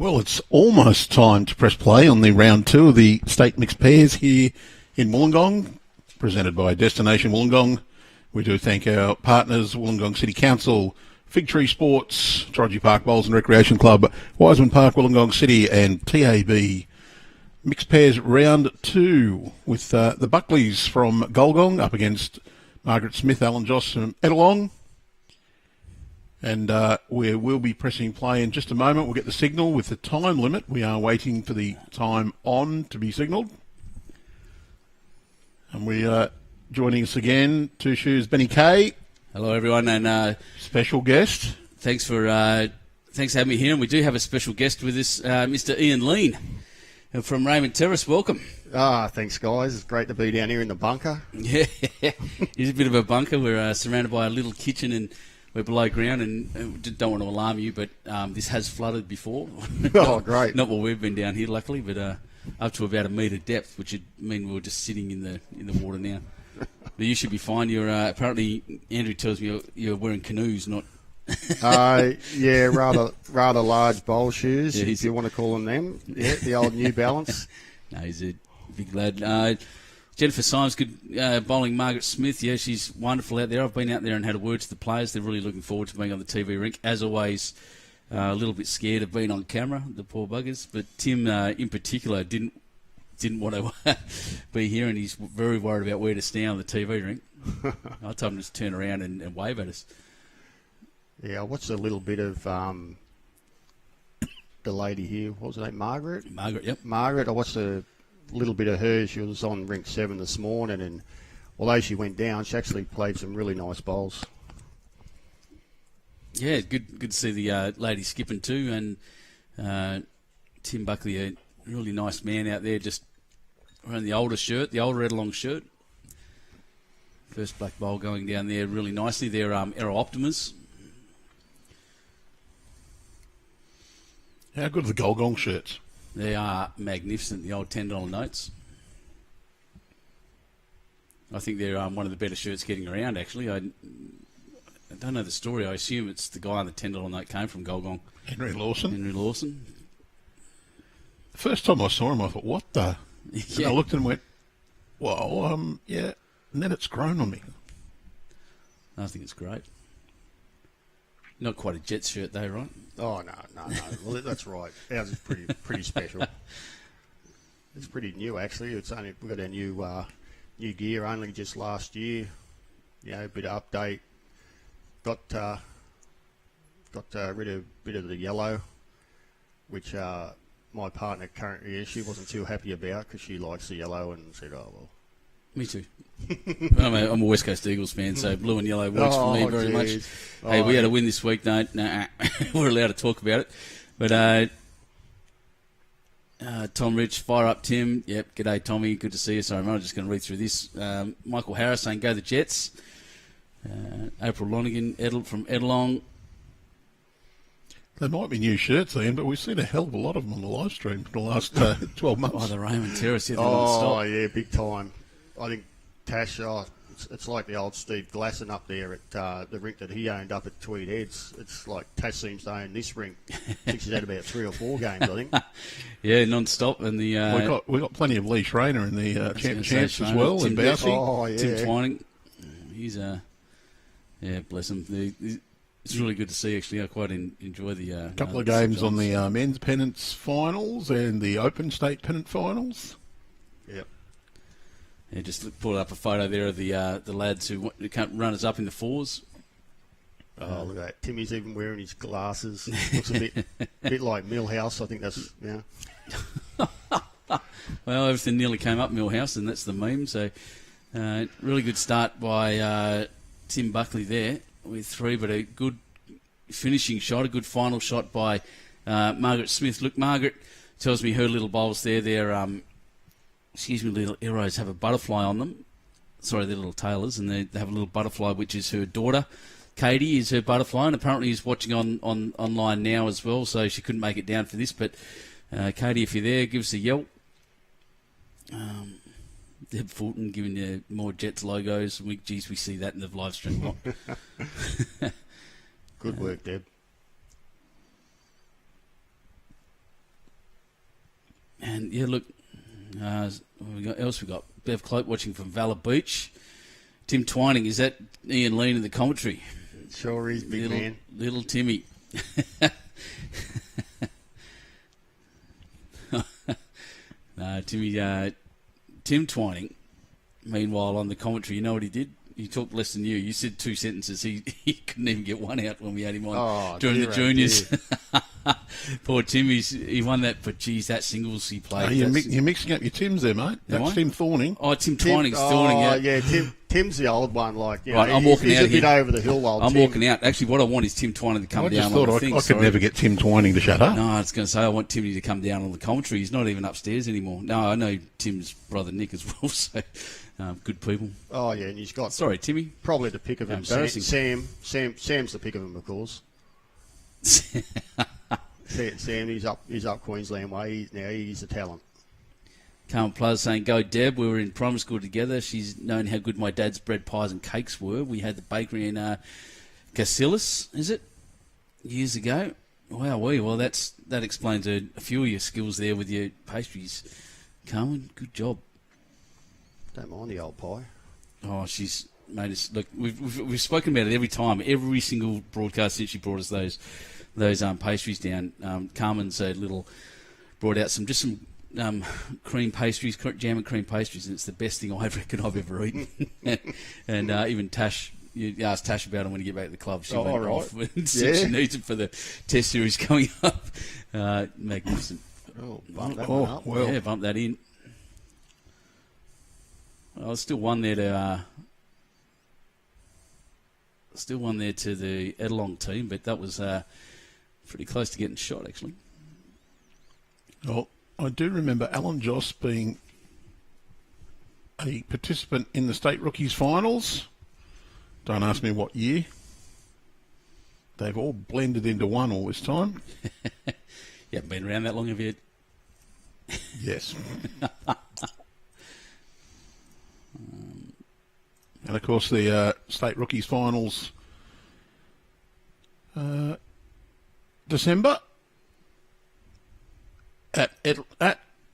Well, it's almost time to press play on the round two of the state mixed pairs here in Wollongong, presented by Destination Wollongong. We do thank our partners, Wollongong City Council, Fig Tree Sports, Troji Park Bowls and Recreation Club, Wiseman Park, Wollongong City, and TAB. Mixed pairs round two with the Buckleys from Gulgong up against Margaret Smith, Alan Joss from Ettalong. And we will be pressing play in just a moment. We'll get the signal with the time limit. We are waiting for the time on to be signalled. And we are joining us again, Two Shoes, Benny Kay. Hello, everyone, and special guest. Thanks for having me here. And we do have a special guest with us, Mr. Ian Lean from Raymond Terrace. Welcome. Thanks, guys. It's great to be down here in the bunker. Yeah, it's a bit of a bunker. We're surrounded by a little kitchen and we're below ground, and don't want to alarm you, but this has flooded before. Oh, great. Not what we've been down here, luckily, but up to about a metre depth, which would mean we were just sitting in the water now. But you should be fine. You're apparently, Andrew tells me you're wearing canoes, not... Yeah, rather large bowl shoes, if you want to call them. Yeah, the old New Balance. No, he's a big lad. Jennifer Symes, good bowling Margaret Smith. Yeah, she's wonderful out there. I've been out there and had a word to the players. They're really looking forward to being on the TV rink. As always, a little bit scared of being on camera, the poor buggers. But Tim, in particular, didn't want to be here, and he's very worried about where to stand on the TV rink. I told him to just turn around and wave at us. Yeah, I watched a little bit of the lady here. What was her name? Margaret? Margaret, yep. Margaret. I watched a little bit of her. She was on rink 7 this morning, and although she went down, she actually played some really nice bowls. Yeah, good to see the lady skipping too, and Tim Buckley, a really nice man out there, just wearing the older Ettalong shirt. First black bowl going down there really nicely. They're Aero Optimas. How good are the Gulgong shirts? They are magnificent, the old $10 notes. I think they're one of the better shirts getting around, actually. I don't know the story. I assume it's the guy on the $10 note came from Gulgong. Henry Lawson. The first time I saw him, I thought, what the? Yeah. And I looked and went, well, yeah. And then it's grown on me. I think it's great. Not quite a Jets shirt, though, right? Oh, no. Well, that's right. Ours is pretty special. It's pretty new, actually. We got our new gear only just last year. You know, a bit of update. Got rid of a bit of the yellow, which my partner currently she wasn't too happy about because she likes the yellow and said, oh, well. Me too. I'm a West Coast Eagles fan, so blue and yellow works for me very much. Hey, we had a win this week. No, we're allowed to talk about it. But Tom Rich, fire up Tim. Yep, g'day Tommy, good to see you. Sorry, I'm just going to read through this. Michael Harris saying, go the Jets. April Lonigan from Ettalong. There might be new shirts, Ian, but we've seen a hell of a lot of them on the live stream for the last 12 months. Oh, the Raymond Terrace. Yeah, yeah, big time. I think Tash, it's like the old Steve Glasson up there at the rink that he owned up at Tweed Heads. It's like Tash seems to own this rink. I think she's had about 3 or 4 games, I think. Yeah, non-stop. And the we got plenty of Lee Schreiner in the champs as well, and Bousey. Oh, yeah. Tim Twining. He's yeah, bless him. It's really good to see, actually. I quite enjoy the... couple of games on the men's pennants finals and the Open State pennant finals. Yep. Yeah, just pulled up a photo there of the lads who run us up in the 4s. Oh, look at that. Timmy's even wearing his glasses. Looks a bit like Millhouse. I think that's, yeah. Well, everything nearly came up Millhouse, and that's the meme. So, really good start by Tim Buckley there with 3, but a good finishing shot, a good final shot by Margaret Smith. Look, Margaret tells me her little bowls there, they're... little arrows have a butterfly on them. Sorry, they're little tailors, and they have a little butterfly, which is her daughter. Katie is her butterfly, and apparently is watching online now as well, so she couldn't make it down for this. But Katie, if you're there, give us a yell. Deb Fulton giving you more Jets logos. We see that in the live stream a lot. Good work, Deb. yeah, look, we got Bev Cloak watching from Valor Beach. Tim Twining, is that Ian Lean in the commentary? Sure is, big man. Little Timmy. No, Tim Twining, meanwhile, on the commentary, you know what he did? He talked less than you. You said 2 sentences. He couldn't even get one out when we had him on during the juniors. Poor Tim, he won that, but geez, that singles he played. You're mixing up your Tims there, mate. That's Tim Thorning. Oh, Tim Twining's Thorning, yeah. Tim's the old one, like, you know, I'm walking out he's a bit over the hill. I'm walking out. Actually, what I want is Tim Twining to come down. I just thought I could never get Tim Twining to shut up. No, I was going to say I want Timmy to come down on the commentary. He's not even upstairs anymore. No, I know Tim's brother Nick as well, so good people. Oh, yeah, and he's got... Sorry, Timmy. Probably the pick of him. Embarrassing. Sam's the pick of him, of course. Sam, he's up Queensland way. He's a talent. Carmen Plus saying, go Deb, we were in primary school together. She's known how good my dad's bread pies and cakes were. We had the bakery in Casillas, is it? Years ago. Wow, well, that explains a few of your skills there with your pastries. Carmen, good job. Don't mind the old pie. Oh, she's made us look. We've spoken about it every time, every single broadcast since she brought us those pastries down. Carmen's brought out some cream pastries, jam and cream pastries, and it's the best thing I reckon I've ever eaten. And even Tash, you asked Tash about it when you get back to the club. She went off and said she needs it for the test series coming up. Magnificent. Oh, bump that one up. Well. Yeah, bump that in. I was still one there to the Ettalong team, but that was pretty close to getting shot, actually. Well, I do remember Alan Joss being a participant in the state rookies finals. Don't ask me what year. They've all blended into one all this time. You haven't been around that long, have you? Yes. And of course the state rookies finals December at the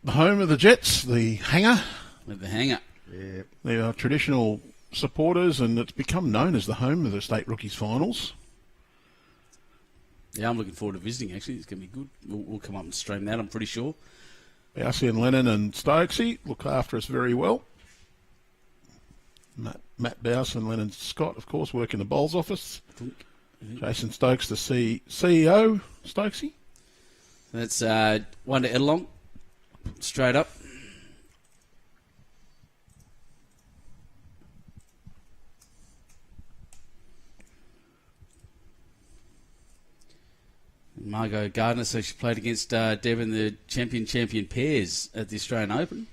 home of the Jets, the hangar. At the hangar. Yeah. They are traditional supporters, and it's become known as the home of the state rookies finals. Yeah, I'm looking forward to visiting, actually. It's going to be good. We'll come up and stream that, I'm pretty sure. Bousey and Lennon and Stokesy look after us very well. Matt Bouse and Lennon Scott, of course, work in the bowls office. Jason Stokes, the CEO, Stokesy. That's one to Ettalong, straight up. Margot Gardner, so she played against Deb in the champion pairs at the Australian Open.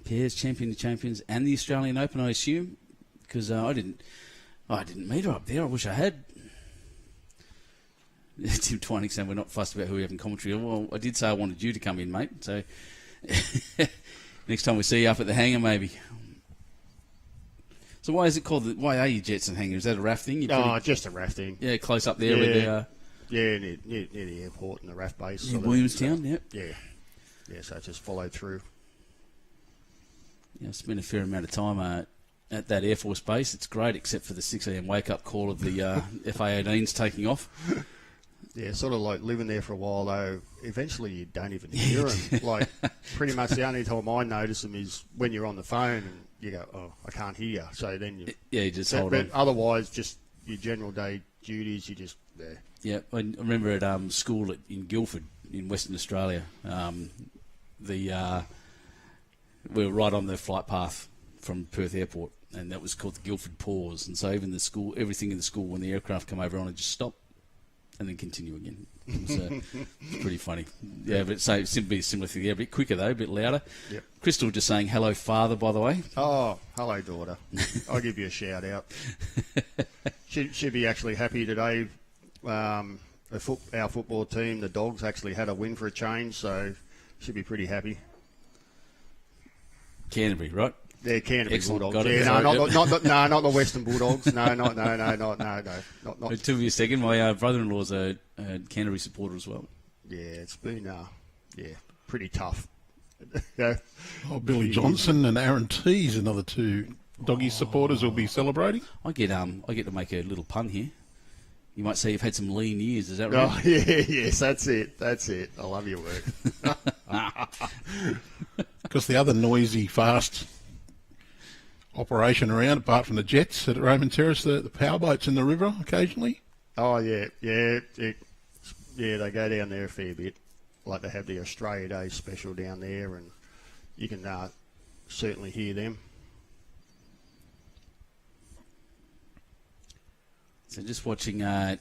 Pairs, champions, and the Australian Open, I assume, because I didn't meet her up there. I wish I had. Tim Twining saying we're not fussed about who we have in commentary. Well, I did say I wanted you to come in, mate. So next time we see you up at the hangar, maybe. So why is it called? Why are you Jets and hangar? Is that a RAF thing? Just a RAF thing. Yeah, close up there with the. Yeah, near the airport and the RAF base. In Williamstown, yep. Yeah, so it just followed through. Yeah, I spent a fair amount of time at that Air Force base. It's great, except for the 6 a.m. wake-up call of the FA-18s taking off. Yeah, sort of like living there for a while, though. Eventually, you don't even hear them. Like, pretty much the only time I notice them is when you're on the phone and you go, oh, I can't hear. So then you just hold on. Otherwise, just your general day duties, you just there. Yeah, I remember at school in Guildford in Western Australia, we were right on the flight path from Perth Airport, and that was called the Guildford Pause. And so even the school, everything in the school, when the aircraft come over on it, just stop and then continue again. It's pretty funny. Yeah, but so simply a similar thing. Yeah, a bit quicker though, a bit louder. Yep. Crystal just saying hello, father. By the way. Oh, hello, daughter. I'll give you a shout out. She'd be actually happy today. Our football team, the Dogs, actually had a win for a change, so she'd be pretty happy. Canterbury, right? Yeah, Canterbury Excellent. Bulldogs. Yeah, not the Western Bulldogs. No. It took me a second. My brother-in-law's a Canterbury supporter as well. Yeah, it's been pretty tough Yeah. Oh, Billy Johnson and Aaron Tees, another two doggy supporters, will be celebrating. I get to make a little pun here. You might say you've had some lean years. Is that right? Oh, yeah, yes, that's it. That's it. I love your work. Because the other noisy, fast operation around, apart from the jets at Raymond Terrace, the powerboats in the river occasionally. Oh, yeah, yeah. Yeah, they go down there a fair bit. Like they have the Australia Day special down there, and you can certainly hear them. So just watching, I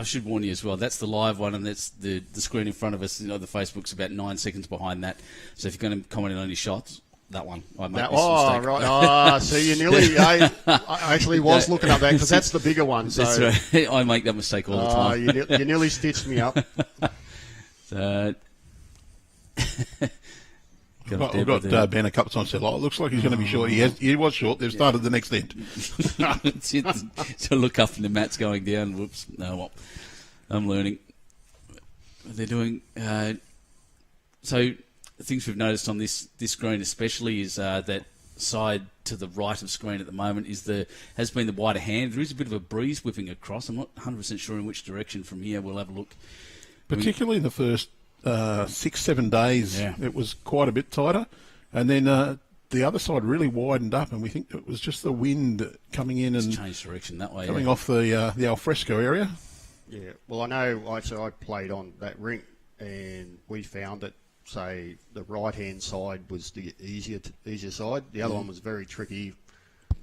should warn you as well, that's the live one, and that's the screen in front of us. You know, the Facebook's about 9 seconds behind that. So if you're going to comment on any shots, that one. I made this mistake. Right. Oh, so you nearly... I actually was looking up that, because that's the bigger one. So. That's right. I make that mistake all the time. You nearly stitched me up. So... We've got Ben a couple of times said, it looks like he's going to be short. He was short. They've started the next end. So look up and the mat's going down. Whoops. No, well, I'm learning. They're doing... so things we've noticed on this screen especially is that side to the right of screen at the moment has been the wider hand. There is a bit of a breeze whipping across. I'm not 100% sure in which direction from here. We'll have a look. Particularly in the first 6-7 days, it was quite a bit tighter. And then the other side really widened up, and we think it was just the wind coming in and changed direction that way. Coming off the alfresco area. Yeah, well, I know. I played on that rink, and we found that, say, the right-hand side was the easier side. The other one was very tricky,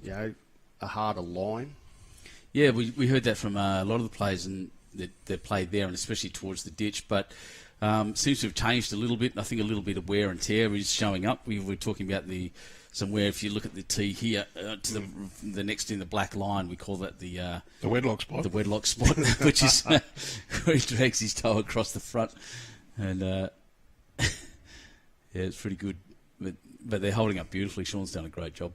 a harder line. Yeah, we heard that from a lot of the players and that played there, and especially towards the ditch. But seems to have changed a little bit. I think a little bit of wear and tear is showing up. We were talking about some wear. If you look at the tee here to the next in the black line, we call that the wedlock spot. The wedlock spot, which is where he drags his toe across the front, and yeah, it's pretty good. But they're holding up beautifully. Sean's done a great job.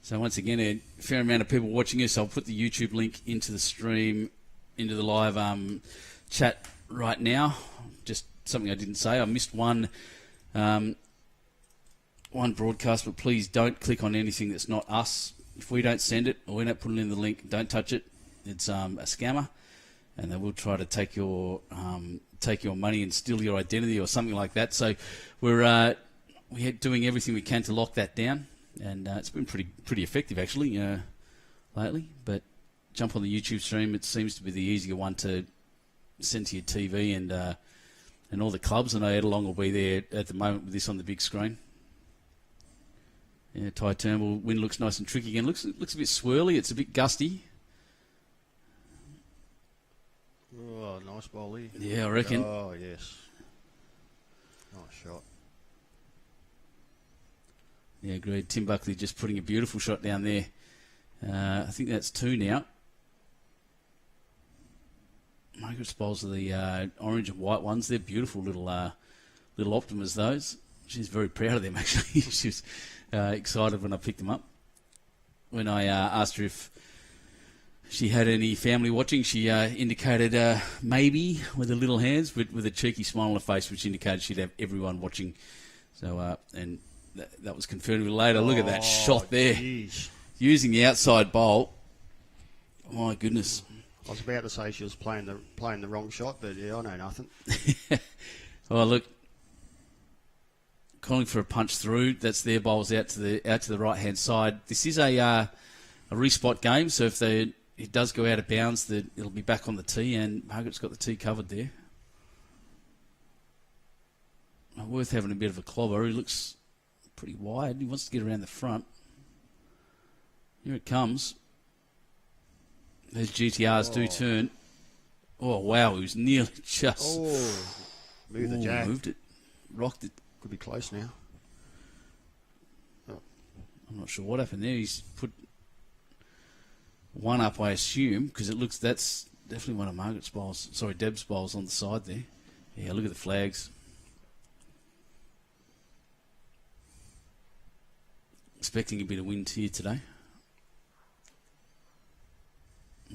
So once again, a fair amount of people watching us. I'll put the YouTube link into the stream, into the live chat right now. Just something I didn't say. I missed one broadcast, but please don't click on anything that's not us. If we don't send it or we don't put it in the link, don't touch it. It's a scammer, and they will try to take your money and steal your identity or something like that. So we're doing everything we can to lock that down. And it's been pretty effective, actually, lately. But jump on the YouTube stream. It seems to be the easier one to send to your TV and all the clubs. I know Ettalong will be there at the moment with this on the big screen. Yeah, Ty Turnbull. Wind looks nice and tricky again. Looks a bit swirly. It's a bit gusty. Oh, nice ball here. Yeah, I reckon. Oh, yes. Nice shot. Yeah, agreed. Tim Buckley just putting a beautiful shot down there. I think that's 2 now. Margaret's bowls are the orange and white ones. They're beautiful little Optimas, those. She's very proud of them, actually. She was excited when I picked them up. When I asked her if she had any family watching, she indicated maybe with her little hands, but with a cheeky smile on her face, which indicated she'd have everyone watching. So, and... That was confirmed later. Look at that shot there. Geez. Using the outside bowl. My goodness. I was about to say she was playing the wrong shot, but yeah, I know nothing. Oh, look. Calling for a punch through. That's their bowls out to the right-hand side. This is a respot game, so if it does go out of bounds, it'll be back on the tee, and Margaret's got the tee covered there. Worth having a bit of a clobber. He looks pretty wide. He wants to get around the front. Here it comes. Those GTRs do turn. Oh, wow. He was nearly just... Moved the jack. Moved it. Rocked it. Could be close now. Oh. I'm not sure what happened there. He's put one up, I assume, because that's definitely one of Margaret's bowls. Sorry, Deb's bowls on the side there. Yeah, look at the flags. Expecting a bit of wind here today.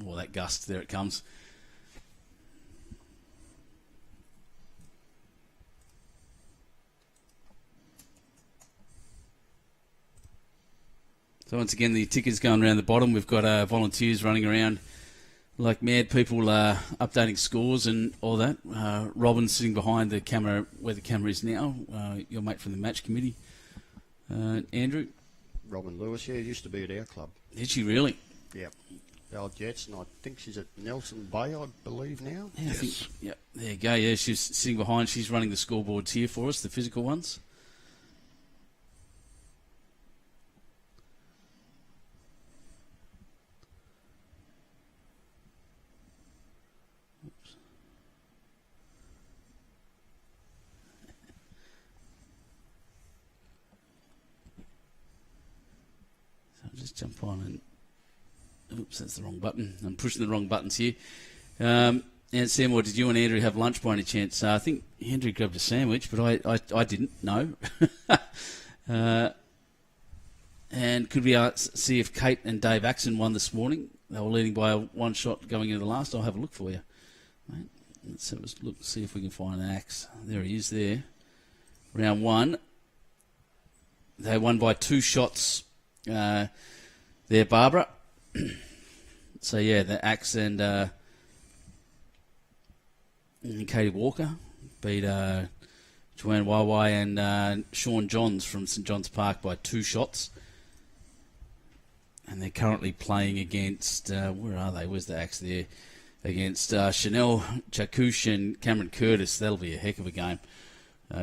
Oh, that gust, there it comes. So once again, the tickets going around the bottom. We've got volunteers running around like mad people, updating scores and all that. Robin sitting behind the camera, where the camera is now. Your mate from the match committee, Andrew. Robin Lewis, yeah, used to be at our club. Did she really? Yeah. The old Jets, and I think she's at Nelson Bay, I believe, now. Yeah, I think. Yep, there you go. Yeah, she's sitting behind. She's running the scoreboards here for us, the physical ones. Just jump on and... Oops, that's the wrong button. I'm pushing the wrong buttons here. And Sam, did you and Andrew have lunch by any chance? I think Andrew grabbed a sandwich, but I didn't. No. And could we see if Kate and Dave Axon won this morning? They were leading by one shot going into the last. I'll have a look for you. Right. Let's have a look, see if we can find an axe. There he is there. Round one. They won by 2 shots. There, Barbara. So yeah, the Axe and Katie Walker beat Joanne Waiwai and Sean Johns from St John's Park by 2 shots, and they're currently playing against where are they? Where's the Axe there? Against Chanel Chakouche and Cameron Curtis. That'll be a heck of a game.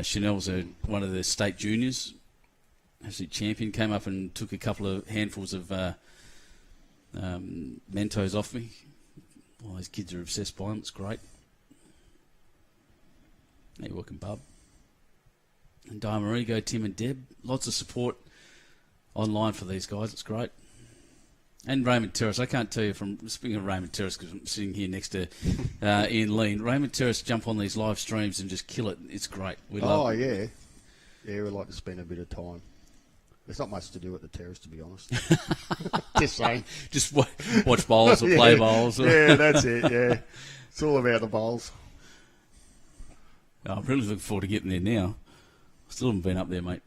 Chanel's one of the state juniors. Actually, champion, came up and took a couple of handfuls of Mentos off me. All those kids are obsessed by them. It's great. Hey, welcome, Bub. And Diamarigo, Tim and Deb. Lots of support online for these guys. It's great. And Raymond Terrace. I can't tell you from, speaking of Raymond Terrace, because I'm sitting here next to Ian Lean. Raymond Terrace jump on these live streams and just kill it. It's great. We love it. Yeah. Yeah, we like to spend a bit of time. There's not much to do at the terrace, to be honest. Just saying. Just watch bowls or play bowls. Yeah, that's it, yeah. It's all about the bowls. Oh, I'm really looking forward to getting there now. Still haven't been up there, mate.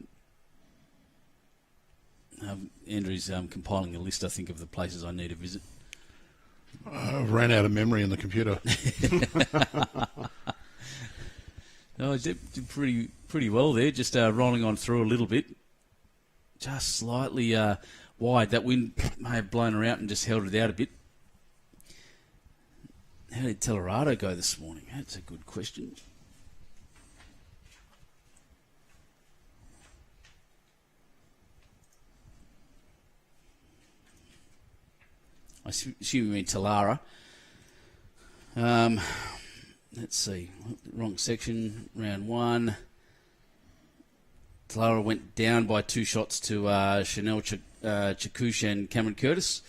Andrew's compiling a list, I think, of the places I need to visit. I've ran out of memory in the computer. No, I did pretty well there, just rolling on through a little bit. Just slightly wide. That wind may have blown her out and just held it out a bit. How did Colorado go this morning? That's a good question. I assume you mean Talara. Let's see. Wrong section. Round 1. Talara went down by 2 shots to Chanel Chakouche and Cameron Curtis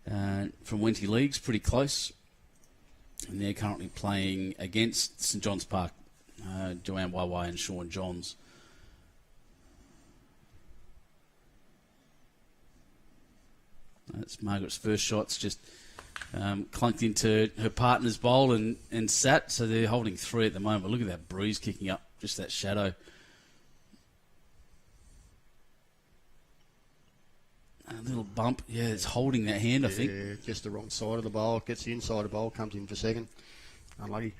from Wenty Leagues, pretty close. And they're currently playing against St John's Park, Joanne Waiwai and Sean Johns. That's Margaret's first shots, just clunked into her partner's bowl and sat. So they're holding 3 at the moment. Look at that breeze kicking up, just that shadow. A little bump. Yeah, it's holding that hand, I think. Yeah, just the wrong side of the bowl. Gets the inside of the bowl, comes in for second. Unlucky.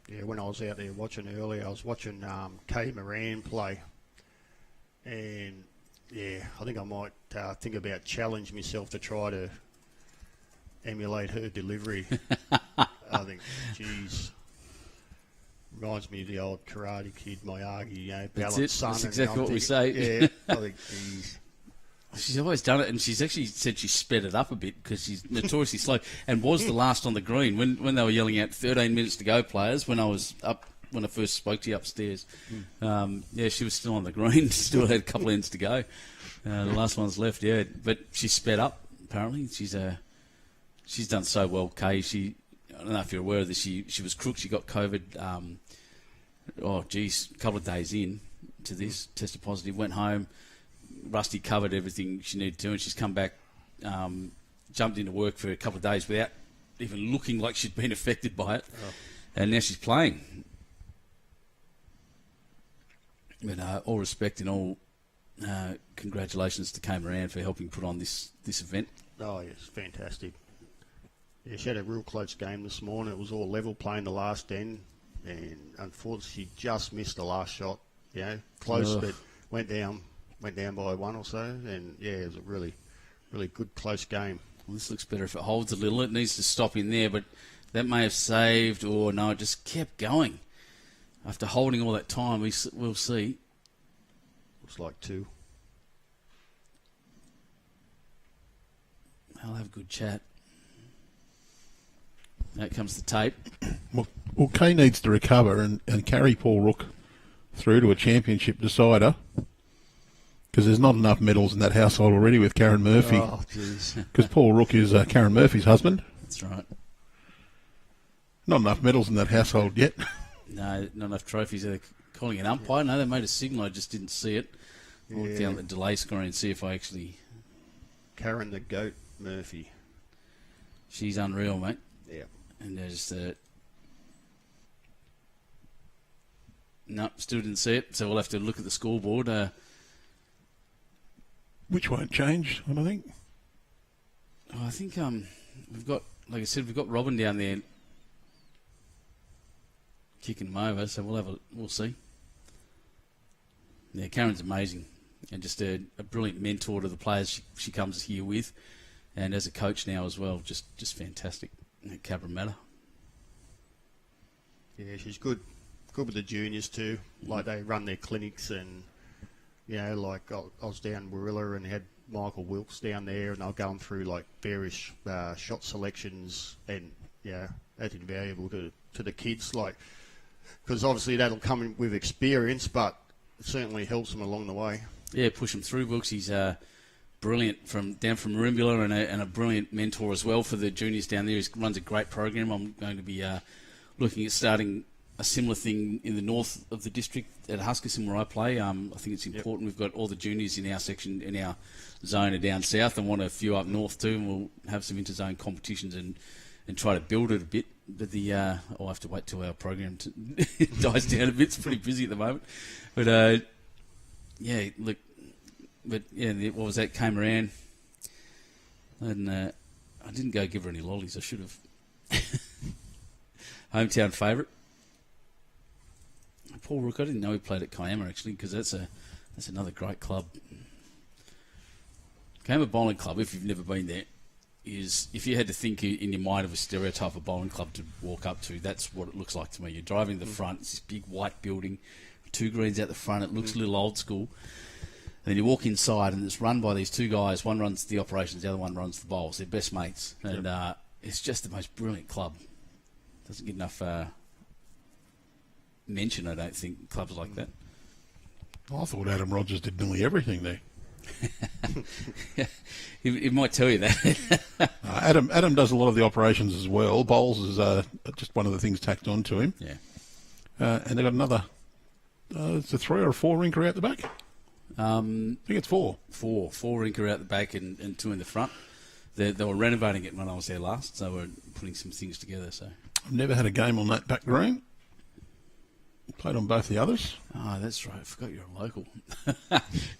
Yeah, when I was out there watching earlier, I was watching Kay Moran play. And yeah, I think I might think about challenge myself to try to emulate her delivery. I think, geez, reminds me of the old Karate Kid, Miyagi, you know, balance son. That's exactly what we say. Yeah, I think, geez. She's always done it, and she's actually said she sped it up a bit because she's notoriously slow and was the last on the green when they were yelling out 13 minutes to go, players, when I first spoke to you upstairs. Yeah, she was still on the green, still had a couple ends to go. The last one's left, yeah, but she sped up, apparently. She's done so well, Kay. don't know if you're aware of this. She was crook. She got COVID. A couple of days in to this, tested positive. Went home. Rusty covered everything she needed to, and she's come back, jumped into work for a couple of days without even looking like she'd been affected by it, and now she's playing. But all respect and all congratulations to Kay Moran for helping put on this event. Oh, yes, fantastic. Yeah, she had a real close game this morning. It was all level playing the last end, and unfortunately she just missed the last shot. Close, but went down by one or so, and it was a really, really good close game. Well, this looks better if it holds a little. It needs to stop in there, but that may have saved, or no, it just kept going. After holding all that time, we'll see. Looks like 2. I'll have a good chat. Out comes the tape. Well, Kay needs to recover and carry Paul Rook through to a championship decider, because there's not enough medals in that household already with Karen Murphy. Oh, jeez. Because Paul Rook is Karen Murphy's husband. That's right. Not enough medals in that household yet. No, not enough trophies. They're calling an umpire. No, they made a signal. I just didn't see it. I'll look down the delay screen and see if I actually... Karen the Goat Murphy. She's unreal, mate. Yeah. And there's no, still didn't see it, so we'll have to look at the scoreboard. Which won't change, I don't think. I think we've got, like I said, we've got Robin down there kicking them over, so we'll see. Yeah, Karen's amazing, and just a brilliant mentor to the players she comes here with, and as a coach now as well, just fantastic at Cabramatta. Yeah, she's good with the juniors too. Like, they run their clinics, and like I was down Warilla and had Michael Wilkes down there, and they're going through like various shot selections, and that's invaluable to the kids, like, because obviously that'll come in with experience, but it certainly helps them along the way. Yeah, push them through. Wilkes, he's brilliant down from Marimbula, and a brilliant mentor as well for the juniors down there. He runs a great program. I'm going to be looking at starting a similar thing in the north of the district at Huskisson where I play. I think it's important. We've got all the juniors in our section, in our zone, are down south, and want a few up north too, and we'll have some interzone competitions and try to build it a bit. But I'll have to wait till our program dies down a bit. It's pretty busy at the moment. But what was that? Came around, and I didn't go give her any lollies. I should have. Hometown favourite. Paul Rook, I didn't know he played at Kiama actually, because that's another great club. Kiama Bowling Club, if you've never been there, is, if you had to think in your mind of a stereotype of bowling club to walk up to, that's what it looks like to me. You're driving the front, it's this big white building, 2 greens out the front, it looks a little old school. And then you walk inside and it's run by these 2 guys, one runs the operations, the other one runs the bowls. They're best mates. And it's just the most brilliant club. Doesn't get enough mention, I don't think, clubs like that. I thought Adam Rogers did nearly everything there. he might tell you that. Adam does a lot of the operations as well. Bowls is just one of the things tacked on to him. Yeah. And they've got another, it's a 3 or a 4 rinker out the back? I think it's 4. 4 rinker out the back and 2 in the front. They were renovating it when I was there last, so we're putting some things together. So I've never had a game on that back green. Played on both the others. Oh, that's right. I forgot you're a local.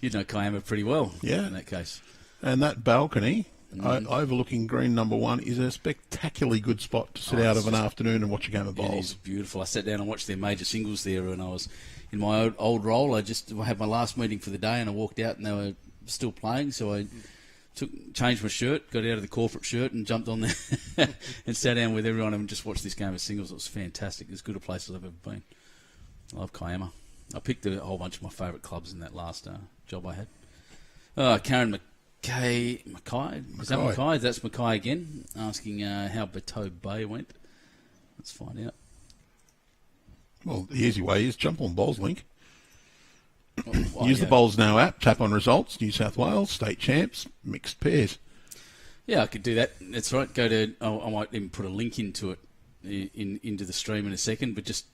You know Kiama pretty well. Yeah. In that case. And that balcony overlooking green number 1 is a spectacularly good spot to sit out of an afternoon and watch a game of bowls. It is beautiful. I sat down and watched their major singles there when I was in my old role. I had my last meeting for the day and I walked out and they were still playing, so I changed my shirt, got out of the corporate shirt and jumped on there and sat down with everyone and just watched this game of singles. It was fantastic. As good a place as I've ever been. I love Kiama. I picked a whole bunch of my favourite clubs in that last job I had. Karen Mackay. Is that Mackay? That's Mackay again, asking how Bateau Bay went. Let's find out. Well, the easy way is jump on Bowls Link. Use the yeah. Bowls Now app, tap on results, New South Wales, state champs, mixed pairs. Yeah, I could do that. That's right. Go to, I might even put a link into it into the stream in a second, but just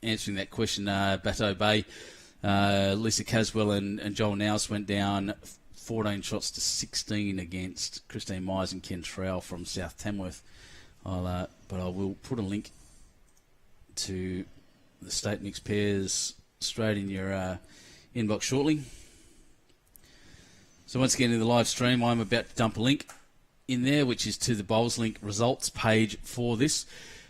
answering that question, Bateau Bay, Lisa Caswell and Joel Nouse went down 14 shots to 16 against Christine Myers and Ken Trowell from South Tamworth. But I will put a link to the state mixed pairs straight in your inbox shortly. So once again in the live stream, I'm about to dump a link in there, which is to the Bowls Link results page for this.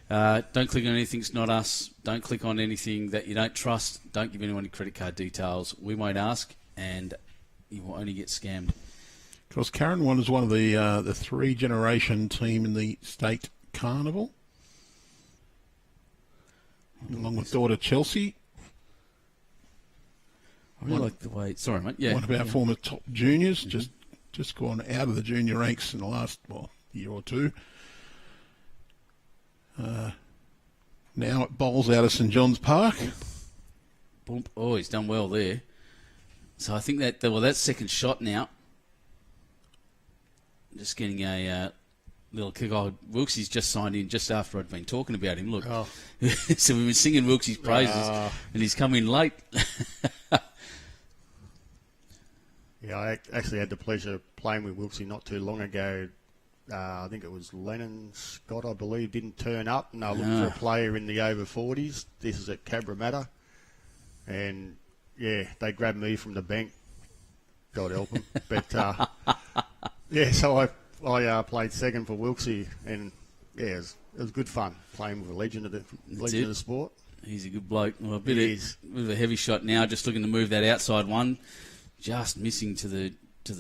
Don't click on anything that's not us. Don't click on anything that you don't trust. Don't give anyone your credit card details. We won't ask, and you will only get scammed. Of course, Karen was one of the three-generation team in the state carnival, along with daughter Chelsea. I really like the way... Sorry, mate. Yeah. One of our former top juniors, just gone out of the junior ranks in the last year or two. Now it bowls out of St John's Park. Boom. Oh, he's done well there. So I think that's second shot now. Just getting a little kick. Oh, Wilkes's just signed in just after I'd been talking about him. Look. Oh. So we were singing Wilkes's praises, and he's come in late. Yeah, I actually had the pleasure of playing with Wilkesy not too long ago. I think it was Lennon Scott, I believe, didn't turn up, and they were looking for a player in the over 40s. This is at Cabramatta. And, yeah, they grabbed me from the bank. God help them. But, yeah, so I played second for Wilkesy, and, yeah, it was good fun playing with a legend of the sport. He's a good bloke. Well, a bit of a heavy shot now, just looking to move that outside one. Just missing to the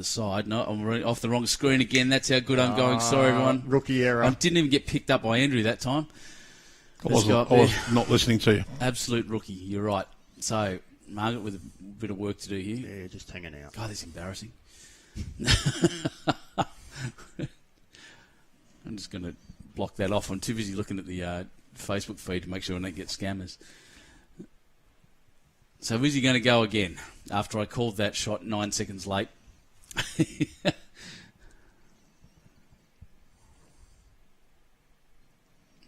side. No, I'm off the wrong screen again. That's how good I'm going. Sorry, everyone. Rookie error. I didn't even get picked up by Andrew that time. I was not listening to you. Absolute rookie. You're right. So, Margaret with a bit of work to do here. Yeah, just hanging out. God, that's embarrassing. I'm just going to block that off. I'm too busy looking at the Facebook feed to make sure I don't get scammers. So is he going to go again after I called that shot 9 seconds late? Hey,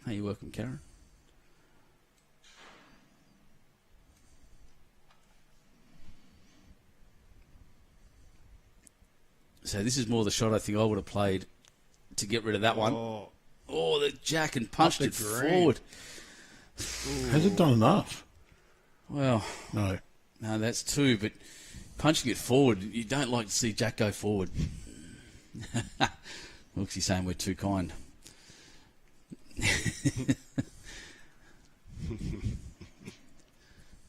you're welcome, Karen. So this is more the shot I think I would have played to get rid of that one. Oh, the jack and punched it forward. Has it done enough? Well, no, that's two, but punching it forward, you don't like to see Jack go forward. Looks he's saying we're too kind.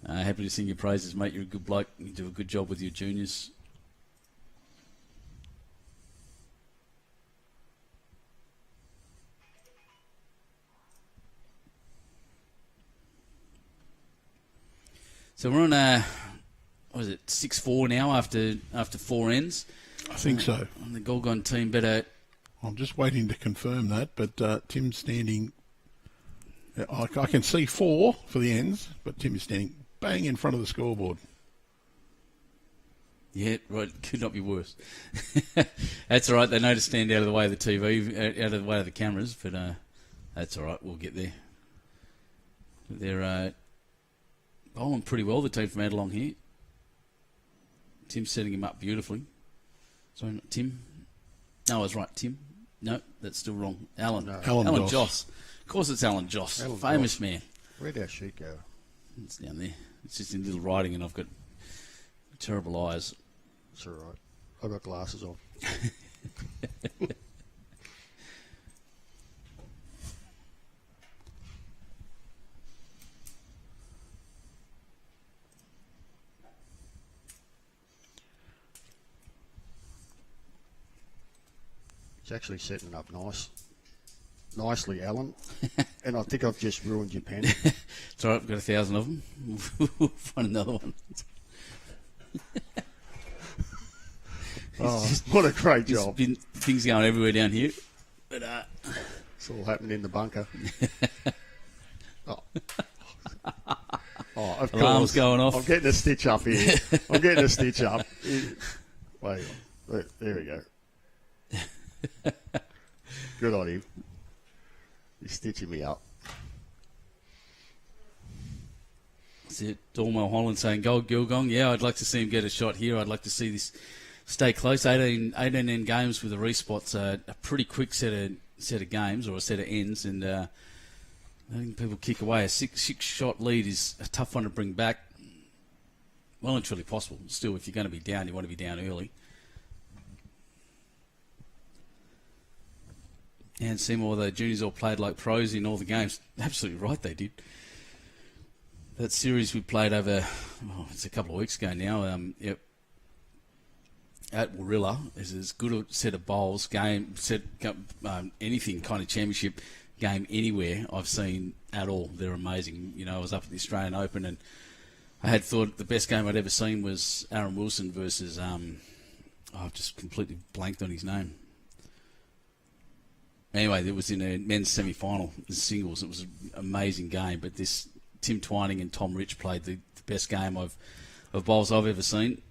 Happy to sing your praises, mate. You're a good bloke. You do a good job with your juniors. So we're on what is it, 6-4 now after 4 ends? I think so. And the Gulgong team better... I'm just waiting to confirm that, but Tim's standing... I can see 4 for the ends, but Tim is standing bang in front of the scoreboard. Yeah, right. Could not be worse. That's all right. They know to stand out of the way of the TV, out of the way of the cameras, but that's all right. We'll get there. They're bowling pretty well, the team from Ettalong here. Tim's setting him up beautifully. Sorry, not Tim. No, I was right. Tim. No, that's still wrong. Alan. No. Alan Joss. Of course it's Alan Joss. Alan Famous Joss. man. Where'd our sheet go? It's down there. It's just in little writing and I've got terrible eyes. It's all right. I've got glasses on. It's actually setting up nicely, Alan. And I think I've just ruined your pen. It's all right, we've got 1,000 of them. We'll find another one. What a great job. Been things going everywhere down here. But it's all happening in the bunker. Of alarm's course. Going off. I'm getting a stitch up here. Wait, there we go. Good on him. He's stitching me up. See Dormo Holland saying, "Go Gulgong." Yeah, I'd like to see him get a shot here. I'd like to see this stay close. 18 end games with the respots, a pretty quick set of games or a set of ends, and I think people kick away. A six shot lead is a tough one to bring back. Well and truly possible. Still, if you're going to be down, you want to be down early. And Seymour, the juniors all played like pros in all the games. Absolutely right, they did. That series we played over, it's a couple of weeks ago now, at Warilla is as good a set of bowls, anything kind of championship game anywhere I've seen at all. They're amazing. You know, I was up at the Australian Open and I had thought the best game I'd ever seen was Aaron Wilson versus, I've just completely blanked on his name. Anyway, it was in a men's semi-final, the singles. It was an amazing game, but this Tim Twining and Tom Rich played the best game of bowls I've ever seen.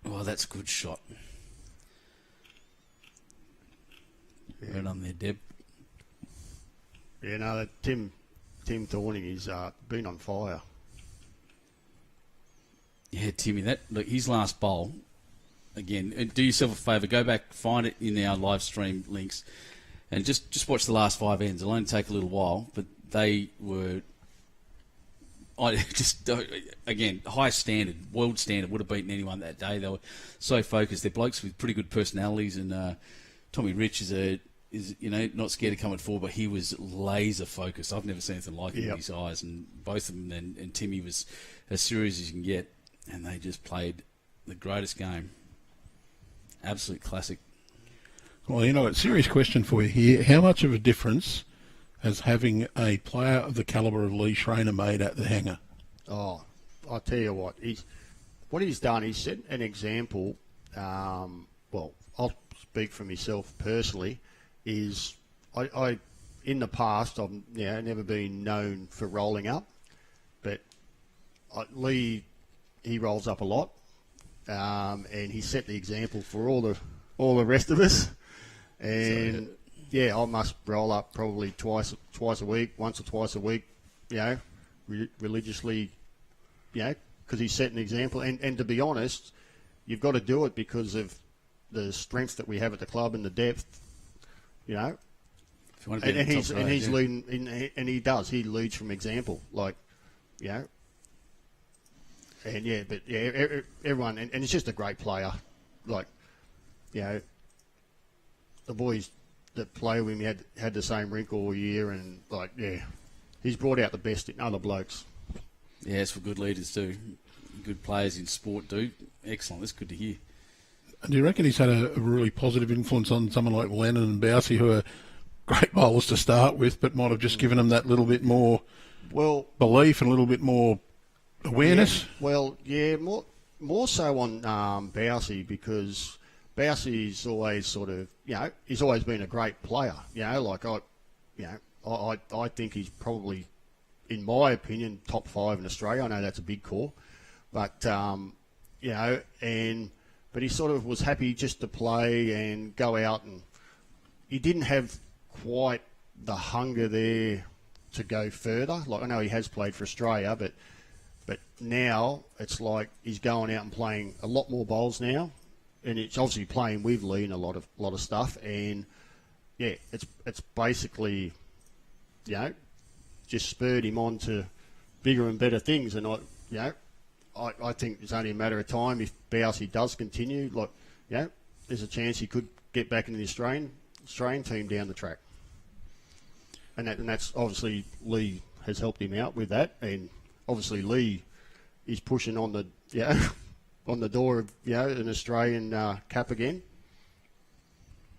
Oh, that's a good shot. Yeah. Right on there, Deb. Yeah, no, that Tim Thorning is been on fire. Yeah, Timmy, look, his last bowl, again, do yourself a favour, go back, find it in our live stream links, and just watch the last 5 ends. It'll only take a little while, but they were, again, high standard, world standard, would have beaten anyone that day. They were so focused. They're blokes with pretty good personalities, and Tommy Rich is not scared to come at forward, but he was laser focused. I've never seen anything like it in his eyes, and both of them and Timmy was as serious as you can get, and they just played the greatest game. Absolute classic. Well, a serious question for you here. How much of a difference has having a player of the calibre of Lee Schreiner made at the hangar? Oh, I'll tell you what. What he's done, he's set an example. Well, I'll speak for myself personally. Is I in the past I've never been known for rolling up, but Lee, he rolls up a lot, and he set the example for all the rest of us. And I must roll up probably twice a week, once or twice a week, religiously, because he set an example. And to be honest, you've got to do it because of the strength that we have at the club and the depth, If you want to he's leading, and he does. He leads from example, everyone, and it's just a great player, the boys that play with him had the same rink all year, and he's brought out the best in other blokes. Yeah, it's for good leaders too. Good players in sport do. Excellent. That's good to hear. Do you reckon he's had a really positive influence on someone like Lennon and Bousey, who are great bowlers to start with, but might have just given them that little bit more belief and a little bit more awareness? More so on Bousey, because Bousey's always sort of, he's always been a great player. I think he's probably, in my opinion, top 5 in Australia. I know that's a big call, but but he sort of was happy just to play and go out, and he didn't have quite the hunger there to go further. I know he has played for Australia, but now it's like he's going out and playing a lot more bowls now, and it's obviously playing with Lee in a lot of stuff, and it's basically just spurred him on to bigger and better things, and I think it's only a matter of time if Bousey does continue. There's a chance he could get back into the Australian team down the track, and that's obviously Lee has helped him out with that, and obviously Lee is pushing on the on the door of an Australian cap again.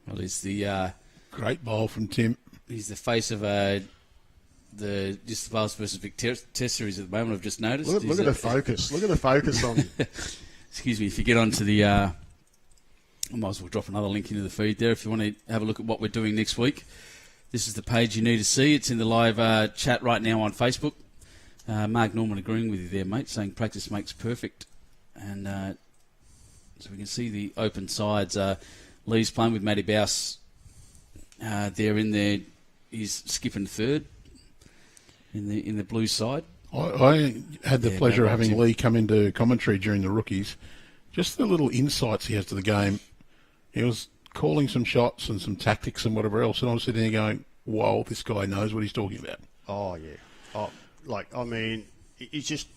Well, he's the great bowl from Tim. He's the face of the Just the Vales versus Vic Test series at the moment. I've just noticed. Look at the focus. Look at the focus on. Excuse me. If you get onto the, I might as well drop another link into the feed there if you want to have a look at what we're doing next week. This is the page you need to see. It's in the live chat right now on Facebook. Mark Norman agreeing with you there, mate, saying practice makes perfect. And so we can see the open sides. Lee's playing with Matty Bouse there in there. He's skipping third in the blue side. I had the Yeah, pleasure of that having was Lee come into commentary during the rookies. Just the little insights he has to the game. He was calling some shots and some tactics and whatever else, and I was sitting there going, "Whoa, this guy knows what he's talking about." Oh yeah. Oh, like I mean, he's just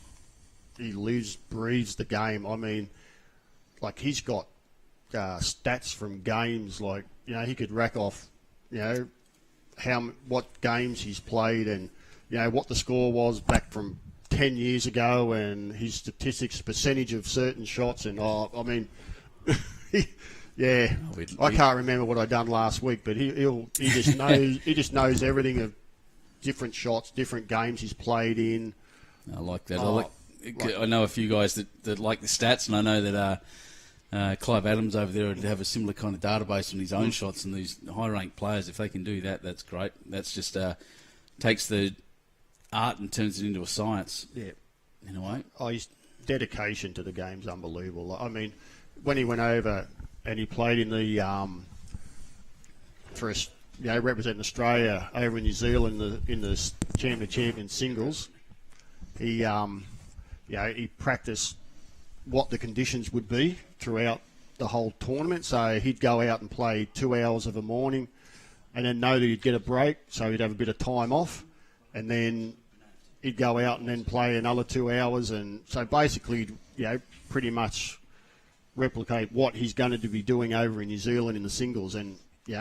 he lives, breathes the game. I mean, like he's got stats from games. Like he could rack off, what games he's played and what the score was back from 10 years ago and his statistics, percentage of certain shots, and I mean, yeah, I can't remember what I done last week, but he just knows everything of different shots, different games he's played in. I like that. I know a few guys that like the stats, and I know that Clive Adams over there would have a similar kind of database on his own shots, and these high-ranked players, if they can do that, that's great. That's just takes the art and turns it into a science. Yeah, in a way. Oh, his dedication to the game's unbelievable. I mean, when he went over and he played in the for us, representing Australia over in New Zealand in the champion singles, he he practiced what the conditions would be throughout the whole tournament. So he'd go out and play 2 hours of a morning, and then know that he'd get a break, so he'd have a bit of time off, and then he'd go out and then play another 2 hours, and so basically, pretty much replicate what he's going to be doing over in New Zealand in the singles, and he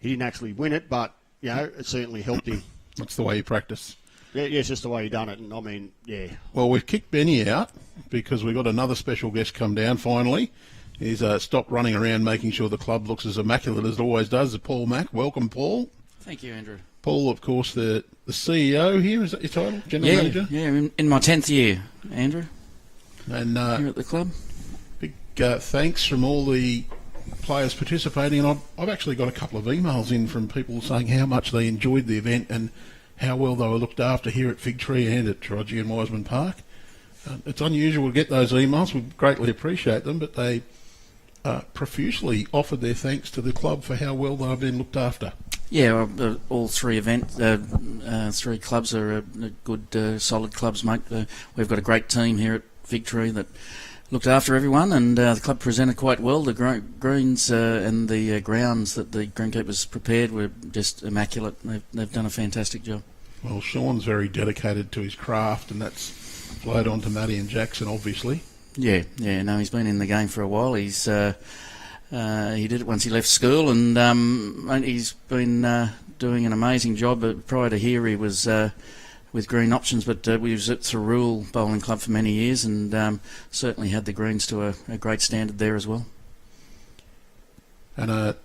didn't actually win it, but it certainly helped him. That's the way you practice. Yeah, it's just the way he done it, and I mean, yeah. Well, we've kicked Benny out because we've got another special guest come down finally. He's stopped running around making sure the club looks as immaculate as it always does. Paul Mack. Welcome, Paul. Thank you, Andrew. Paul, of course, the CEO here. Is that your title? General Manager? Yeah, in my 10th year, Andrew. And here at the club. Big thanks from all the players participating. And I've actually got a couple of emails in from people saying how much they enjoyed the event and how well they were looked after here at Fig Tree and at Taronga and Wiseman Park. It's unusual to get those emails. We greatly appreciate them, but they profusely offered their thanks to the club for how well they've been looked after. Yeah, all three three clubs are good, solid clubs, mate. We've got a great team here at Fig Tree that looked after everyone, and the club presented quite well. The greens and the grounds that the greenkeepers prepared were just immaculate. They've done a fantastic job. Well, Sean's very dedicated to his craft, and that's flowed on to Matty and Jackson, obviously. Yeah, no, he's been in the game for a while. He's he did it once he left school, and he's been doing an amazing job. But prior to here, he was with Green Options, but we was at Thurrool Bowling Club for many years, and certainly had the greens to a great standard there as well. And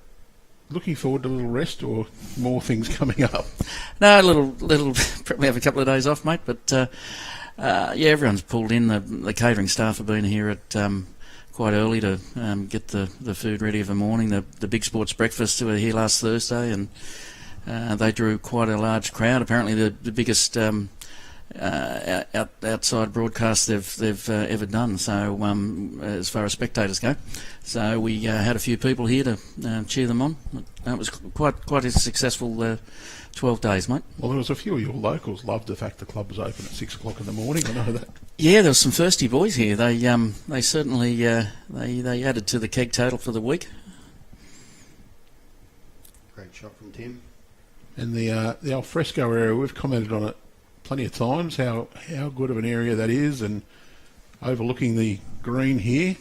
looking forward to a little rest or more things coming up? No, a little. Probably have a couple of days off, mate. But everyone's pulled in. The catering staff have been here at quite early to get the food ready for the morning. The Big Sports Breakfast were here last Thursday, and they drew quite a large crowd. Apparently, the biggest outside broadcast they've ever done. So as far as spectators go, so we had a few people here to cheer them on. It was quite a successful 12 days, mate. Well, there was a few of your locals loved the fact the club was open at 6 o'clock in the morning. I know that. Yeah, there was some thirsty boys here. They certainly they added to the keg total for the week. Great shot from Tim. And the alfresco area, we've commented on it plenty of times, how good of an area that is, and overlooking the green here.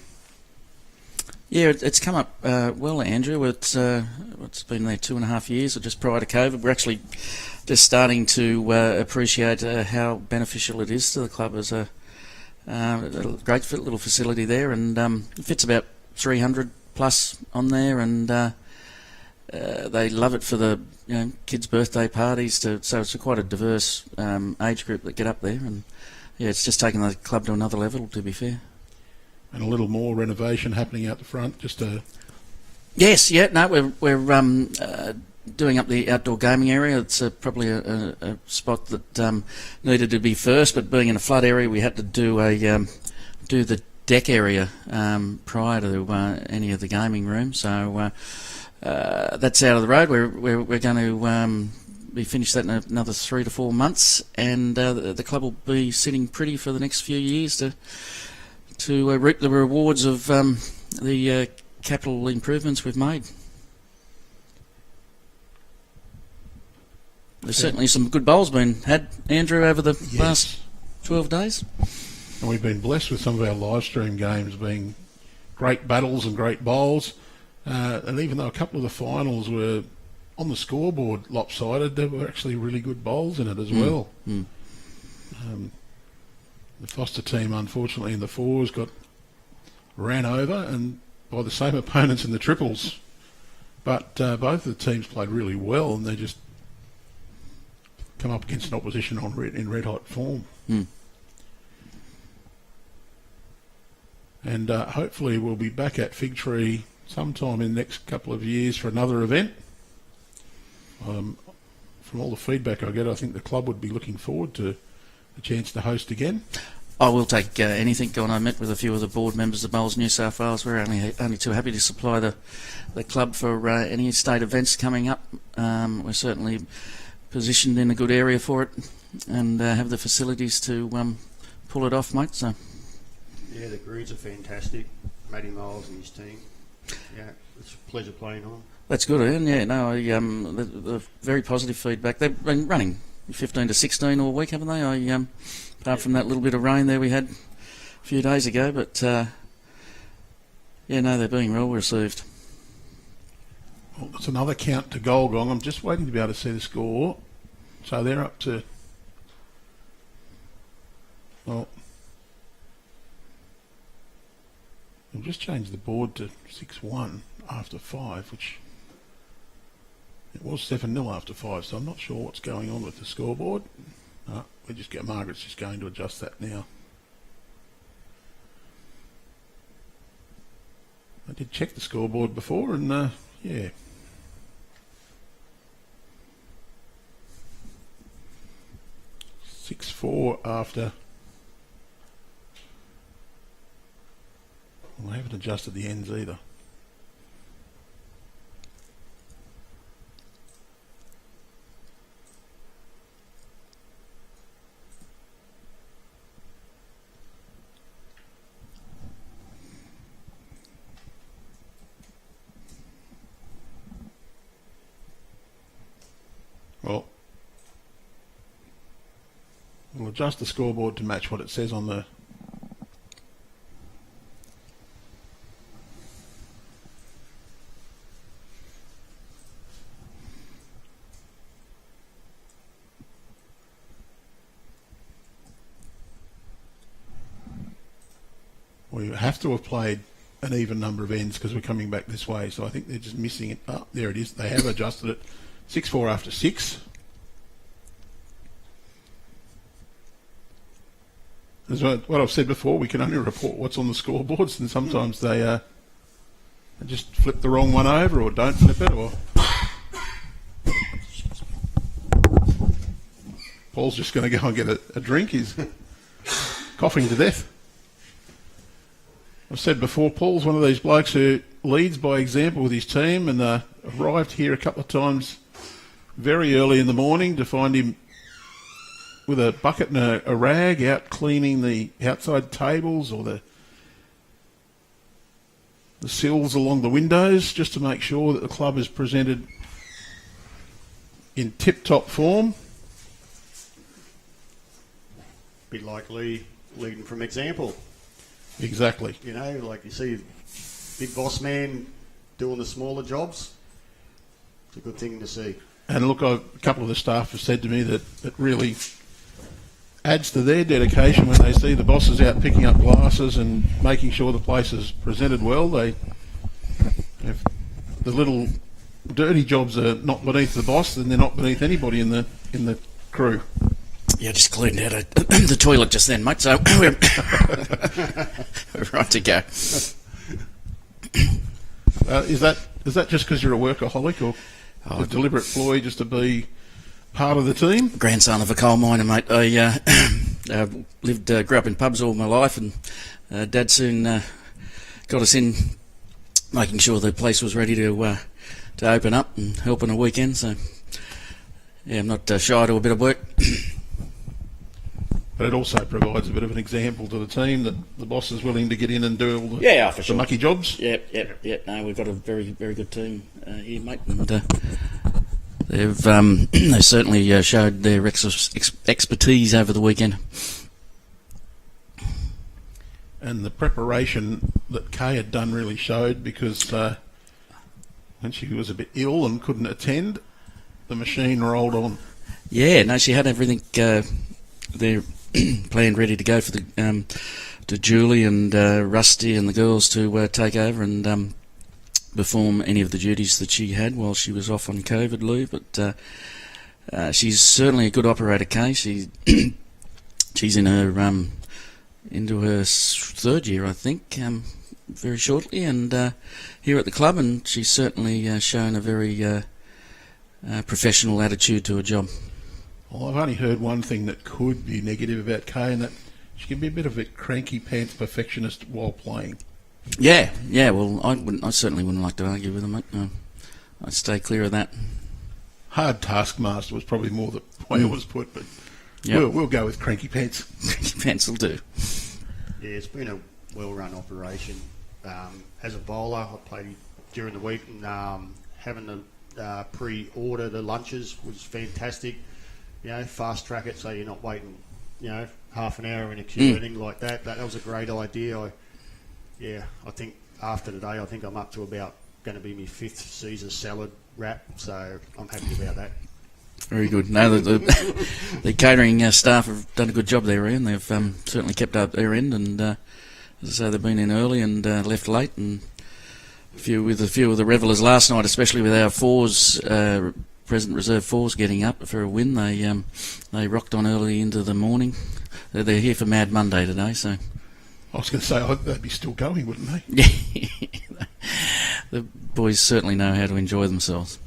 Yeah, it's come up well, Andrew. It's been there 2.5 years, or just prior to COVID. We're actually just starting to appreciate how beneficial it is to the club as a great little facility there, and it fits about 300 plus on there, and they love it for the kids' birthday parties. So it's quite a diverse age group that get up there, and yeah, it's just taken the club to another level, to be fair. And a little more renovation happening out the front, just to... Yes, yeah, no, we're doing up the outdoor gaming area. It's probably a spot that needed to be first, but being in a flood area, we had to do the deck area prior to any of the gaming rooms. So that's out of the road. We're going to be finished that in another 3 to 4 months, and the club will be sitting pretty for the next few years to reap the rewards of the capital improvements we've made. There's certainly some good bowls been had, Andrew, over the last 12 days. And we've been blessed with some of our live stream games being great battles and great bowls. And even though a couple of the finals were on the scoreboard lopsided, there were actually really good bowls in it as well. The Foster team, unfortunately, in the fours got ran over and by the same opponents in the triples. But both of the teams played really well, and they just come up against an opposition in red-hot form. And hopefully we'll be back at Fig Tree sometime in the next couple of years for another event. From all the feedback I get, I think the club would be looking forward to a chance to host again. I will take anything. When I met with a few of the board members of Bowls New South Wales, we're only too happy to supply the club for any state events coming up. We're certainly positioned in a good area for it and have the facilities to pull it off, mate. So. Yeah, the Greens are fantastic. Matty Miles and his team. Yeah, it's a pleasure playing on. That's good, Ian. Yeah, no, the very positive feedback. They've been running 15 to 16 all week, haven't they? Apart from that little bit of rain there we had a few days ago, but they're being well received. Well, it's another count to Gulgong. I'm just waiting to be able to see the score. So they're up to... Well... We'll just change the board to 6-1 after 5, which... It was 7-0 after 5, so I'm not sure what's going on with the scoreboard. Margaret's just going to adjust that now. I did check the scoreboard before, and yeah. $6-4 after. Well, I haven't adjusted the ends either. Well, we'll adjust the scoreboard to match what it says on the... We have to have played an even number of ends because we're coming back this way, so I think they're just missing it. Oh, there it is. They have adjusted it. 6-4 after 6. As what I've said before, we can only report what's on the scoreboards, and sometimes they just flip the wrong one over or don't flip it. Or Paul's just going to go and get a drink. He's coughing to death. I've said before, Paul's one of these blokes who leads by example with his team, and arrived here a couple of times very early in the morning to find him with a bucket and a rag out cleaning the outside tables or the sills along the windows, just to make sure that the club is presented in tip-top form. Bit like Lee leading from example. Exactly. You know, like you see big boss man doing the smaller jobs. It's a good thing to see. And look, a couple of the staff have said to me that it really adds to their dedication when they see the bosses out picking up glasses and making sure the place is presented well. They have the little dirty jobs are not beneath the boss, then they're not beneath anybody in the crew. Yeah, just cleaned out the toilet just then, mate, so we're right to go. Is that just because you're a workaholic, or a deliberate ploy just to be part of the team? Grandson of a coal miner, mate. I grew up in pubs all my life, and Dad soon got us in, making sure the place was ready to open up and help on a weekend. So Yeah, I'm not shy to a bit of work. But it also provides a bit of an example to the team that the boss is willing to get in and do all the, For the sure. mucky jobs. Yep. No, we've got a very, very good team here, mate. And they've certainly showed their expertise over the weekend. And the preparation that Kay had done really showed, because when she was a bit ill and couldn't attend, the machine rolled on. Yeah, no, she had everything there planned, ready to go for the to Julie and Rusty and the girls to take over and perform any of the duties that she had while she was off on COVID leave. But she's certainly a good operator, Kay. She's in her into her third year, I think, very shortly, and here at the club, and she's certainly shown a very professional attitude to her job. Well, I've only heard one thing that could be negative about Kay, and that she can be a bit of a cranky pants perfectionist while playing. Yeah. Well, I certainly wouldn't like to argue with her, mate. No, I'd stay clear of that. Hard taskmaster was probably more the way it was put, but Yep. we'll go with cranky pants. Pants will do. Yeah, it's been a well-run operation. As a bowler, I played during the week, and having the pre-order the lunches was fantastic. You know, fast track it so you're not waiting, half an hour in a queue or anything like that. That was a great idea. I think after today, I think I'm up to about going to be my 5th Caesar salad wrap, so I'm happy about that. Very good. No, the catering staff have done a good job there, Ian. They've certainly kept up their end, and as I say, they've been in early and left late, and a few of the revellers last night, especially with our fours, present reserve fours getting up for a win. They rocked on early into the morning. They're here for Mad Monday today, so. I was going to say, they'd be still going, wouldn't they? Yeah, the boys certainly know how to enjoy themselves.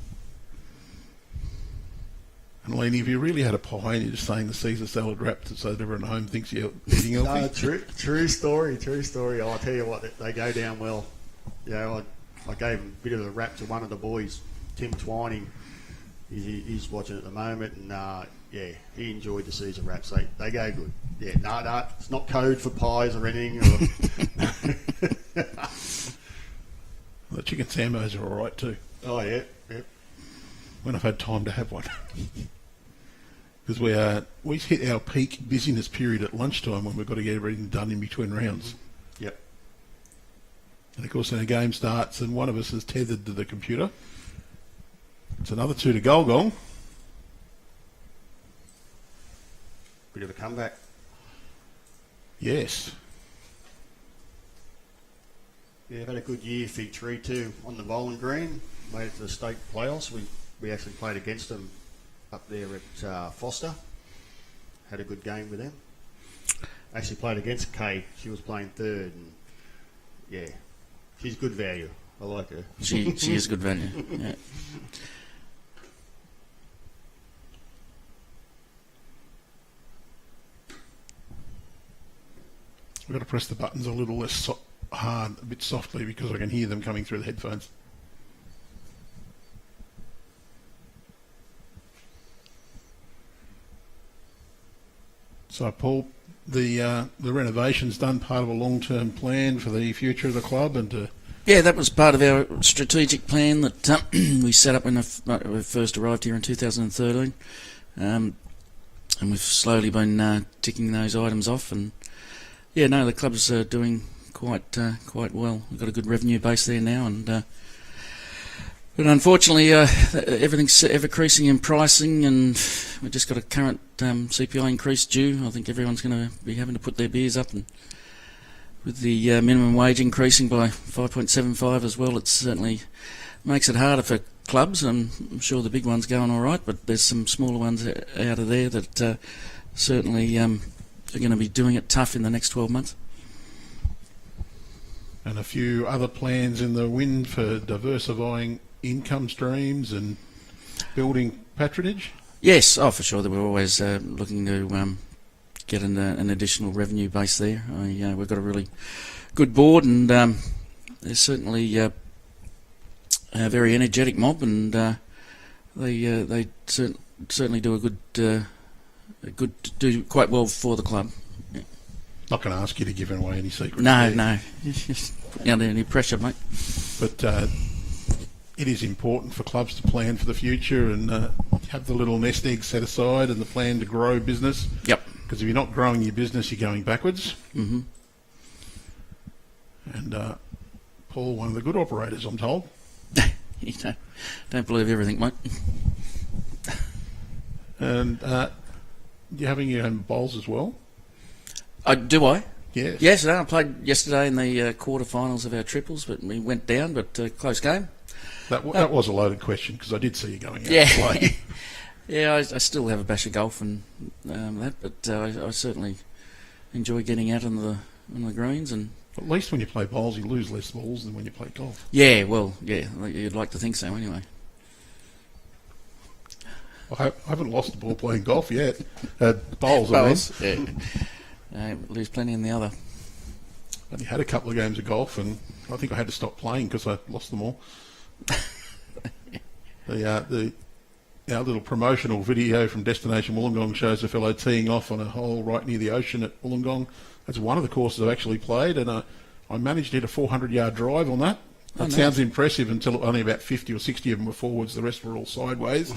And Lenny, if you really had a pie and you're just saying the Caesar salad wrap so that everyone at home thinks you're eating healthy. No, true story. I'll tell you what, they go down well. I gave a bit of a wrap to one of the boys, Tim Twining. He's watching at the moment, and he enjoyed the Caesar wraps. They go good. Yeah, no, it's not code for pies or anything. The chicken sambos are all right too. Oh yeah. When I've had time to have one. Because we hit our peak busyness period at lunchtime when we've got to get everything done in between rounds. Yep. And of course, then a game starts and one of us is tethered to the computer. It's another 2 to Gulgong. Bit of a comeback. Yes. Yeah, I've had a good year, Fig Tree too, on the bowling green. Made it to the state playoffs. We actually played against them up there at Foster. Had a good game with them. Actually played against Kay. She was playing third, and she's good value. I like her. She is good value. Yeah. I've got to press the buttons a little less hard, a bit softly, because I can hear them coming through the headphones. So, Paul, the renovation's done, part of a long-term plan for the future of the club, and Yeah, that was part of our strategic plan that we set up when we first arrived here in 2013, and we've slowly been ticking those items off. And the club's doing quite well. We've got a good revenue base there now, and but unfortunately everything's ever increasing in pricing, and we've just got a current CPI increase due. I think everyone's going to be having to put their beers up, and with the minimum wage increasing by 5.75 as well, it certainly makes it harder for clubs. I'm sure the big one's going all right, but there's some smaller ones out of there that certainly are going to be doing it tough in the next 12 months. and a few other plans in the wind for diversifying income streams and building patronage? Yes, for sure. That we're always looking to get an additional revenue base there. We've got a really good board, and there's certainly a very energetic mob, and They certainly do do quite well for the club. Not going to ask you to give away any secrets. No. Under any pressure, mate. But it is important for clubs to plan for the future and have the little nest egg set aside and the plan to grow business. Yep. Because if you're not growing your business, you're going backwards. Mm-hmm. And Paul, one of the good operators, I'm told. You don't believe everything, mate. And you're having your own bowls as well? Do I? Yes. Yes, I played yesterday in the quarterfinals of our triples, but we went down, but close game. That was a loaded question because I did see you going out Yeah. to play. Yeah, I still have a bash of golf and that, but I certainly enjoy getting out on the greens. And At least when you play bowls, you lose less balls than when you play golf. yeah, well, yeah, you'd like to think so anyway. I haven't lost a ball playing golf yet. Bowls, Yeah. Lose plenty in the other. I only had a couple of games of golf, and I think I had to stop playing because I lost them all. Our little promotional video from Destination Wollongong shows a fellow teeing off on a hole right near the ocean at Wollongong. That's one of the courses I've actually played, and I managed to hit a 400-yard drive on that. That sounds impressive until only about 50 or 60 of them were forwards. The rest were all sideways,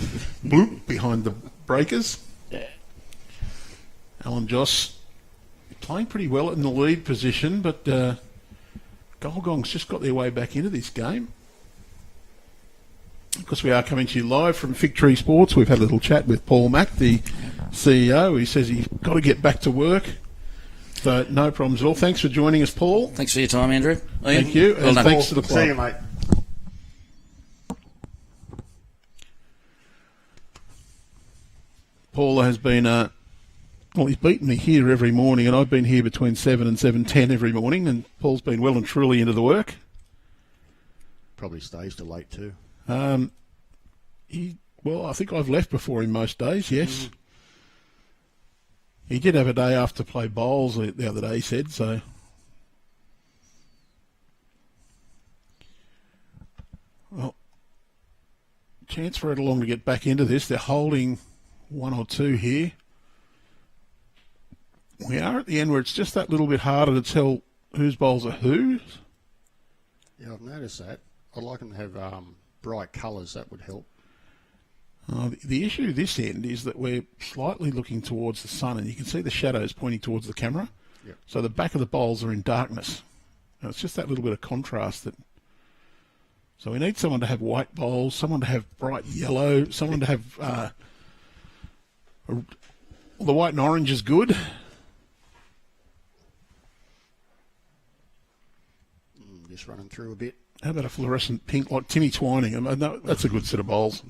bloop, behind the breakers. Yeah. Alan Joss playing pretty well in the lead position, but Gulgong's just got their way back into this game. Of course, we are coming to you live from Fig Tree Sports. We've had a little chat with Paul Mack, the CEO. He says he's got to get back to work. So no problems at all. Thanks for joining us, Paul. Thanks for your time, Andrew. Thank you. Well and done. thanks to the club. See you, mate. Paul has been, he's beaten me here every morning, and I've been here between 7 and 7:10 every morning, and Paul's been well and truly into the work. Probably stays till late too. I think I've left before him most days, yes. He did have a day off to play bowls the other day, he said, so. Well, chance for Ettalong to get back into this. They're holding 1 or 2 here. We are at the end where it's just that little bit harder to tell whose bowls are whose. Yeah, I've noticed that. I'd like them to have bright colours. That would help. The issue this end is that we're slightly looking towards the sun, and you can see the shadows pointing towards the camera. Yep. So the back of the bowls are in darkness. And it's just that little bit of contrast that. So we need someone to have white bowls, someone to have bright yellow, someone to have. The white and orange is good. Just running through a bit. How about a fluorescent pink like Timmy Twining? I mean, that's a good set of bowls.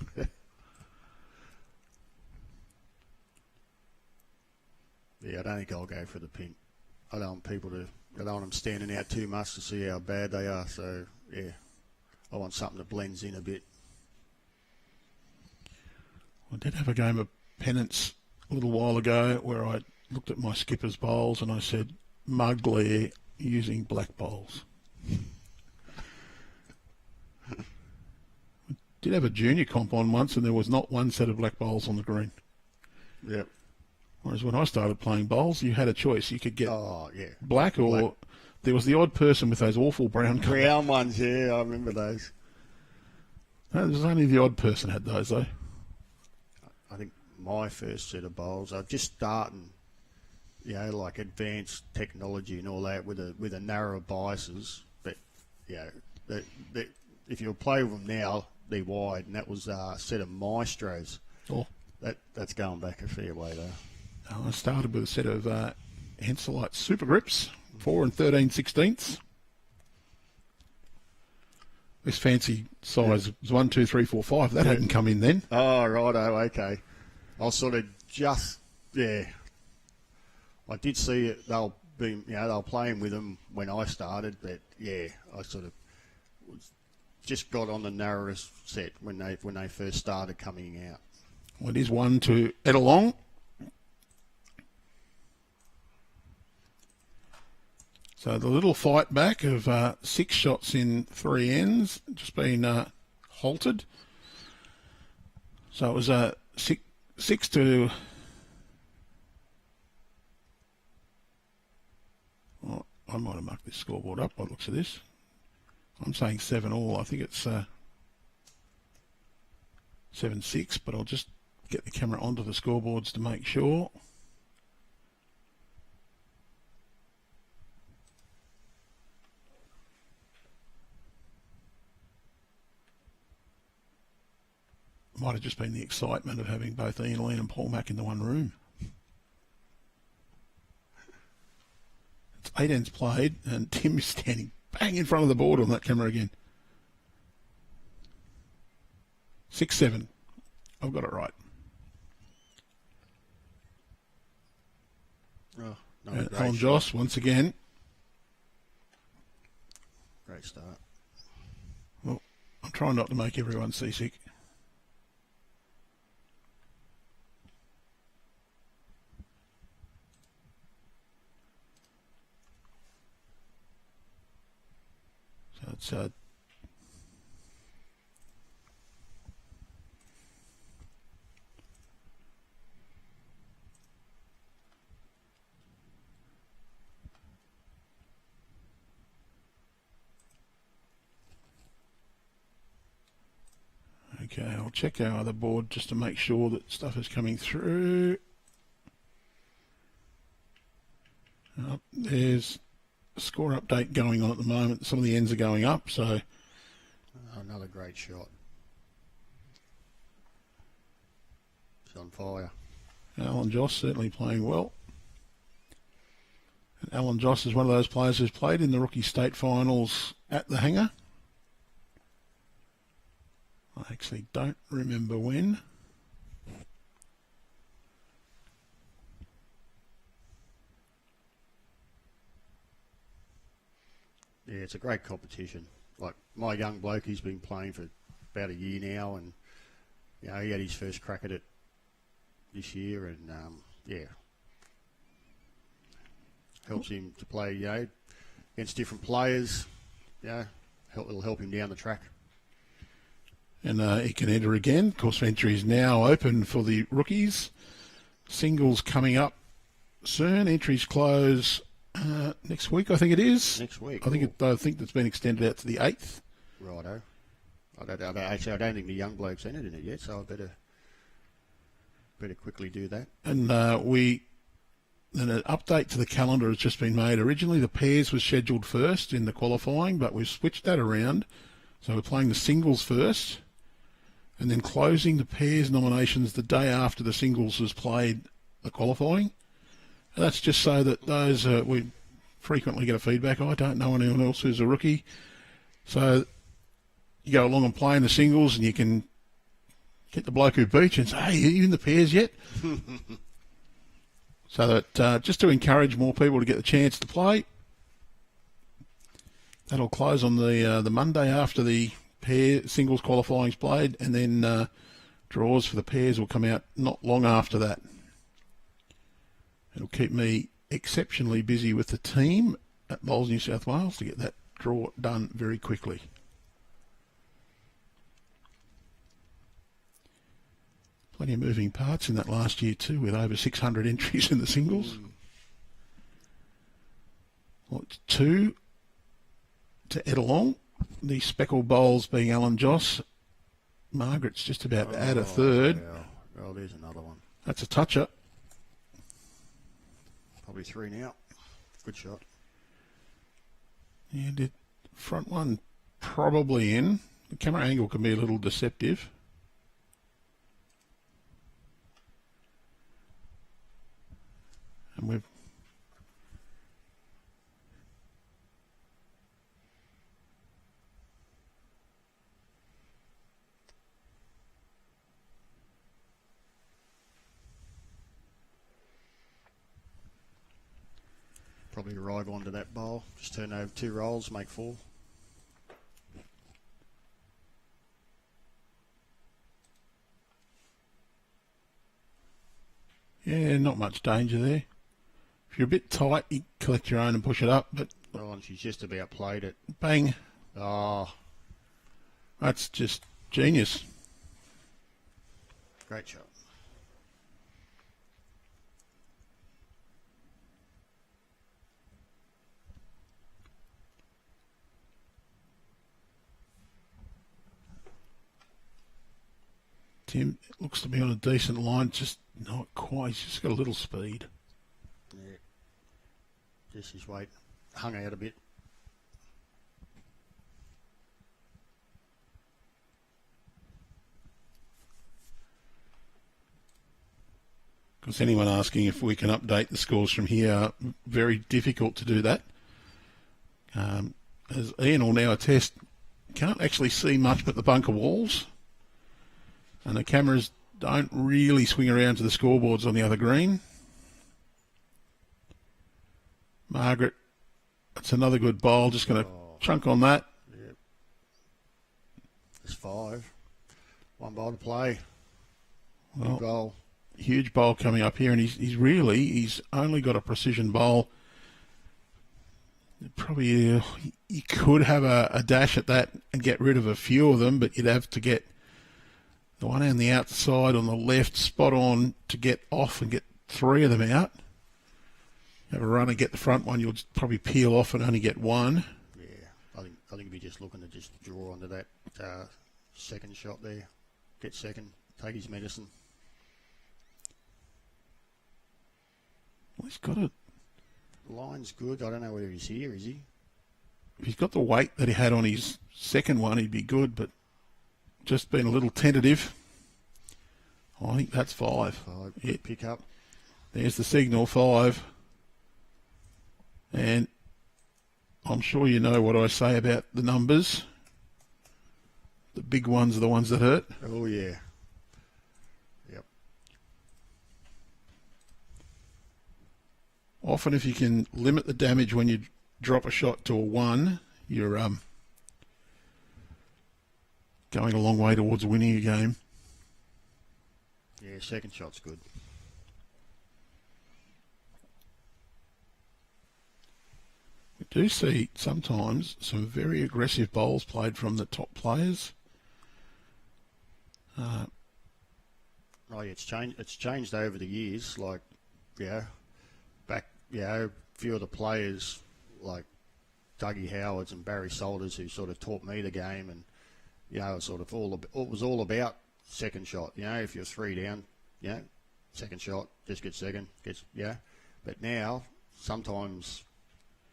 Yeah, I don't think I'll go for the pink. I don't want them standing out too much to see how bad they are. So, yeah, I want something that blends in a bit. I did have a game of pennants a little while ago where I looked at my skipper's bowls and I said, Buckley using black bowls. I did have a junior comp on once and there was not one set of black bowls on the green. Yep. Whereas when I started playing bowls, you had a choice. You could get black or Black. there was the odd person with those awful brown colours. Brown ones, yeah, I remember those. No, there was only the odd person had those though. I think my first set of bowls, I'm just starting, like advanced technology and all that with a narrow biases. But, if you'll play with them now, they're wide, and that was a set of Maestros. Oh. That's going back a fair way, though. I started with a set of Henselite Super Grips, 4 and 13/16. This fancy size was 1, 2, 3, 4, 5. That hadn't come in then. Oh, righto, okay. I was sort of I did see it. They were playing with them when I started, but I sort of just got on the narrowest set when they first started coming out. Well, it is 1 to Ettalong. So the little fight back of 6 shots in 3 ends just been halted. So it was six to. Oh, I might have mucked this scoreboard up by the looks of this. I'm saying 7-all. I think it's 7-6, but I'll just get the camera onto the scoreboards to make sure. Might have just been the excitement of having both Ian Lee and Paul Mack in the one room. It's 8 ends played, and Tim is standing bang in front of the board on that camera again. 6-7. I've got it right. Oh, no, And great Alan shot. Joss, once again. Great start. Well, I'm trying not to make everyone seasick. So it's okay, I'll check our other board just to make sure that stuff is coming through. There's a score update going on at the moment. Some of the ends are going up, so Oh, another great shot. It's on fire. Alan Joss certainly playing well. And Alan Joss is one of those players who's played in the rookie state finals at the Hangar. I actually don't remember when. Yeah, it's a great competition. Like my young bloke, he's been playing for about a year now, and he had his first crack at it this year, and helps him to play, against different players. It'll help him down the track. And he can enter again. Of course, entry is now open for the rookies. Singles coming up soon. Entries close next week, I think it is. Next week. I think that's been extended out to the 8th. Righto. I don't think the young bloke's entered in it yet, so I better quickly do that. And then an update to the calendar has just been made. Originally, the pairs was scheduled first in the qualifying, but we've switched that around. So we're playing the singles first, and then closing the pairs nominations the day after the singles has played the qualifying. And that's just so that those we frequently get a feedback. I don't know anyone else who's a rookie, so you go along and play in the singles, and you can get the bloke who beat you and say, "Hey, are you in the pairs yet?" So that just to encourage more people to get the chance to play. That'll close on the Monday after the pair singles qualifying's played, and then draws for the pairs will come out not long after that. It'll keep me exceptionally busy with the team at Bowls New South Wales to get that draw done very quickly. Plenty of moving parts in that last year too, with over 600 entries in the singles. Well, it's 2 to Ettalong. The speckled bowls being Alan Joss. Margaret's just about to add a third. Yeah. Oh, there's another one. That's a toucher. Probably 3 now. Good shot. Yeah, the front one probably in. The camera angle can be a little deceptive. And we've probably arrive onto that bowl. Just turn over 2 rolls, make 4. Yeah, not much danger there. If you're a bit tight, you collect your own and push it up, but Oh, and she's just about played it. bang, Oh, that's just genius. Great shot. Tim, it looks to be on a decent line, just not quite. He's just got a little speed. Yeah. Just his weight hung out a bit. Because anyone asking if we can update the scores from here, very difficult to do that. As Ian will now attest, can't actually see much but the bunker walls. And the cameras don't really swing around to the scoreboards on the other green. Margaret, that's another good bowl. Just going to chunk on that. Yep. It's 5. 1 ball to play. Well, Good goal. huge bowl coming up here, and he's only got a precision bowl. Probably you could have a dash at that and get rid of a few of them, but you'd have to get the one on the outside on the left spot on to get off and get 3 of them out. Have a run and get the front one, you'll probably peel off and only get 1. Yeah, I think if you're just looking to just draw onto that second shot there, get second, take his medicine. Well, he's got it. Line's good. I don't know whether he's here, is he? If he's got the weight that he had on his second one, he'd be good, but just been a little tentative. I think that's 5. Good pick up. There's the signal, 5. And I'm sure you know what I say about the numbers. The big ones are the ones that hurt. Oh, yeah. Yep. Often if you can limit the damage when you drop a shot to a 1, you're going a long way towards winning a game. Yeah, second shot's good. We do see sometimes some very aggressive bowls played from the top players. Oh, yeah, it's changed over the years. Like, back, a few of the players like Dougie Howards and Barry Salters who sort of taught me the game, and it was all about second shot. If you're 3 down, second shot, just get second, But now sometimes,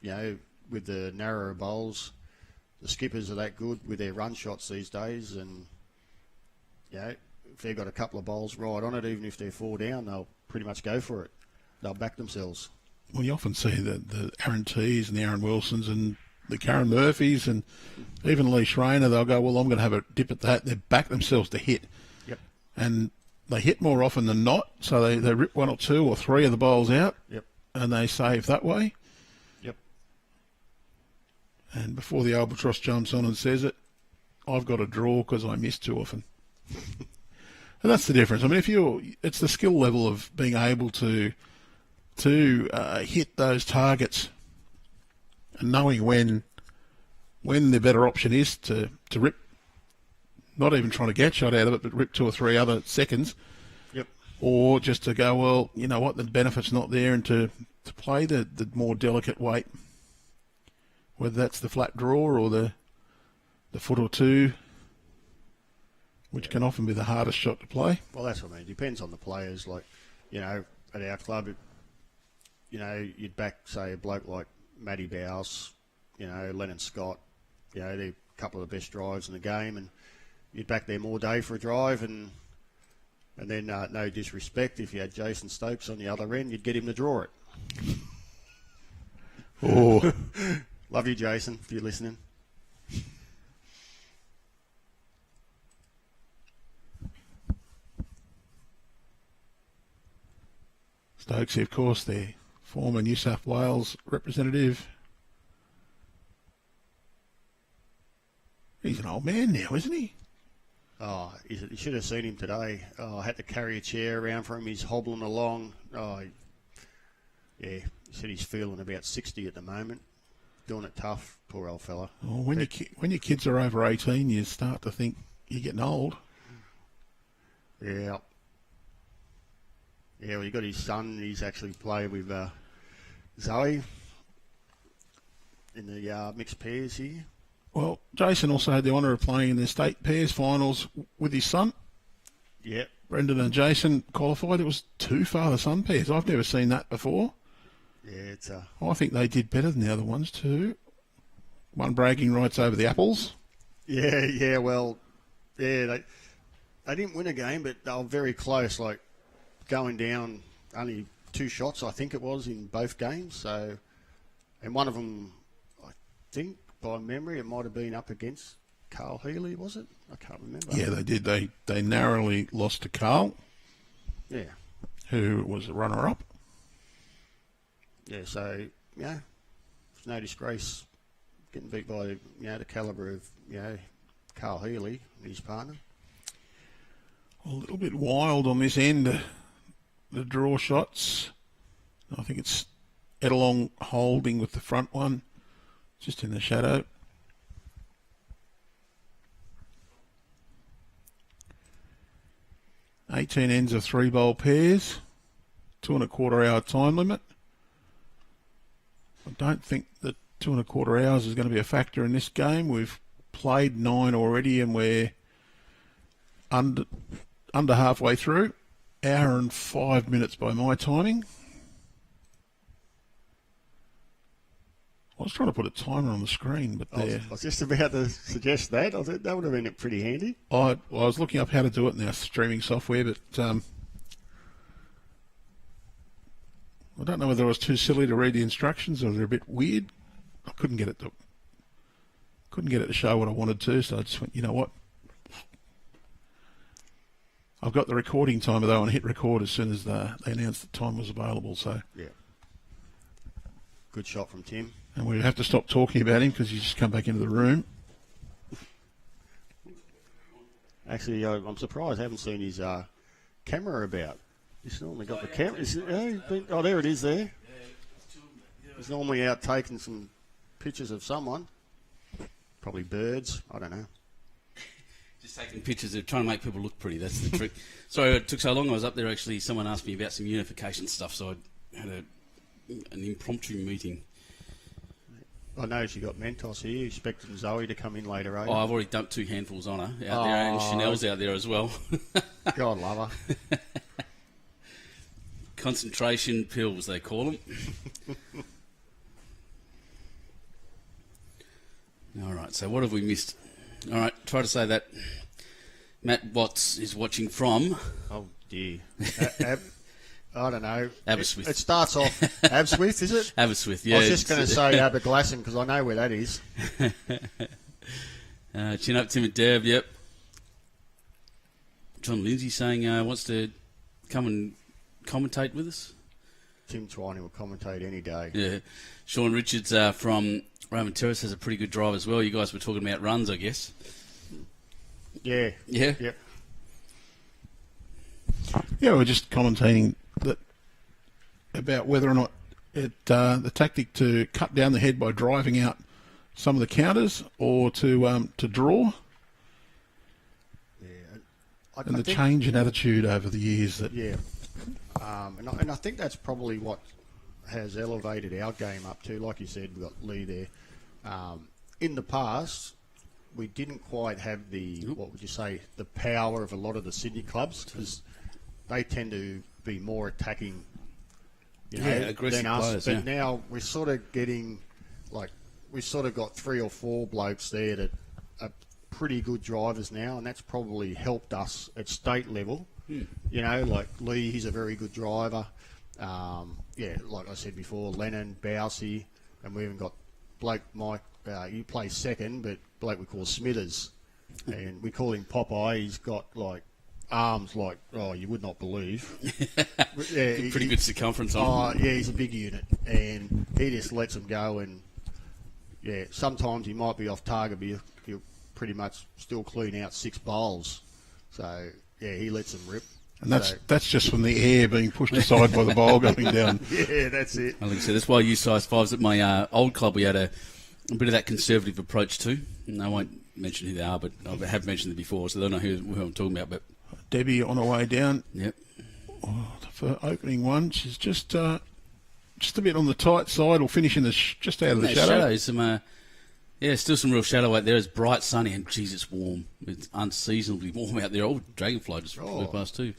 with the narrower bowls, the skippers are that good with their run shots these days, and if they've got a couple of bowls right on it, even if they're 4 down, they'll pretty much go for it. They'll back themselves. Well, you often see the Aaron Tees and the Aaron Wilsons and the Karen Murphys and even Lee Schreiner, they'll go, well, I'm going to have a dip at that. They back themselves to hit. Yep. And they hit more often than not, so they rip 1 or 2 or 3 of the bowls out. Yep. And they save that way. Yep. And before the albatross jumps on and says it, I've got a draw because I missed too often. And that's the difference. I mean, it's the skill level of being able to hit those targets and knowing when the better option is to rip, not even trying to get shot out of it, but rip 2 or 3 other seconds. Yep. Or just to go, well, you know what, the benefit's not there, and to play the more delicate weight, whether that's the flat draw or the foot or 2, which can often be the hardest shot to play. Well, that's what I mean. It depends on the players. Like, at our club, you'd back, say, a bloke like Matty Bowes, Lennon Scott, they're a couple of the best drives in the game, and you'd back them all day for a drive, and then, no disrespect, if you had Jason Stokes on the other end, you'd get him to draw it. Oh, love you, Jason, if you're listening. Stokesy, of course, the former New South Wales representative. He's an old man now, isn't he? Oh, you should have seen him today. Oh, I had to carry a chair around for him. He's hobbling along. Oh, he said he's feeling about 60 at the moment. Doing it tough, poor old fella. Oh, when your kids are over 18, you start to think you're getting old. Yeah, Yeah, well, you got his son. He's actually played with Zoe in the mixed pairs here. Well, Jason also had the honour of playing in the state pairs finals with his son. Yep. Brendan and Jason qualified. It was 2 father-son pairs. I've never seen that before. Yeah, it's I think they did better than the other ones too. One bragging rights over the Apples. Yeah. Well, yeah, they didn't win a game, but they were very close. Like going down only 2 shots, I think it was, in both games. So, and one of them, I think by memory, it might have been up against Carl Healy, was it? I can't remember. Yeah, they did. They narrowly lost to Carl, Yeah. who was a runner-up. Yeah. So it's no disgrace getting beat by the calibre of Carl Healy and his partner. A little bit wild on this end, the draw shots. I think it's Ettalong holding with the front one, just in the shadow. "18 ends of 3-bowl pairs, 2 1/4 hour time limit. I don't think that 2 1/4 hours is going to be a factor in this game. We've played 9 already, and we're under halfway through. Hour and 5 minutes by my timing. I was trying to put a timer on the screen, but I was just about to suggest that. I thought that would have been pretty handy. I was looking up how to do it in our streaming software, but I don't know whether I was too silly to read the instructions or they're a bit weird. I couldn't get it to show what I wanted to, so I just went, you know what? I've got the recording timer though, and hit record as soon as they announced the time was available. So Yeah. Good shot from Tim. and we have to stop talking about him because he's just come back into the room. Actually, I'm surprised I haven't seen his camera about. He's normally got the camera. Oh, there it is there. He's normally out taking some pictures of someone. Probably birds. I don't know. Just taking pictures of trying to make people look pretty. That's the trick. Sorry it took so long. I was up there actually. Someone asked me about some unification stuff, so I had an impromptu meeting. I noticed you got Mentos here. You expecting Zoe to come in later, eh? Oh, I've already dumped 2 handfuls on her out there, and Chanel's out there as well. God love her. Concentration pills, they call them. All right, so what have we missed? All right, try to say that Matt Watts is watching from... Oh, dear. I don't know. Aberystwyth. It starts off Aberystwyth, is it? Aberystwyth, yeah. I was just going to say Aberglasslyn because I know where that is. Chin up, Tim and Deb, yep. John Lindsay saying wants to come and commentate with us. Tim Twining will commentate any day. Yeah. Sean Richards from Roman Terrace has a pretty good drive as well. You guys were talking about runs, I guess. Yeah. Yeah? Yep. Yeah, we're just commentating about whether or not the tactic to cut down the head by driving out some of the counters or to draw. Yeah. And the change in attitude over the years that Yeah. And I think that's probably what has elevated our game up to. Like you said, we've got Lee there. In the past, we didn't quite have the, what would you say, the power of a lot of the Sydney clubs because they tend to be more attacking, aggressive than us. players, but now we're sort of getting, like, we've sort of got 3 or 4 blokes there that are pretty good drivers now, and that's probably helped us at state level. Like Lee, he's a very good driver. Like I said before, Lennon, Bousey, and we even got bloke Mike. He plays second, but bloke we call Smithers, and we call him Popeye. He's got like arms like you would not believe. Pretty good circumference on him. Yeah, he's a big unit, and he just lets them go. And sometimes he might be off target, but he'll pretty much still clean out 6 bowls. So he lets them rip. And that's just from the air being pushed aside by the bowl going down. Yeah, that's it. I think so. That's why I use size 5s. At my old club, we had a bit of that conservative approach too. And I won't mention who they are, but I have mentioned them before, so they don't know who I'm talking about. But Debbie on her way down. Yep. Oh, the for opening one. She's just a bit on the tight side, or finishing just out of the shadow. Still some real shadow out there. It's bright, sunny, and geez, it's warm. It's unseasonably warm out there. Oh, Dragonfly just flew past too.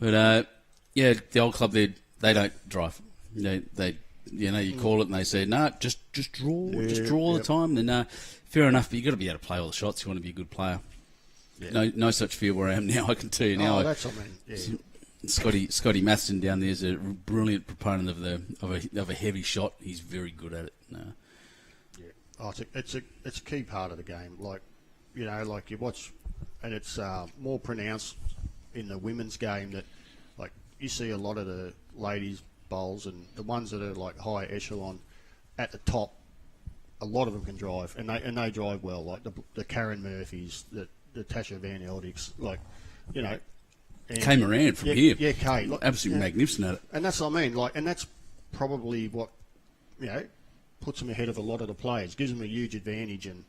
But the old club they don't drive. They you call it and they say just draw, all the time. Then fair enough, but you got to be able to play all the shots. You want to be a good player. Yeah. No such fear where I am now. I can tell you now. Oh, that's something. Yeah. Scotty Matheson down there is a brilliant proponent of a heavy shot. He's very good at it. It's a key part of the game. Like you watch, and it's more pronounced in the women's game that like you see a lot of the ladies bowls and the ones that are like high echelon at the top. A lot of them can drive, and they drive well. Like the Karen Murphys, the Tasha Van Eldiks, Kay Moran from here. Yeah, Kay. Absolutely magnificent at it. And that's what I mean. And that's probably what, puts them ahead of a lot of the players. Gives them a huge advantage. And,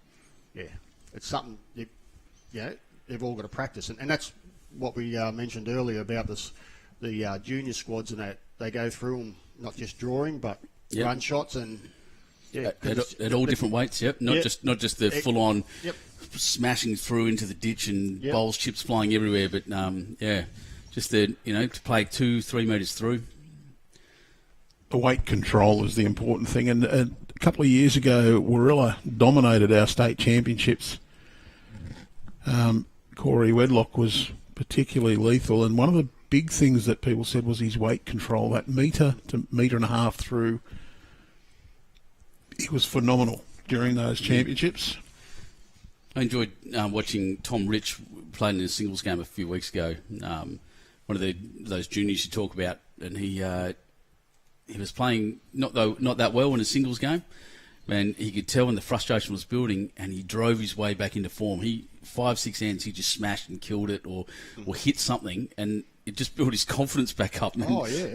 it's something, they've all got to practice. And that's what we mentioned earlier about the junior squads and that. They go through them, not just drawing, but run shots and... At all different weights, not just the full on smashing through into the ditch and bowls, chips flying everywhere, but just the to play 2-3 metres through. The weight control is the important thing, and a couple of years ago, Warilla dominated our state championships. Corey Wedlock was particularly lethal, and one of the big things that people said was his weight control, that metre to metre and a half through. He was phenomenal during those championships. I enjoyed watching Tom Rich play in a singles game a few weeks ago. One of those juniors you talk about, and he was playing not that well in a singles game, and he could tell when the frustration was building, and he drove his way back into form. 5-6 ends, he just smashed and killed it, or hit something, and it just built his confidence back up and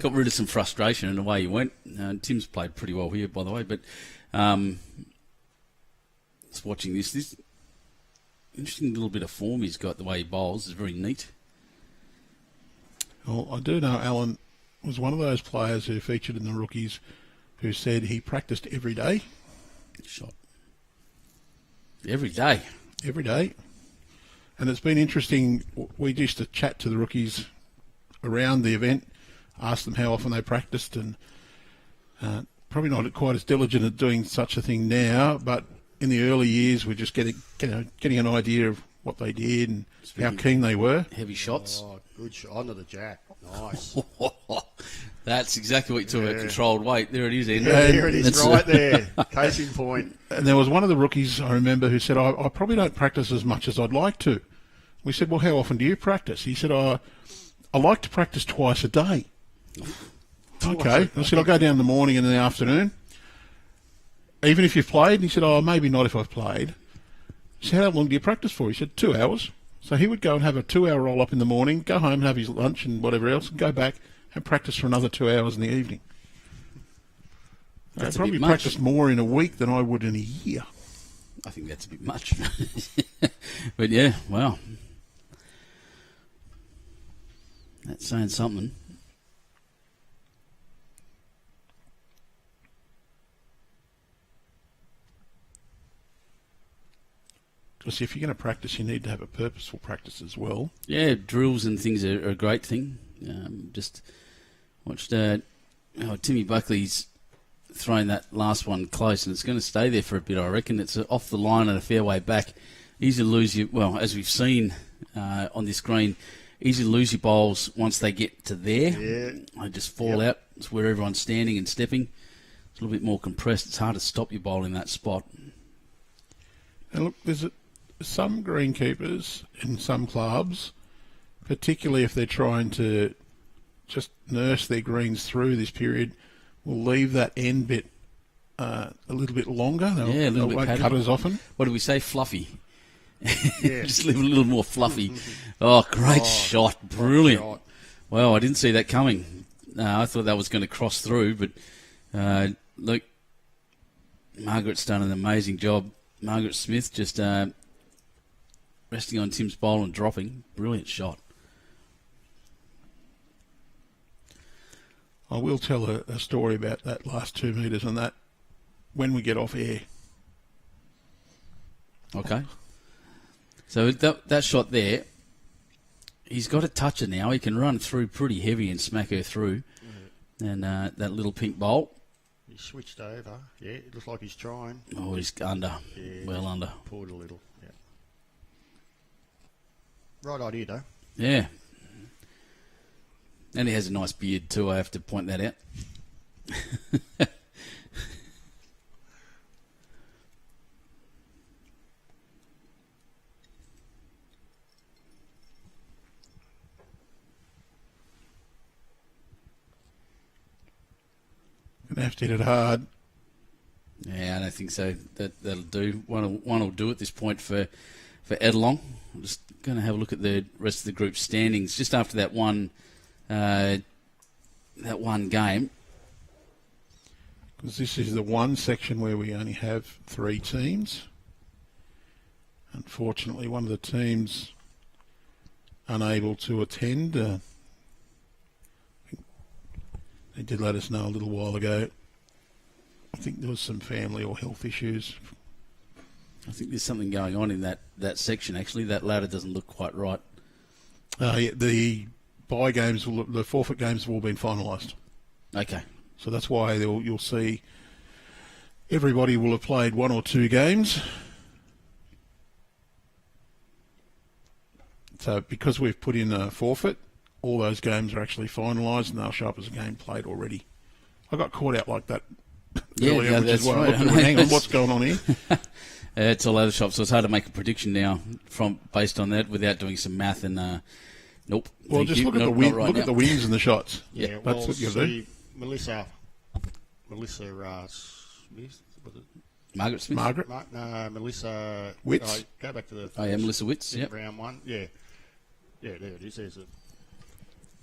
got rid of some frustration, and away he went. Tim's played pretty well here, by the way, but. Just watching this interesting little bit of form he's got. The way he bowls is very neat. Well, I do know Alan was one of those players who featured in the rookies who said he practiced every day. Shot. Every day. Every day. And it's been interesting. We used to chat to the rookies around the event, ask them how often they practiced, and probably not quite as diligent at doing such a thing now, but in the early years we're just getting an idea of what they did and how keen they were. Heavy shots. Oh, good shot. Under the jack. Nice. That's exactly what you're talking about, controlled weight. There it is, Andrew. Yeah, there it is, right there. Case in point. And there was one of the rookies, I remember, who said, I probably don't practice as much as I'd like to. We said, well, how often do you practice? He said, I like to practice twice a day. Okay. I said, I'll go down in the morning and in the afternoon. Even if you've played? He said, maybe not if I've played. I said, how long do you practice for? He said, 2 hours. So he would go and have a 2-hour roll-up in the morning, go home and have his lunch and whatever else, and go back and practice for another 2 hours in the evening. I probably practice more in a week than I would in a year. I think that's a bit much. But yeah, wow. That's saying something. Because if you're going to practice, you need to have a purposeful practice as well. Yeah, drills and things are a great thing. Just watched Timmy Buckley's thrown that last one close, and it's going to stay there for a bit, I reckon. It's off the line and a fair way back. Easy to lose your, well, as we've seen on this green, easy to lose your bowls once they get to there. Yeah. They just fall out. It's where everyone's standing and stepping. It's a little bit more compressed. It's hard to stop your bowl in that spot. And look, there's some greenkeepers in some clubs, particularly if they're trying to just nurse their greens through this period, will leave that end bit a little bit longer. They won't cut as often. What do we say? Fluffy. Yeah. Just leave it a little more fluffy. Oh, great shot. Brilliant. Shot. Well, I didn't see that coming. I thought that was going to cross through, but look, Margaret's done an amazing job. Margaret Smith just resting on Tim's bowl and dropping. Brilliant shot. I will tell a story about that last 2 metres and that when we get off air. Okay. So that shot there, he's got a toucher now. He can run through pretty heavy and smack her through. And that little pink bolt. He switched over. Yeah, it looks like he's trying. Oh, he's under. Yeah, Well under. Pulled a little. Yeah. Right idea, though. Yeah. And he has a nice beard too, I have to point that out. Gonna have to hit it hard. Yeah, I don't think so. That'll do. One will do at this point for Ettalong. I'm just going to have a look at the rest of the group standings. Just after that one game. Because this is the one section where we only have 3 teams. Unfortunately, one of the teams unable to attend. They did let us know a little while ago. I think there was some family or health issues. I think there's something going on in that section, actually. That ladder doesn't look quite right. Yeah, the bye games, the forfeit games have all been finalised. Okay. So that's why you'll see everybody will have played 1 or 2 games. So because we've put in a forfeit, all those games are actually finalised and they'll show up as a game played already. I got caught out like that earlier, yeah, which that's is why right. I looked at, hang on, what's going on here? It's all over the shop, so it's hard to make a prediction now based on that without doing some math and nope. Well, just look at the win, look at the wins and the shots. Yeah, that's what you do. Melissa Smith, was it? Margaret Smith? Margaret. No, Melissa Witts. Go back to the. Oh, yeah, Melissa Witts. Yep. Round 1. Yeah, there it is. There's it.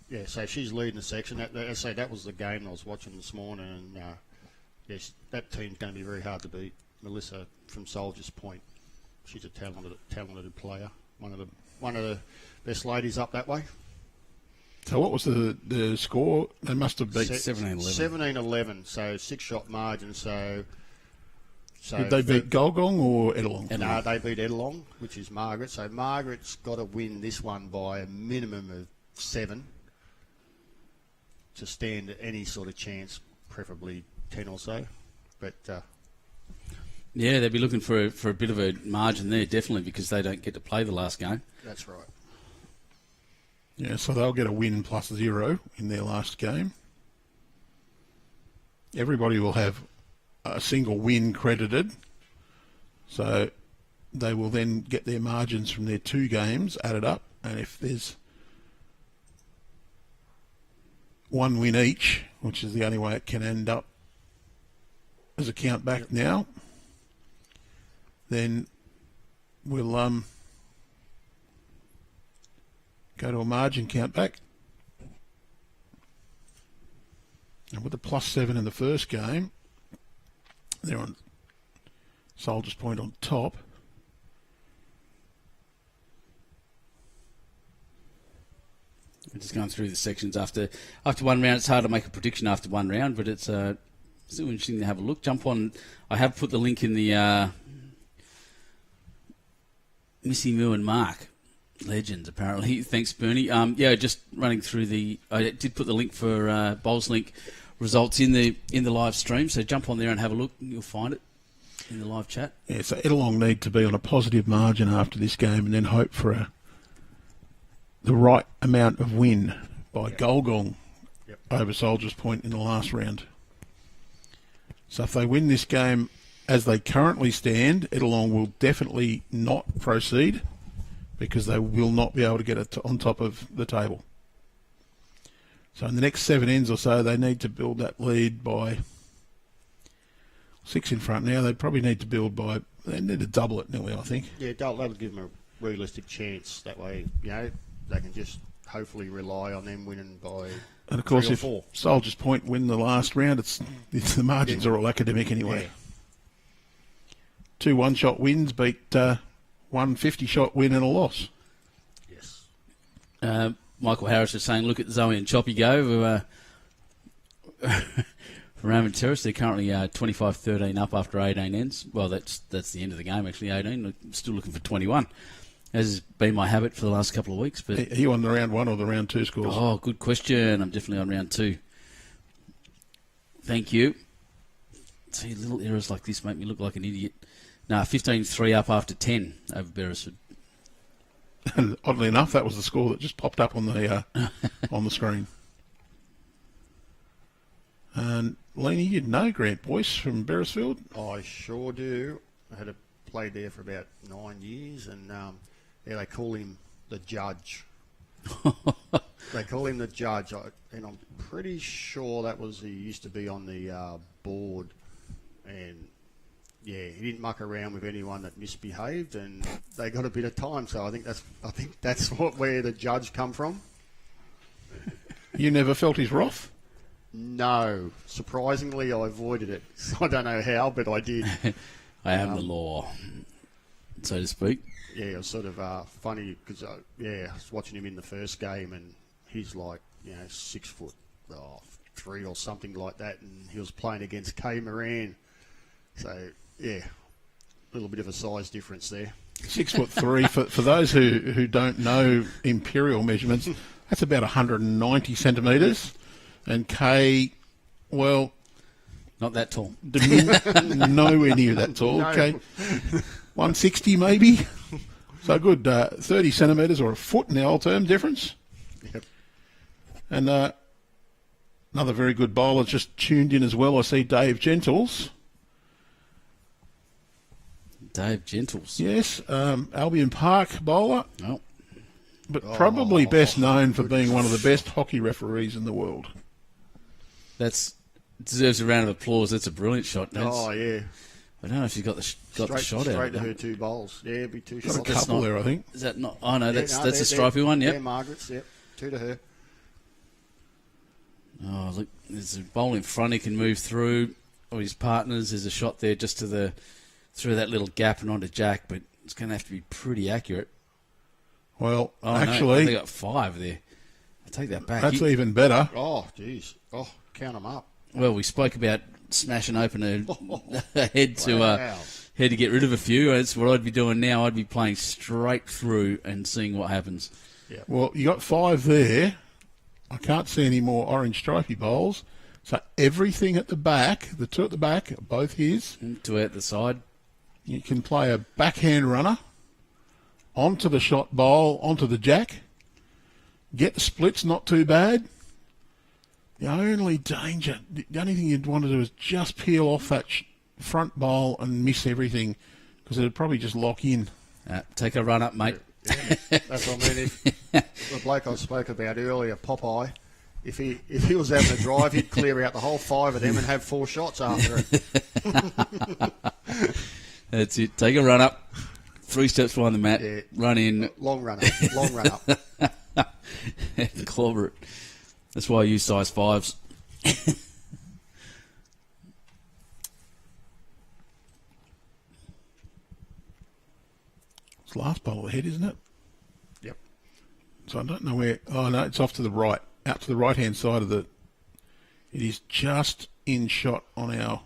Yeah, so she's leading the section. I say that was the game I was watching this morning, and yes, that team's going to be very hard to beat. Melissa from Soldiers Point, she's a talented player. One of the best ladies up that way. So what was the score? They must have beat 17-11. 17-11, so 6-shot margin. So Did they beat Gulgong or Ettalong? No, they beat Ettalong, which is Margaret. So Margaret's got to win this one by a minimum of 7 to stand any sort of chance, preferably 10 or so. But yeah, they'd be looking for a bit of a margin there, definitely, because they don't get to play the last game. that's right. Yeah, so they'll get a win plus 0 in their last game. Everybody will have a single win credited. So they will then get their margins from their 2 games added up. And if there's 1 win each, which is the only way it can end up as a count back now, then we'll go to a margin count back. And with the plus 7 in the first game, they're on Soldiers Point on top. We're just going through the sections after one round. It's hard to make a prediction after one round, but it's still interesting to have a look. Jump on. I have put the link in the Missy Moo and Mark legends, apparently. Thanks, Bernie. Yeah, just running through I did put the link for Bowls Link results in the live stream, so jump on there and have a look. You'll find it in the live chat. Yeah, so Ettalong need to be on a positive margin after this game and then hope for the right amount of win by Gulgong over Soldiers Point in the last round. So if they win this game as they currently stand, Ettalong will definitely not proceed because they will not be able to get it on top of the table. So in the next 7 ends or so, they need to build that lead by 6 in front now. They probably need to they need to double it nearly, I think. Yeah, that'll give them a realistic chance. That way, they can just hopefully rely on them winning by And of course, 3 or if 4. Soldiers Point win the last round, it's the margins are all academic anyway. Yeah. 2 one-shot wins beat 1 50-shot win and a loss. Yes. Michael Harris is saying, look at Zoe and Choppy go. for Raymond Terrace, they're currently 25-13 up after 18 ends. Well, that's the end of the game, actually, 18. I'm still looking for 21. As has been my habit for the last couple of weeks. But Are you on the round 1 or the round 2 scores? Oh, good question. I'm definitely on round 2. Thank you. See, little errors like this make me look like an idiot. No, 15-3 up after 10 over Beresford. And oddly enough, that was the score that just popped up on the on the screen. And Leanie, you'd know Grant Boyce from Beresfield. I sure do. I had played there for about 9 years, and yeah, they call him the judge. They call him the judge, and I'm pretty sure that was he used to be on the board, and yeah, he didn't muck around with anyone that misbehaved, and they got a bit of time. So I think that's where the judge come from. You never felt his wrath? No, surprisingly, I avoided it. So I don't know how, but I did. I am the law, so to speak. Yeah, it was sort of funny because I was watching him in the first game, and he's like 6'3" or something like that, and he was playing against Kay Moran. So yeah, a little bit of a size difference there. 6'3". For those who don't know imperial measurements, that's about 190 centimetres, and Kay, well, not that tall. Nowhere near that tall. No. Okay, 160 maybe. So good, 30 centimetres or a foot in the old term difference. Yep. And another very good bowler just tuned in as well. I see Dave Gentles. Dave Gentles. Yes, Albion Park bowler, Oh, but probably best known for being one of the best hockey referees in the world. that's deserves a round of applause. That's a brilliant shot. Oh yeah, I don't know if you got the shot out. straight to of her that. 2 bowls. Yeah, it'd be 2 Got a shots. couple there, I think. Is that not? Oh no, Yeah, that's no, a stripy one. Yeah, Yep. Margaret's. Yep, 2 to her. Oh look, there's a bowl in front. He can move through. Or his partners. There's a shot there just to through that little gap and onto Jack, but it's going to have to be pretty accurate. Well, Oh, actually, no, they got 5 there. I take that back. that's even better. Oh, jeez. Oh, count them up. Well, we spoke about smashing open a head to Wow. head to get rid of a few. That's what I'd be doing now. I'd be playing straight through and seeing what happens. Well, you got 5 there. I can't see any more orange stripy bowls. So everything at the back, the 2 at the back, are both his. 2 out the side. You can play a backhand runner onto the shot bowl, onto the jack. Get the splits, not too bad. The only danger, the only thing you'd want to do is just peel off that front bowl and miss everything, because it'd probably just lock in. Take a run up, mate. Yeah, that's what I mean. The bloke I spoke about earlier, Popeye, if he was having a drive, he'd clear out the whole 5 of them and have 4 shots after it. That's it. Take a run up. 3 steps behind the mat. Yeah. Run in. Long run up. And clobber it. That's why I use size 5s. It's the last bowl ahead, isn't it? Yep. So I don't know where. Oh no, it's off to the right, out to the right-hand side of the. It is just in shot on our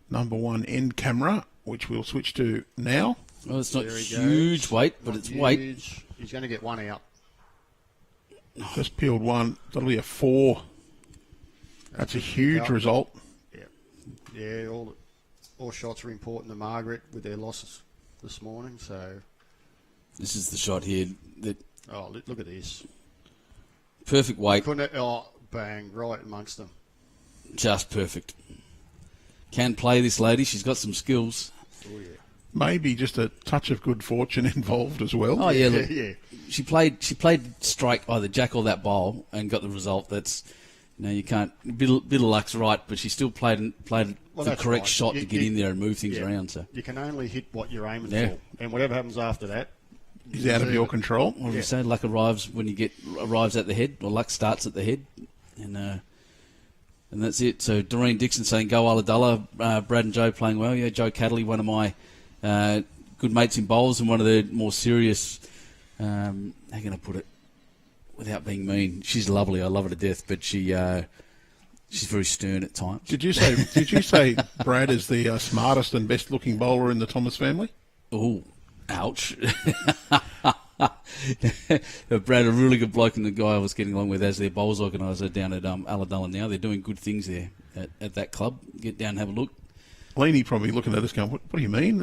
number 1 end camera, which we'll switch to now. Well, it's not There he huge goes. weight, but Not it's weight. huge. He's going to get 1 out. Just peeled 1. That'll be a 4. That's a huge up. result. Yeah, all shots are important to Margaret with their losses this morning. So, This is the shot here. That look at this. perfect weight. Bang, right amongst them. Just perfect. Can play this lady. She's got some skills. Oh, yeah. Maybe just a touch of good fortune involved as well. Oh yeah, look, Yeah. she played strike either jack or that bowl and got the result. That's you can't bit of luck's right, but she still played the that's correct right. shot to get in there and move things Yeah. around. So You can only hit what you're aiming Yeah. for, and whatever happens after that Is out of your control. what do we say? Luck arrives when arrives at the head, or luck starts at the head, and that's it. So Doreen Dixon saying go Ulladulla. Brad and Joe playing well. Yeah, Joe Cadley, one of my good mates in bowls and one of the more serious. How can I put it? Without being mean, she's lovely. I love her to death. But she She's very stern at times. Did you say Brad is the smartest and best looking bowler in the Thomas family? Oh, ouch. Brad, a really good bloke, and the guy I was getting along with as their bowls organiser down at Ettalong now. They're doing good things there at that club. Get down and have a look. Leanie probably looking at us going, what do you mean?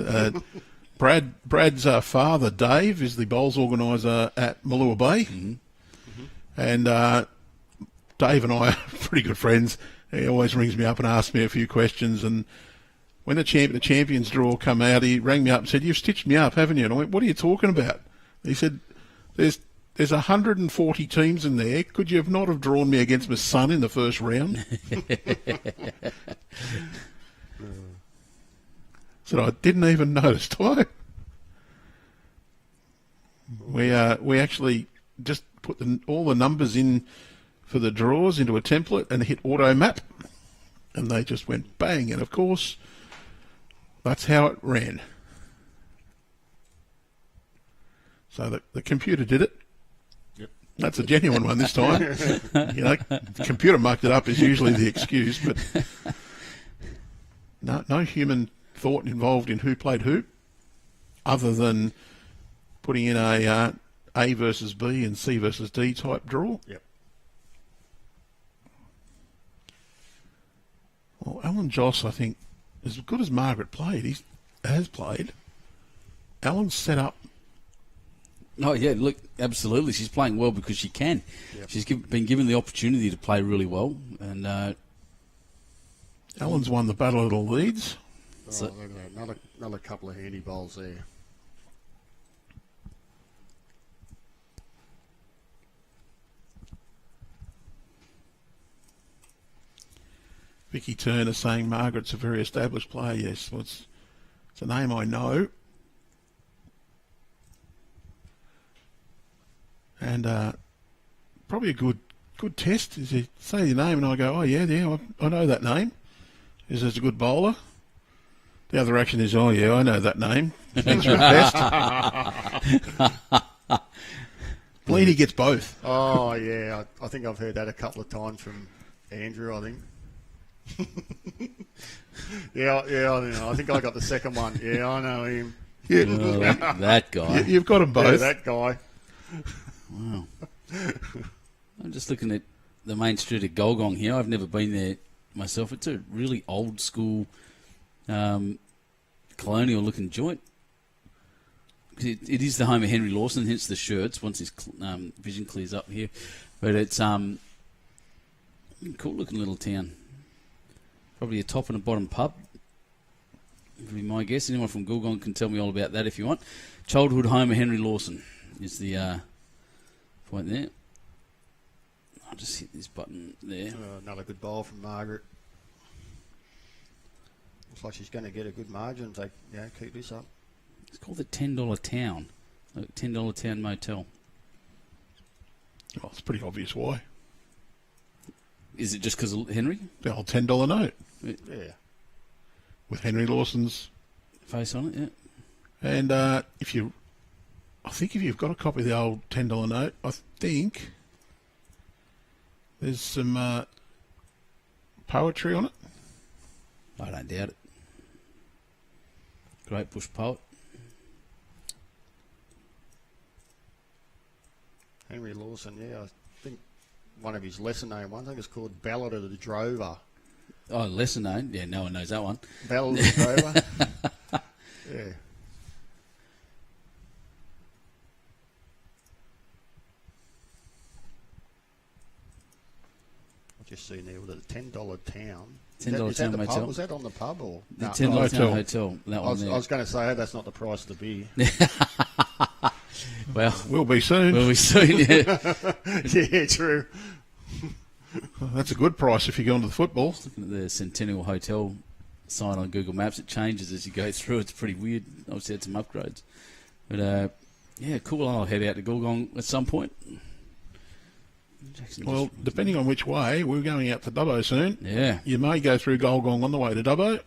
Brad's father, Dave, is the bowls organiser at Malua Bay. Mm-hmm. And Dave and I are pretty good friends. He always rings me up and asks me a few questions. And when the champions draw come out, he rang me up and said, "You've stitched me up, haven't you?" And I went, "What are you talking about?" He said, There's 140 teams in there. Could you have not have drawn me against my son in the first round?" Said, "I didn't even notice, did I?" We actually just put all the numbers in for the draws into a template and hit auto map, and they just went bang. And of course, that's how it ran. So the computer did it. Yep. That's a genuine one this time. The computer mucked it up is usually the excuse, but no human thought involved in who played who, other than putting in a versus B and C versus D type draw. Yep. Well, Alan Joss, I think, as good as Margaret has played, Alan's set up. Oh, yeah, look, absolutely. She's playing well because she can. Yep. She's been given the opportunity to play really well. And Alan's won the Battle of the Leads. So, another couple of handy bowls there. Vicky Turner saying Margaret's a very established player. Yes, well, it's a name I know. And probably a good test is you say your name and I go, "Oh yeah, I know that name." Is it a good bowler? The other action is, "Oh yeah, I know that name." Thanks for the test. Bleedy gets both. Oh yeah, I think I've heard that a couple of times from Andrew, I think. yeah, I know. I think I got the second one. Yeah, I know him. Yeah. oh, that guy. You've got them both. Yeah, that guy. Wow. I'm just looking at the main street at Gulgong here. I've never been there myself. It's a really old school colonial looking joint. It is the home of Henry Lawson, hence the shirts once his vision clears up here. But it's cool looking little town. Probably a top and a bottom pub, would be my guess. Anyone from Gulgong can tell me all about that if you want. Childhood home of Henry Lawson is the point there. I'll just hit this button there. Another good bowl from Margaret. Looks like she's going to get a good margin. So, yeah, keep this up. It's called the $10 Town. $10 Town Motel. Oh, it's pretty obvious why. Is it just because of Henry? The old $10 note. Yeah. With Henry Lawson's Face on it, yeah. And if you've got a copy of the old $10 note, I think there's some poetry on it. I don't doubt it. Great bush poet. Henry Lawson, yeah, I think one of his lesser known ones, I think it's called Ballad of the Drover. Oh, lesser known? Yeah, no one knows that one. Ballad of the Drover? Yeah. I've just seen there with a $10 Town. $10 Town Motel. Pub? Was that on the pub or? The No. $10 Town Hotel. That I one was there. going to say that's not the price of the beer. Well, Will be soon. will we soon? Yeah. Yeah, true. That's a good price if you go into the football. Looking at the Centennial Hotel sign on Google Maps, it changes as you go through. It's pretty weird. Obviously, had some upgrades. But, yeah, cool. I'll head out to Gulgong at some point. Jackson Well, depending on which way, we're going out to Dubbo soon. Yeah. You may go through Gulgong on the way to Dubbo.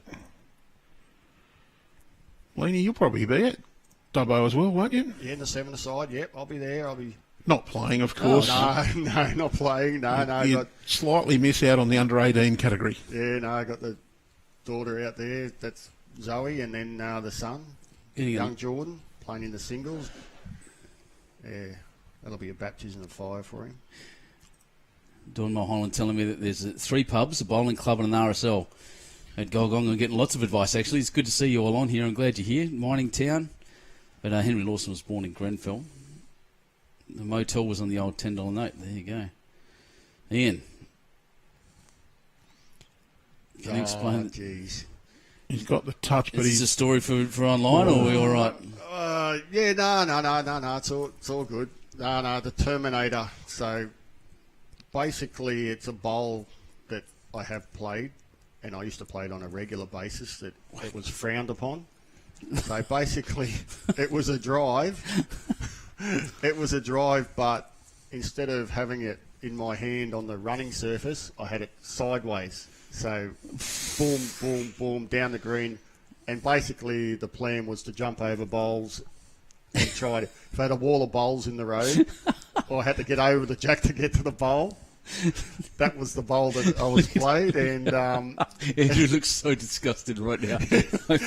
Leanie, you'll probably be at Dubbo as well, won't you? Yeah, in the 7-a-side, yep, I'll be there. I'll be Not playing, of course. No, not playing. No. You slightly miss out on the under-18 category. Yeah, no, I got the daughter out there. That's Zoe, and then the son, young Jordan, playing in the singles. Yeah, that'll be a baptism of fire for him. Dawn Mulholland telling me that there's 3 pubs, a bowling club and an RSL at Gulgong. I'm getting lots of advice, actually. It's good to see you all on here. I'm glad you're here. Mining town. But Henry Lawson was born in Grenfell. The motel was on the old $10 note. There you go. Ian. Can you explain? Jeez. He's got the touch, but Is this a story for online, or are we all right? Yeah, no. It's all good. No, the Terminator. So basically, it's a bowl that I have played, and I used to play it on a regular basis. That it was frowned upon. So basically, it was a drive. It was a drive, but instead of having it in my hand on the running surface, I had it sideways. So, boom, boom, boom, down the green. And basically, the plan was to jump over bowls and try to... If I had a wall of bowls in the road, I had to get over the jack to get to the bowl. That was the bowl that I was played, and Andrew looks so disgusted right now. I wish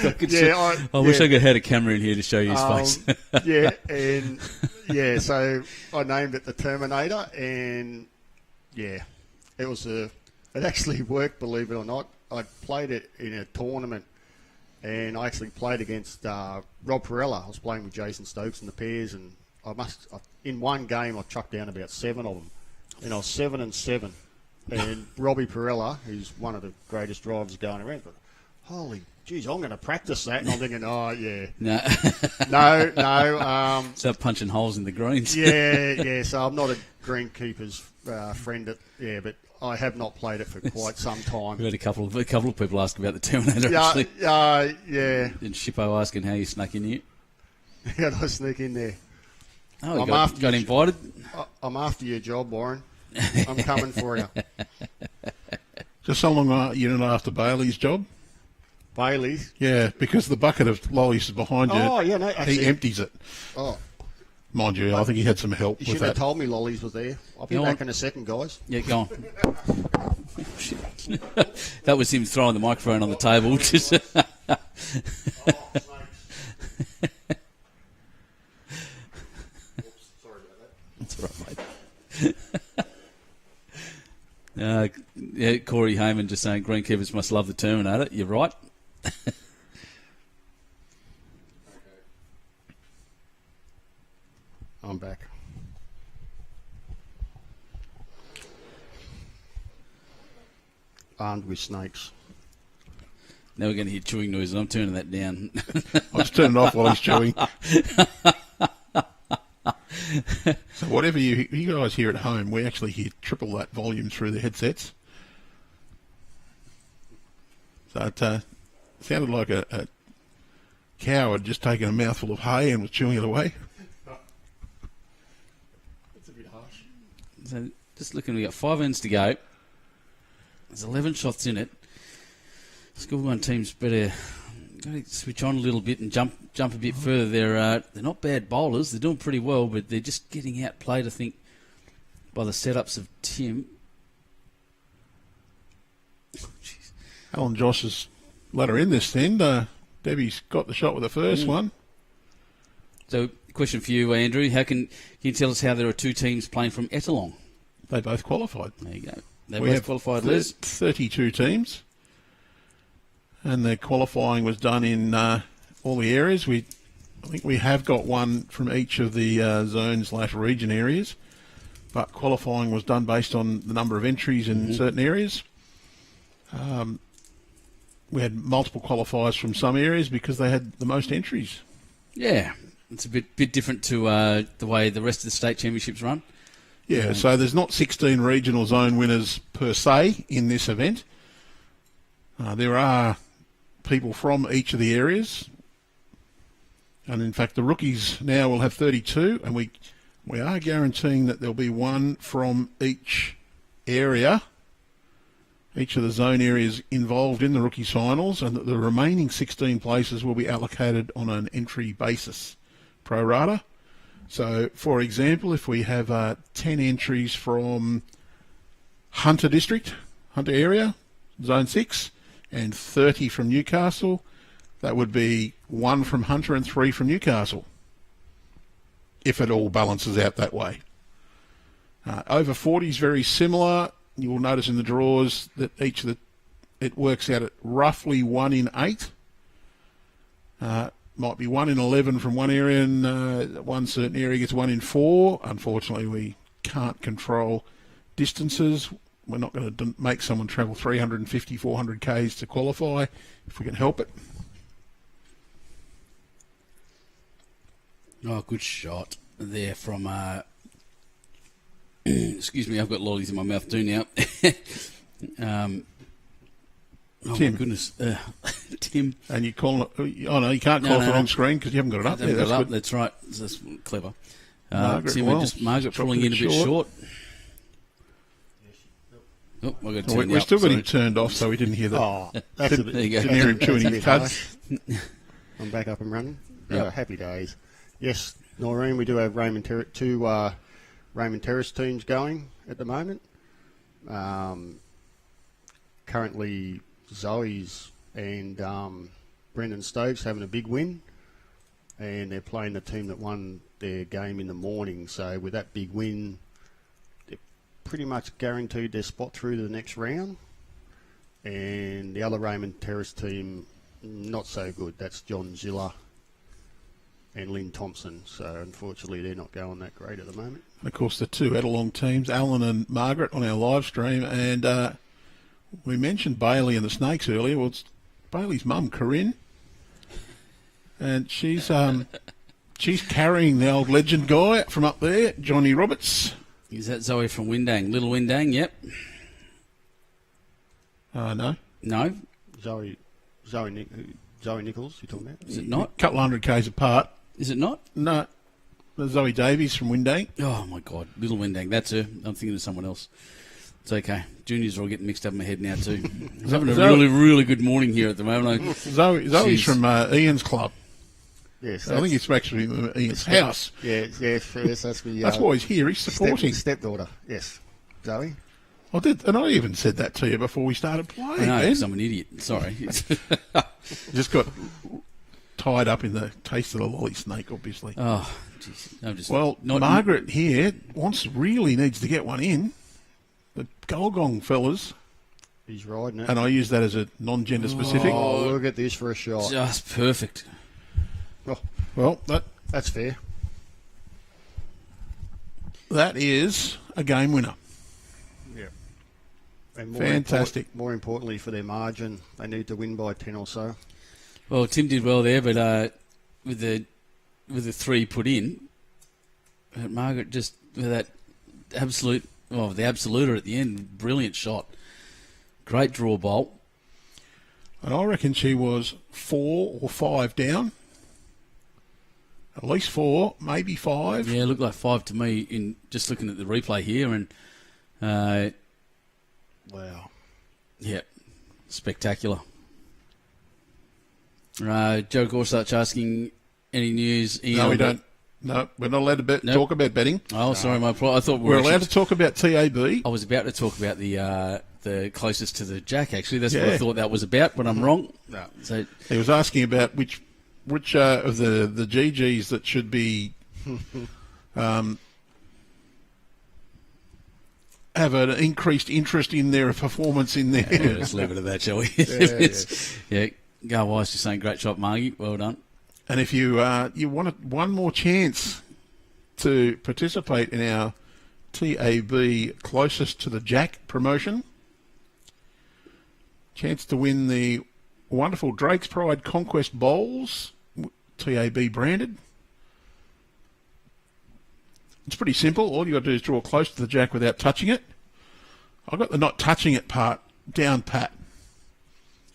yeah. I could have had a camera in here to show you his face. So I named it the Terminator, and it actually worked, believe it or not. I played it in a tournament, and I actually played against Rob Perella. I was playing with Jason Stokes in the pairs, and in one game I chucked down about 7 of them. And I was 7-7, and Robbie Perella, who's one of the greatest drivers going around, but holy geez, I'm going to practice that. And I'm thinking, no. Start punching holes in the greens. Yeah. So I'm not a greenkeeper's friend, but I have not played it for quite some time. We've had a couple of people ask about the Terminator. Actually. Yeah. And Shippo asking how you snuck in here. How did I sneak in there? Oh, got invited. I'm after your job, Warren. I'm coming for you. Just so long you're not after Bailey's job? Bailey's? Yeah, because the bucket of lollies is behind you. Oh, yeah, no. Actually, he empties it. Oh. Mind you, I think he had some help You with should that. have told me lollies was there. I'll be back in a second, guys. Yeah, go on. That was him throwing the microphone on the table. Just Corey Heyman just saying greenkeepers must love the Terminator. You're right. I'm back. Armed with snakes. Now we're going to hear chewing noises. I'm turning that down. I'll just turn it off while he's chewing. So whatever you guys hear at home, we actually hear triple that volume through the headsets. So it sounded like a cow had just taken a mouthful of hay and was chewing it away. That's a bit harsh. So just looking, we got 5 ends to go. There's 11 shots in it. School one team's better. Got to switch on a little bit and jump a bit further. They're not bad bowlers. They're doing pretty well, but they're just getting outplayed, I think, by the setups of Tim. Jeez. Alan Josh has let her in this end. Debbie's got the shot with the first one. So, question for you, Andrew. Can you tell us how there are 2 teams playing from Ettalong? They both qualified. There you go. They We both have qualified, Liz. 32 teams. And the qualifying was done in all the areas. I think we have got one from each of the zone/region areas, but qualifying was done based on the number of entries in certain areas. We had multiple qualifiers from some areas because they had the most entries. Yeah, it's a bit different to the way the rest of the state championships run. Yeah, so there's not 16 regional zone winners per se in this event. There are people from each of the areas. And in fact, the rookies now will have 32, and we are guaranteeing that there'll be one from each area, each of the zone areas involved in the rookies finals, and that the remaining 16 places will be allocated on an entry basis, pro rata. So, for example, if we have 10 entries from Hunter District, Hunter area, Zone 6, and 30 from Newcastle, that would be 1 from Hunter and 3 from Newcastle, if it all balances out that way. Over 40 is very similar. You will notice in the draws that it works out at roughly 1 in 8. Might be 1 in 11 from one area, and one certain area gets 1 in 4. Unfortunately, we can't control distances. We're not going to make someone travel 350, 400 Ks to qualify if we can help it. Oh, good shot there from... excuse me, I've got lollies in my mouth too now. Oh, Tim. my goodness. Tim. And you call it... Oh, no, you can't call it on screen because you haven't got it up there. That's, Good. that's right. That's clever. Margaret, Tim, Margaret pulling in a bit short. Oh, I got we still got him turned off, so we didn't hear that. Oh, that's a bit, there you go. Didn't hear him chewing his cud. I'm back up and running. Yep. Happy days. Yes, Noreen, we do have two Raymond Terrace teams going at the moment. Currently, Zoe's and Brendan Stokes having a big win, and they're playing the team that won their game in the morning. So with that big win, they're pretty much guaranteed their spot through to the next round. And the other Raymond Terrace team, not so good. That's John Zilla and Lynn Thompson. So unfortunately, they're not going that great at the moment. And of course, the two Ettalong teams, Alan and Margaret, on our live stream. And we mentioned Bailey and the Snakes earlier. Well, it's Bailey's mum, Corinne. And she's carrying the old legend guy from up there, Johnny Roberts. Is that Zoe from Windang? Little Windang, yep. No. No? Zoe Nichols, you talking about? Is it not? A couple hundred Ks apart. Is it not? No. There's Zoe Davies from Windang. Oh, my God. Little Windang. That's her. I'm thinking of someone else. It's okay. Juniors are all getting mixed up in my head now, too. I'm having a really, really good morning here at the moment. Zoe's from Ian's club. Yes. I think it's actually Ian's house. Yes, that's me. That's why he's here. He's supporting. Stepdaughter, yes. Zoe? And I even said that to you before we started playing. I know, man. because I'm an idiot. Sorry. Just got tied up in the taste of the lolly snake, obviously. Oh, jeez. I'm just Margaret here really needs to get one in. The Gulgong fellas, He's riding it. and I use that as a non-gender specific. Oh, look at this for a shot. just perfect. Oh, Well, that's fair. that is a game winner. Yeah. And Fantastic. More importantly for their margin, they need to win by 10 or so. Well, Tim did well there, but with the 3 put in, Margaret just with that the absoluter at the end, brilliant shot, great draw bolt. And I reckon she was 4 or 5 down. At least 4, maybe 5. Yeah, it looked like 5 to me in just looking at the replay here, and Wow. yeah, spectacular. Joe Gorsuch asking any news? Ian, No, we don't. No, we're not allowed to talk about betting. Oh, sorry, I thought We're allowed to talk about TAB. I was about to talk about the closest to the jack. Actually, that's what Yeah. I thought that was about, but I'm wrong. No. So He was asking about which of the GGs that should be have an increased interest in their performance in there. yeah, let's leave it at that, shall we? Yeah, Gar Wise just saying, great shot, Margie. Well done. And if you wanted one more chance to participate in our TAB closest to the Jack promotion, chance to win the wonderful Drake's Pride Conquest Bowls, TAB branded. It's pretty simple. All you got to do is draw close to the Jack without touching it. I got the not touching it part down pat.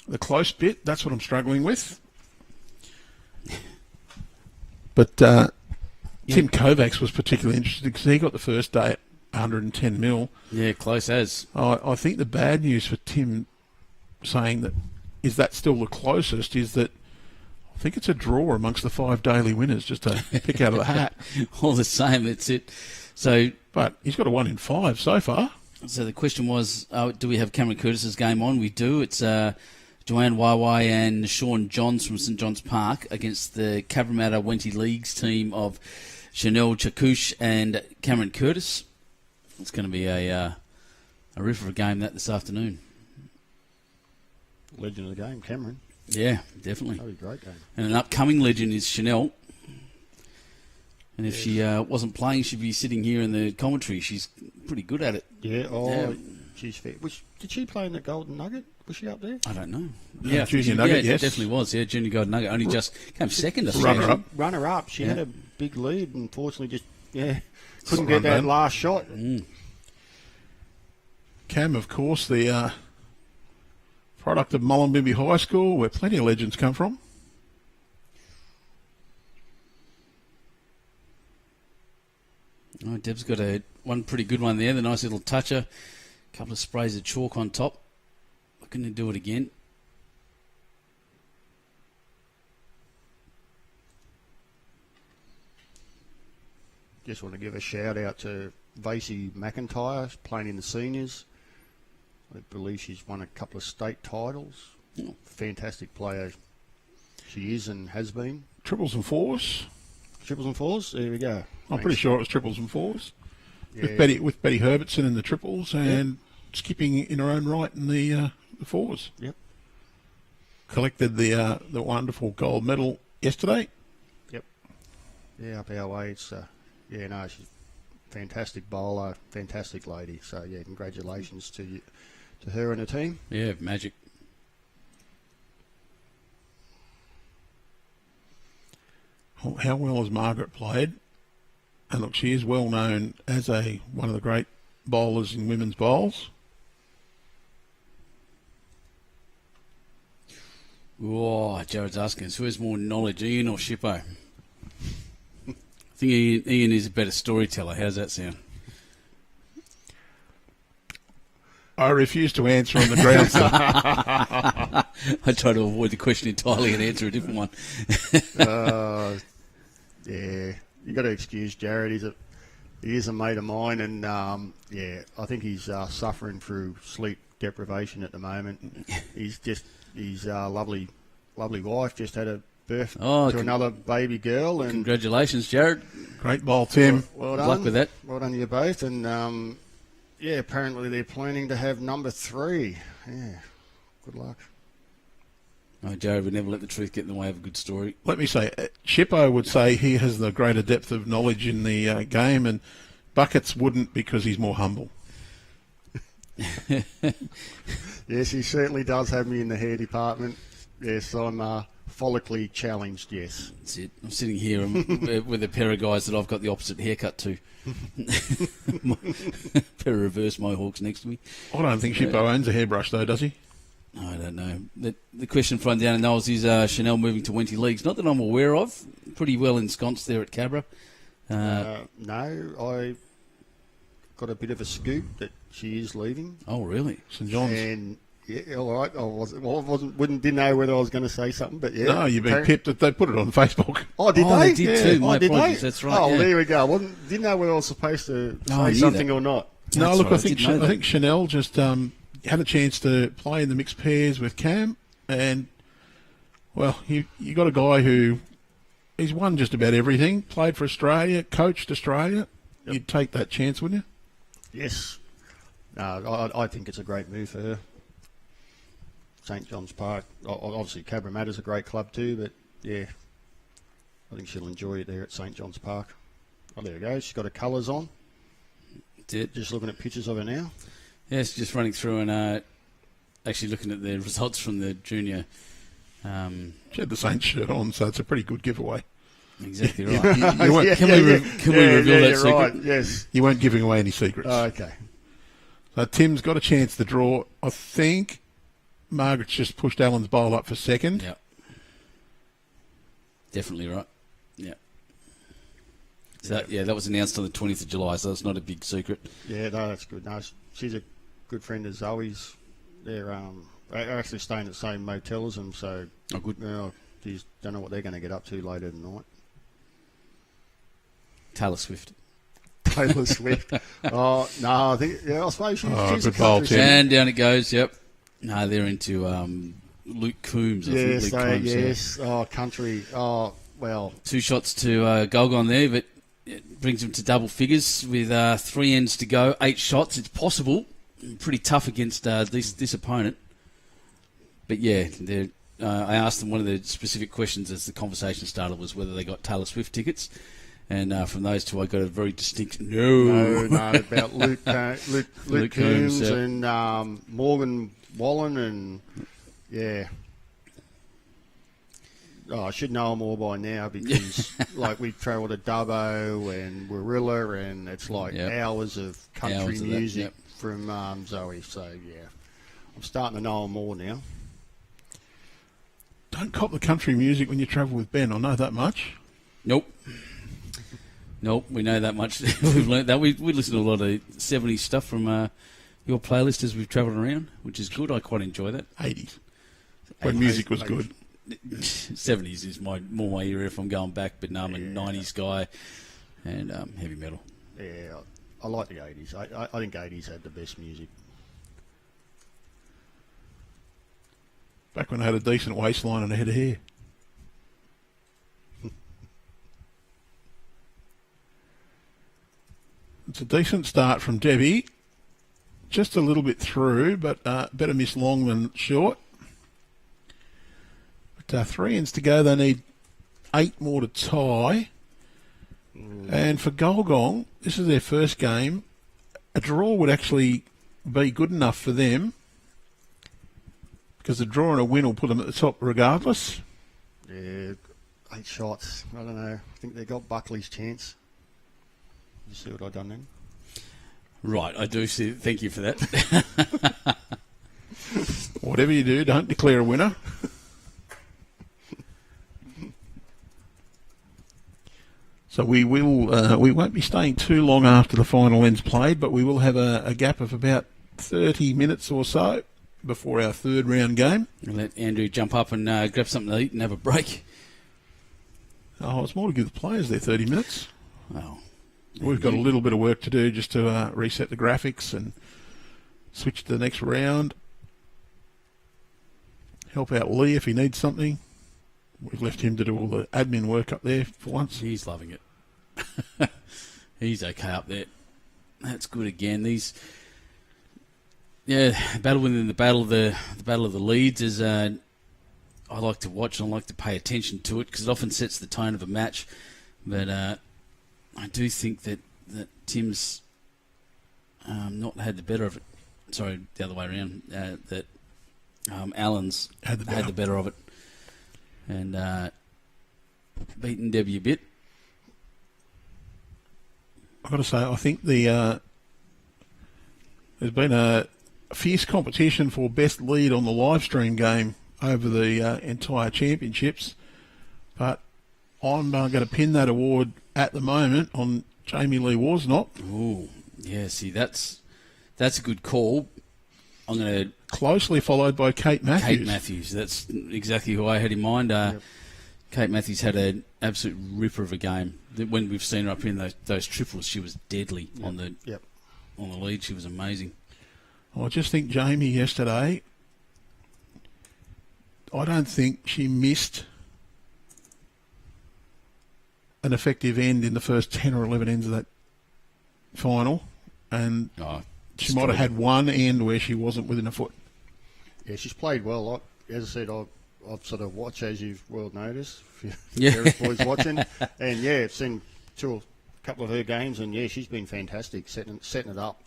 The close bit, that's what I'm struggling with. But Tim Kovacs was particularly interested because he got the first day at 110 mil. Yeah, close as. I think the bad news for Tim saying that is that still the closest is that I think it's a draw amongst the 5 daily winners, just to pick out of the hat. All the same, that's it. So, But he's got a 1 in 5 so far. so the question was, do we have Cameron Curtis's game on? We do. It's Joanne Waiwai and Sean Johns from St John's Park against the Cabramatta Wenty Leagues team of Chanel Chakouche and Cameron Curtis. It's going to be a ripper of a game this afternoon. Legend of the game, Cameron. Yeah, definitely. That'll be a great game. And an upcoming legend is Chanel. And if she wasn't playing, she'd be sitting here in the commentary. She's pretty good at it. Yeah, Yeah. she's fair. Did she play in the Golden Nugget? Was she up there? I don't know. Yeah, I think Junior Nugget, yeah, yes. it definitely was. Yeah, Junior Golden Nugget. Only just came second, I think. Runner-up. Runner-up. She had Yeah. a big lead and unfortunately just, couldn't Run get that down. last shot. Cam, of course, the product of Mullumbimby High School, where plenty of legends come from. Oh, Deb's got one pretty good one there. The nice little toucher. A couple of sprays of chalk on top. Looking to do it again. Just want to give a shout out to Vasey McIntyre, playing in the seniors. I believe she's won a couple of state titles. Oh. Fantastic player she is and has been. Triples and fours. Triples and fours, there we go. I'm pretty sure it was triples and fours. Yeah. With Betty Herbertson in the triples and skipping in her own right in the fours. Yep. Collected the wonderful gold medal yesterday. Yeah, up our way. It's she's a fantastic bowler, fantastic lady. So yeah, congratulations to her and her team. Yeah, magic. How well has Margaret played? And look, she is well known as one of the great bowlers in women's bowls. Oh, Jared's asking us, who has more knowledge, Ian or Shippo? I think Ian is a better storyteller. How's that sound? I refuse to answer on the grounds that I try to avoid the question entirely and answer a different one. Yeah, you got to excuse Jared. He is a mate of mine, and I think he's suffering through sleep deprivation at the moment. His lovely wife just had a birth to another baby girl, and Congratulations, Jared. great bowl, Tim. well Good done. luck with that. Well done to you both, and apparently they're planning to have number 3. Yeah, good luck. Oh, Jared would never let the truth get in the way of a good story. Let me say, Shippo would say he has the greater depth of knowledge in the game, and Buckets wouldn't because he's more humble. Yes, he certainly does have me in the hair department. Yes, I'm follically challenged, yes. That's it. I'm sitting here with a pair of guys that I've got the opposite haircut to. Pair of reverse mohawks next to me. I don't think Shippo owns a hairbrush, though, does he? I don't know. The question from down in Knowles is Chanel moving to Wenty Leagues. Not that I'm aware of. Pretty well ensconced there at Cabra. No, I got a bit of a scoop that she is leaving. Oh, really? St John's. And yeah, all right. Didn't know whether I was going to say something, but yeah. No, you've been pipped that they put it on Facebook. Oh, did Oh, they? they did too. My did apologies, they? that's right, Oh, yeah. there we go. Didn't know whether I was supposed to I say knew something that. or not. No, That's look, right, I think didn't know that. Chanel just had a chance to play in the mixed pairs with Cam, and well, you got a guy who he's won just about everything. Played for Australia, coached Australia. Yep. You'd take that chance, wouldn't you? Yes. No, I think it's a great move for her. St John's Park. Obviously, Cabramatta's a great club too, but yeah, I think she'll enjoy it there at St John's Park. Oh, there we go. She's got her colours on. That's it. Just looking at pictures of her now. Yes, just running through and actually looking at the results from the junior. She had the Saints shirt on, so it's a pretty good giveaway. Exactly right. You weren't, Can we reveal that you're secret? right. Yes. you weren't giving away any secrets. Oh, okay. So Tim's got a chance to draw. I think Margaret's just pushed Alan's bowl up for second. Yeah. Definitely right. Yeah. So that was announced on the 20th of July, so that's not a big secret. Yeah, no, that's good. No, she's a good friend of Zoe's. They're actually staying at the same motel as them, so Oh, good. you know, Swifties, don't know what they're going to get up to later tonight. Taylor Swift. Taylor Swift. Oh, no, I think, I suppose she's a good bowl, country Tim. singer. And down it goes, yep. No, they're into Luke Coombs. I think Luke Combs, yes. Oh, country. Oh, well. 2 shots to Gulgong there, but it brings them to double figures with 3 ends to go. 8 shots. It's possible. Pretty tough against this opponent. But yeah, I asked them one of the specific questions as the conversation started was whether they got Taylor Swift tickets. And from those two, I got a very distinct no. No, about Luke Luke Coombs Coombs, yeah. and Morgan Wallen and, yeah. Oh, I should know them all by now because, like, we've travelled to Dubbo and Warilla and it's like hours of country Hours of that, music yep. from Zoe. So, yeah, I'm starting to know them all now. Don't cop the country music when you travel with Ben. I know that much. Nope, we know that much. We've learnt that. We listen to a lot of 70s stuff from your playlist as we've travelled around, which is good. I quite enjoy that. 80s. When music was good. 70s is more my era if I'm going back, but no, I'm a 90s guy and heavy metal. Yeah, I like the 80s. I think 80s had the best music. Back when I had a decent waistline and a head of hair. It's a decent start from Debbie. Just a little bit through, but better miss long than short. But 3 ends to go. They need 8 more to tie. And for Gulgong, this is their first game. A draw would actually be good enough for them because a draw and a win will put them at the top regardless. Yeah, 8 shots. I don't know. I think they got Buckley's chance. You see what I done then? Right, I do see. Thank you for that. Whatever you do, don't declare a winner. So we won't be staying too long after the final end's played, but we will have a gap of about 30 minutes or so before our third round game. I'll let Andrew jump up and grab something to eat and have a break. Oh, it's more to give the players their 30 minutes. Well, We've got a little bit of work to do just to reset the graphics and switch to the next round. Help out Lee if he needs something. We've left him to do all the admin work up there for once. he's loving it. He's okay up there. That's good again. Battle within the battle of the leads is I like to watch and I like to pay attention to it because it often sets the tone of a match. But I do think that Tim's not had the better of it. Sorry, the other way around. That Allen's had the better of it. And beaten Debbie a bit. I've got to say, I think there's been a fierce competition for best lead on the live stream game over the entire championships. But I'm going to pin that award at the moment on Jamie Lee Worsnop. Ooh, yeah. See, that's a good call. I'm going to Closely followed by Kate Matthews. Kate Matthews. That's exactly who I had in mind. Yep. Kate Matthews had an absolute ripper of a game. When we've seen her up in those triples, she was deadly on the lead. She was amazing. I just think Jamie yesterday, I don't think she missed an effective end in the first 10 or 11 ends of that final. And she might have had one end where she wasn't within a foot. Yeah, she's played well. As I said, I've sort of watched, as you've well noticed, Yeah. boys watching. And, yeah, I've seen a couple of her games, and, yeah, she's been fantastic setting it up.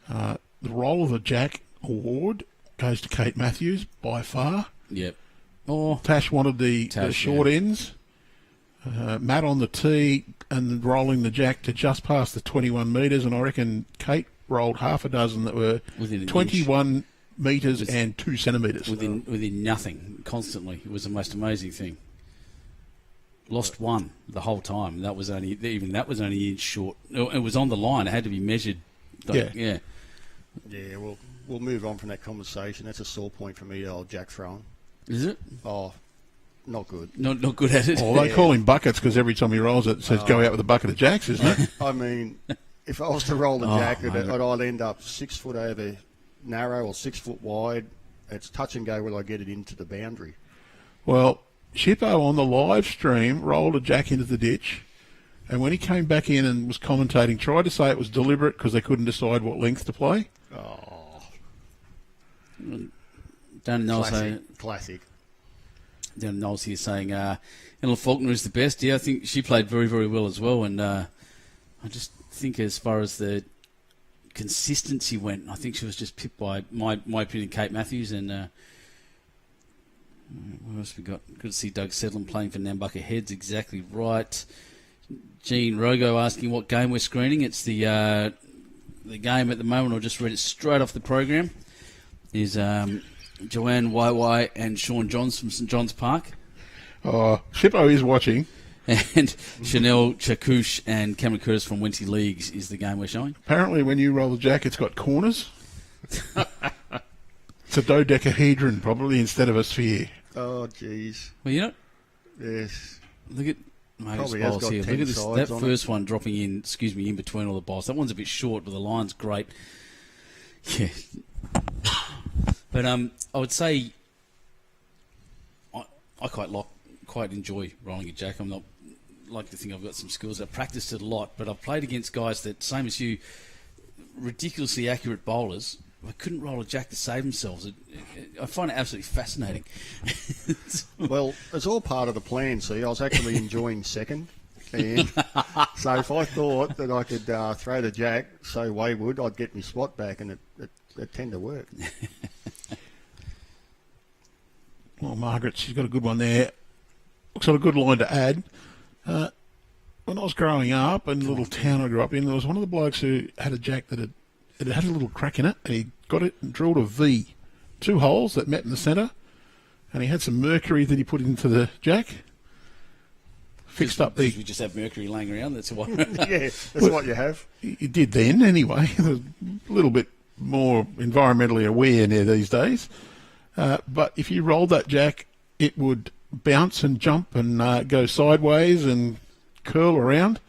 The role of the Jack Award goes to Kate Matthews by far. Yep. Oh, Tash wanted the short ends. Matt on the tee and rolling the Jack to just past the 21 metres, and I reckon Kate rolled half a dozen that were within an 21 metres and 2 centimetres. within nothing, constantly. It was the most amazing thing. Lost one the whole time. That was only an inch short. It was on the line. It had to be measured. Yeah, we'll move on from that conversation. That's a sore point for me, old Jack throwing. Is it? Oh, not good. Not good at it. Oh, they call him buckets because every time he rolls it says go out with a bucket of jacks, isn't it? I mean, if I was to roll the jack, mate. I'd end up 6 foot over narrow or 6 foot wide. It's touch and go whether I get it into the boundary. Well, Shippo on the live stream rolled a jack into the ditch, and when he came back in and was commentating, tried to say it was deliberate because they couldn't decide what length to play. Oh, Dan Knowles, classic. Dan Knowles here saying Ella Faulkner is the best. Yeah, I think she played very, very well as well. And I just think as far as the consistency went, I think she was just pipped by, my opinion, Kate Matthews. And what else we got? Good to see Doug Sedlin playing for Nambucca Heads. Exactly right. Gene Rogo asking what game we're screening. It's the game at the moment. I'll just read it straight off the program. Is Joanne YY and Sean Johns from St John's Park. Oh, Shippo is watching. And Chanel Chakouche and Cameron Curtis from Wenty Leagues is the game we're showing. Apparently when you roll the jack, it's got corners. It's a dodecahedron, probably, instead of a sphere. Oh, jeez. Well, you know, Yes. look at Margaret's Probably has bowls got here. 10 Look at this. sides That on first one dropping in, in between all the bowls. That one's a bit short, but the line's great. Yeah. But I would say I quite enjoy rolling a jack. I'm not like to think I've got some skills. I've practiced it a lot, but I've played against guys that, same as you, ridiculously accurate bowlers. I couldn't roll a jack to save themselves. I find it absolutely fascinating. Well, it's all part of the plan. See, I was actually enjoying second. And so if I thought that I could throw the jack so wayward, I'd get my spot back, and it tend to work. Well, Margaret, she's got a good one there. Looks like a good line to add. When I was growing up in the little town I grew up in, there was one of the blokes who had a jack that had a little crack in it, and he got it and drilled a V. 2 holes that met in the centre, and he had some mercury that he put into the jack. Fixed up the... We just have mercury laying around, that's why. Yeah, that's what you have. He did then, anyway. He was a little bit more environmentally aware now these days. But if you rolled that jack, it would bounce and jump and go sideways and curl around.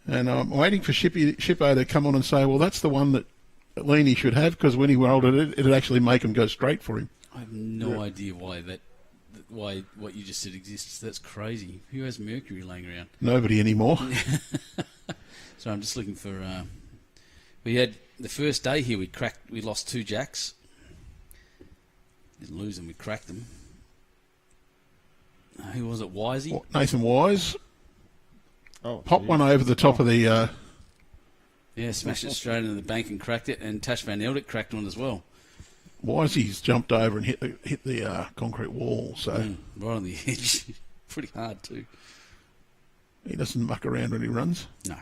And I'm waiting for Shippo to come on and say, well, that's the one that Leany should have, because when he rolled it, it'd actually make him go straight for him. I have no idea why what you just said exists. That's crazy. Who has mercury laying around? Nobody anymore. So I'm just looking for... we had the first day here, we lost 2 jacks. Didn't lose them, we cracked them. Who was it? Wisey? Nathan Wise. Oh, Popped one over the top of the... Yeah, smashed it straight into the bank and cracked it, and Tash Van Eldick cracked one as well. Wisey's jumped over and hit the concrete wall, so... Right on the edge. Pretty hard too. He doesn't muck around when he runs. No.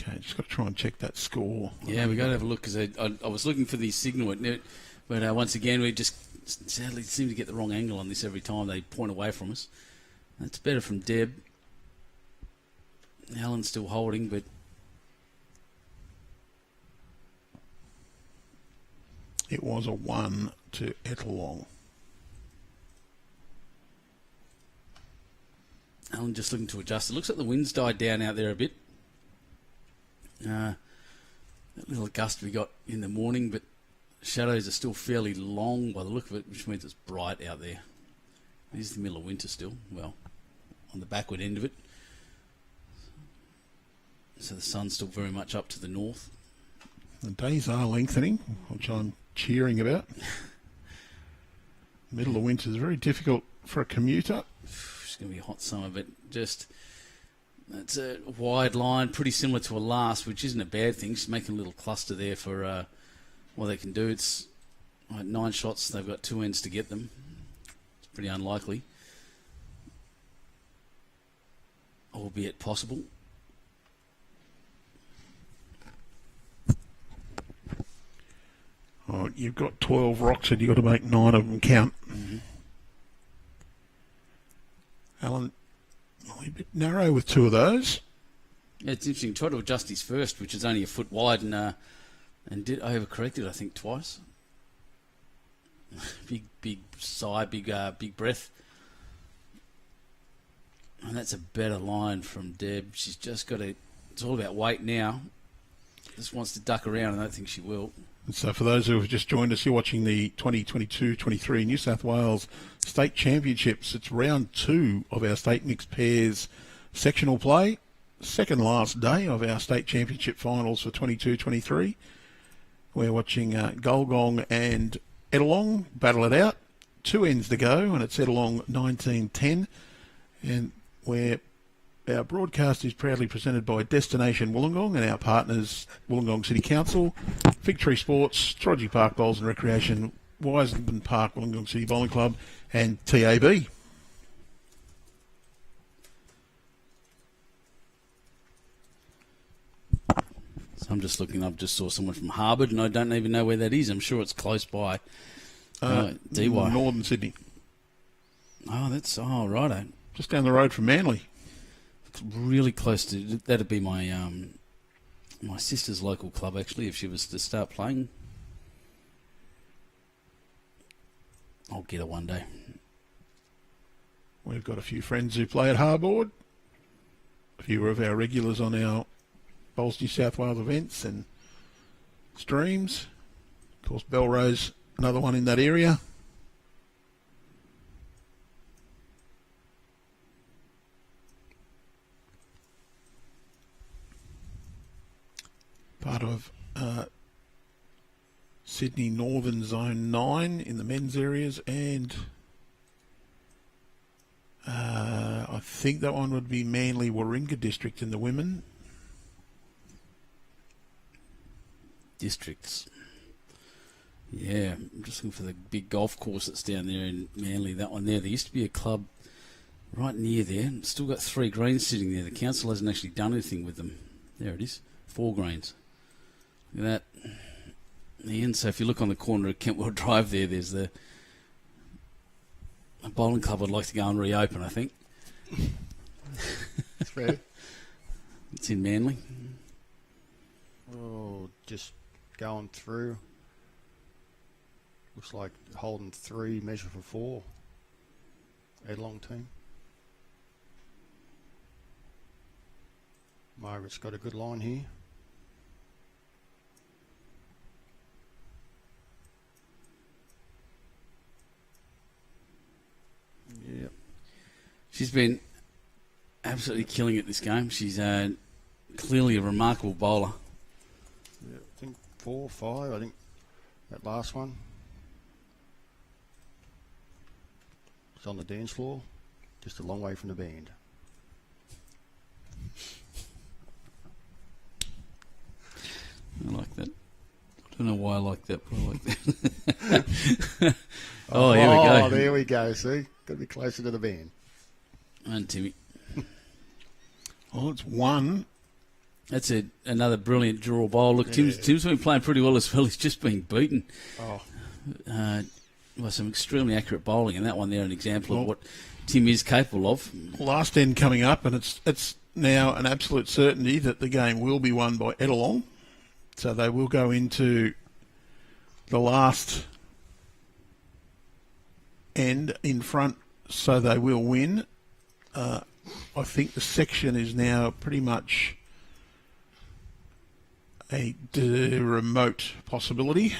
Okay, just got to try and check that score. Yeah, we got to have a look, because I was looking for the signal, but once again we just sadly seem to get the wrong angle on this every time they point away from us. That's better from Deb. Alan's still holding, but it was a 1 to Ettalong. Alan just looking to adjust. It looks like the wind's died down out there a bit. That little gust we got in the morning, but shadows are still fairly long by the look of it, which means it's bright out there. It is the middle of winter still. Well, on the backward end of it. So the sun's still very much up to the north. The days are lengthening, which I'm cheering about. Middle of winter is very difficult for a commuter. It's going to be a hot summer, but just... It's a wide line, pretty similar to a last, which isn't a bad thing. Just making a little cluster there for what they can do. It's 9 shots. They've got 2 ends to get them. It's pretty unlikely, albeit possible. Oh, you've got 12 rocks and you've got to make 9 of them count. Mm-hmm. Alan, a bit narrow with 2 of those. Yeah, it's interesting. Tried to adjust his first, which is only a foot wide, and and did overcorrected, I think, twice. big sigh, big breath. And that's a better line from Deb. She's just got to... It's all about weight now. Just wants to duck around, and I don't think she will. And so for those who have just joined us, you're watching the 2022-23 New South Wales State Championships. It's round 2 of our State Mixed Pairs sectional play. Second last day of our State Championship finals for 22-23. We're watching Gulgong and Ettalong battle it out. 2 ends to go, and it's Ettalong 19-10. And our broadcast is proudly presented by Destination Wollongong and our partners Wollongong City Council, Fig Tree Sports, Strodgy Park Bowls and Recreation, Wiseman Park Wollongong City Bowling Club and TAB. So I'm just looking, I've just saw someone from Harbour and I don't even know where that is. I'm sure it's close by DY. Northern Sydney. Righto. Just down the road from Manly. It's really close to, that'd be my my sister's local club actually if she was to start playing. I'll get her one day. We've got a few friends who play at Harbord. A few of our regulars on our Bowls New South Wales events and streams. Of course, Belrose, another one in that area. Part of Sydney Northern Zone 9 in the men's areas, and I think that one would be Manly Warringah District in the women. Districts. Yeah, I'm just looking for the big golf course that's down there in Manly, that one there. There used to be a club right near there. Still got 3 greens sitting there. The council hasn't actually done anything with them. There it is, 4 greens. Look at that. Ian, so if you look on the corner of Kentwell Drive there, there's a bowling club I'd like to go and reopen, I think. That's fair. It's in Manly. Oh, just going through. Looks like holding 3, measure for 4. Ettalong team. Margaret's got a good line here. Yep. She's been absolutely killing it this game. She's clearly a remarkable bowler. Yeah, I think 4 or 5. I think that last one. It's on the dance floor, just a long way from the band. I like that. I don't know why I like that, but I like that. Oh, here we go. Oh, there we go. See, got to be closer to the band. And Timmy. Well, it's 1. That's another brilliant draw bowl. Look, Yeah. Tim's been playing pretty well as well. He's just been beaten. Oh, Well, some extremely accurate bowling, and that one there an example of what Tim is capable of. Last end coming up, and it's now an absolute certainty that the game will be won by Ettalong. So they will go into the last end in front, so they will win. I think the section is now pretty much a remote possibility.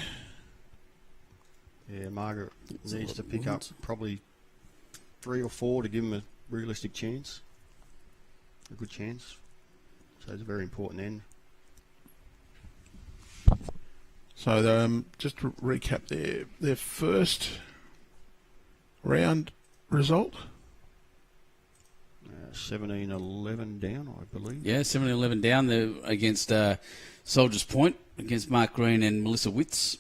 yeah, Margaret That's a needs lot to of pick up wins. probably 3 or 4 to give him a realistic chance. A good chance. So it's a very important end. So just to recap their first round result. 17-11 down, I believe. Yeah, 7-11 down there against Soldiers Point, against Mark Green and Melissa Witts.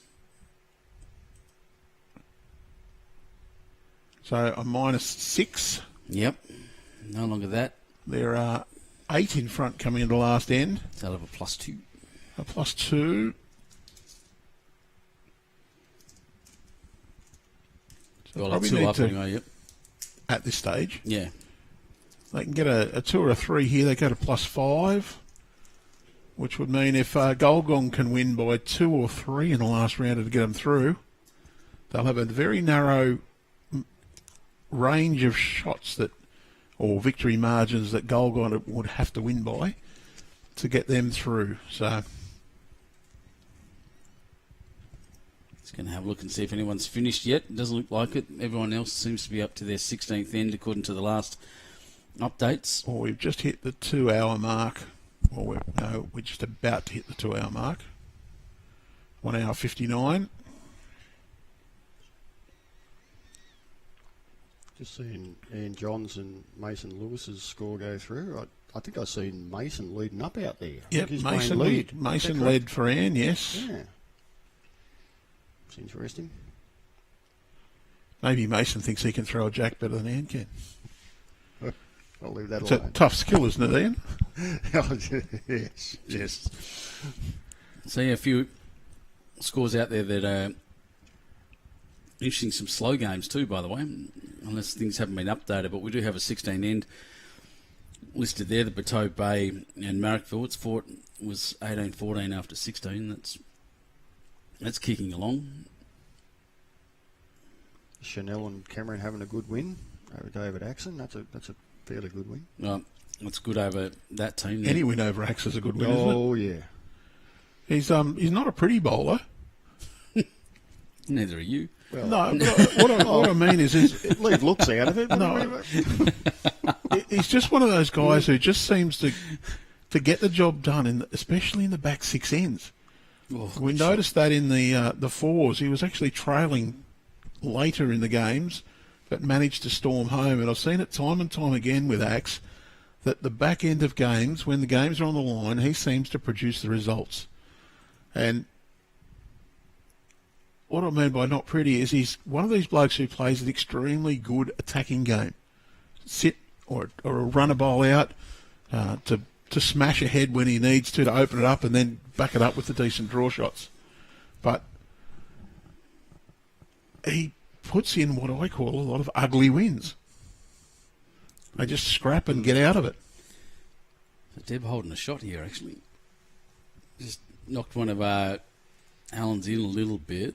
So a -6. Yep, no longer that. There are 8 in front coming into the last end. So I'll have a +2. A +2. So Well, probably 2 need up to, anyway, yep. at this stage. Yeah. They can get a 2 or a 3 here. They go to +5. which would mean if Gulgong can win by 2 or 3 in the last round to get them through, they'll have a very narrow range of shots that, or victory margins that Gulgong would have to win by to get them through. So just going to have a look and see if anyone's finished yet. It doesn't look like it. Everyone else seems to be up to their 16th end according to the last updates. Well, we've just hit the 2-hour mark. Well, we're just about to hit the 2-hour mark. 1 hour 59. Just seeing Ian Johns and Mason Lewis's score go through. I think I've seen Mason leading up out there. Yep, He's Mason playing lead. Mason led for Anne, yes. Yeah. It's interesting. Maybe Mason thinks he can throw a jack better than Anne can. I'll leave that It's a alone. tough skill, isn't it, Ian? Yes. So, yeah, a few scores out there that are interesting. Some slow games too, by the way, unless things haven't been updated. But we do have a 16 end listed there. The Bateau Bay and Marrickville. Its fort was 18-14 after 16. That's kicking along. Chanel and Cameron having a good win over David Axon. That's a fairly good win. That's good over that team. Any win over Axe is a good win, isn't it? Oh yeah. He's not a pretty bowler. Neither are you. Well, No, what I mean is leave looks out of it. No. He's just one of those guys who just seems to get the job done, especially in the back 6 ends. Oh, We noticed that in the fours, he was actually trailing later in the games, but managed to storm home. And I've seen it time and time again with Axe, that the back end of games, when the games are on the line, he seems to produce the results. And what I mean by not pretty is he's one of these blokes who plays an extremely good attacking game. Sit or a runner bowl out to smash ahead when he needs to open it up and then back it up with the decent draw shots. But he puts in what I call a lot of ugly wins. They just scrap and get out of it. So Deb holding a shot here, actually. Just knocked one of Alan's in a little bit,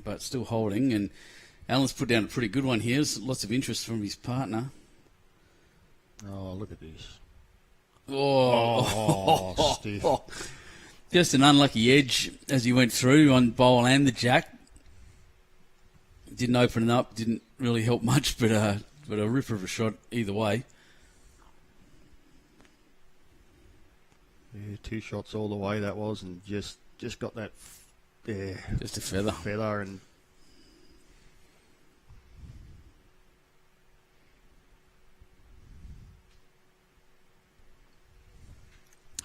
but still holding. And Alan's put down a pretty good one here. There's lots of interest from his partner. Oh, look at this. Oh, Stiff. just an unlucky edge as he went through on bowl and the jack. Didn't open it up, didn't really help much, but a ripper of a shot either way. Yeah, 2 shots all the way that was, and just got that. Yeah, Just a feather. and.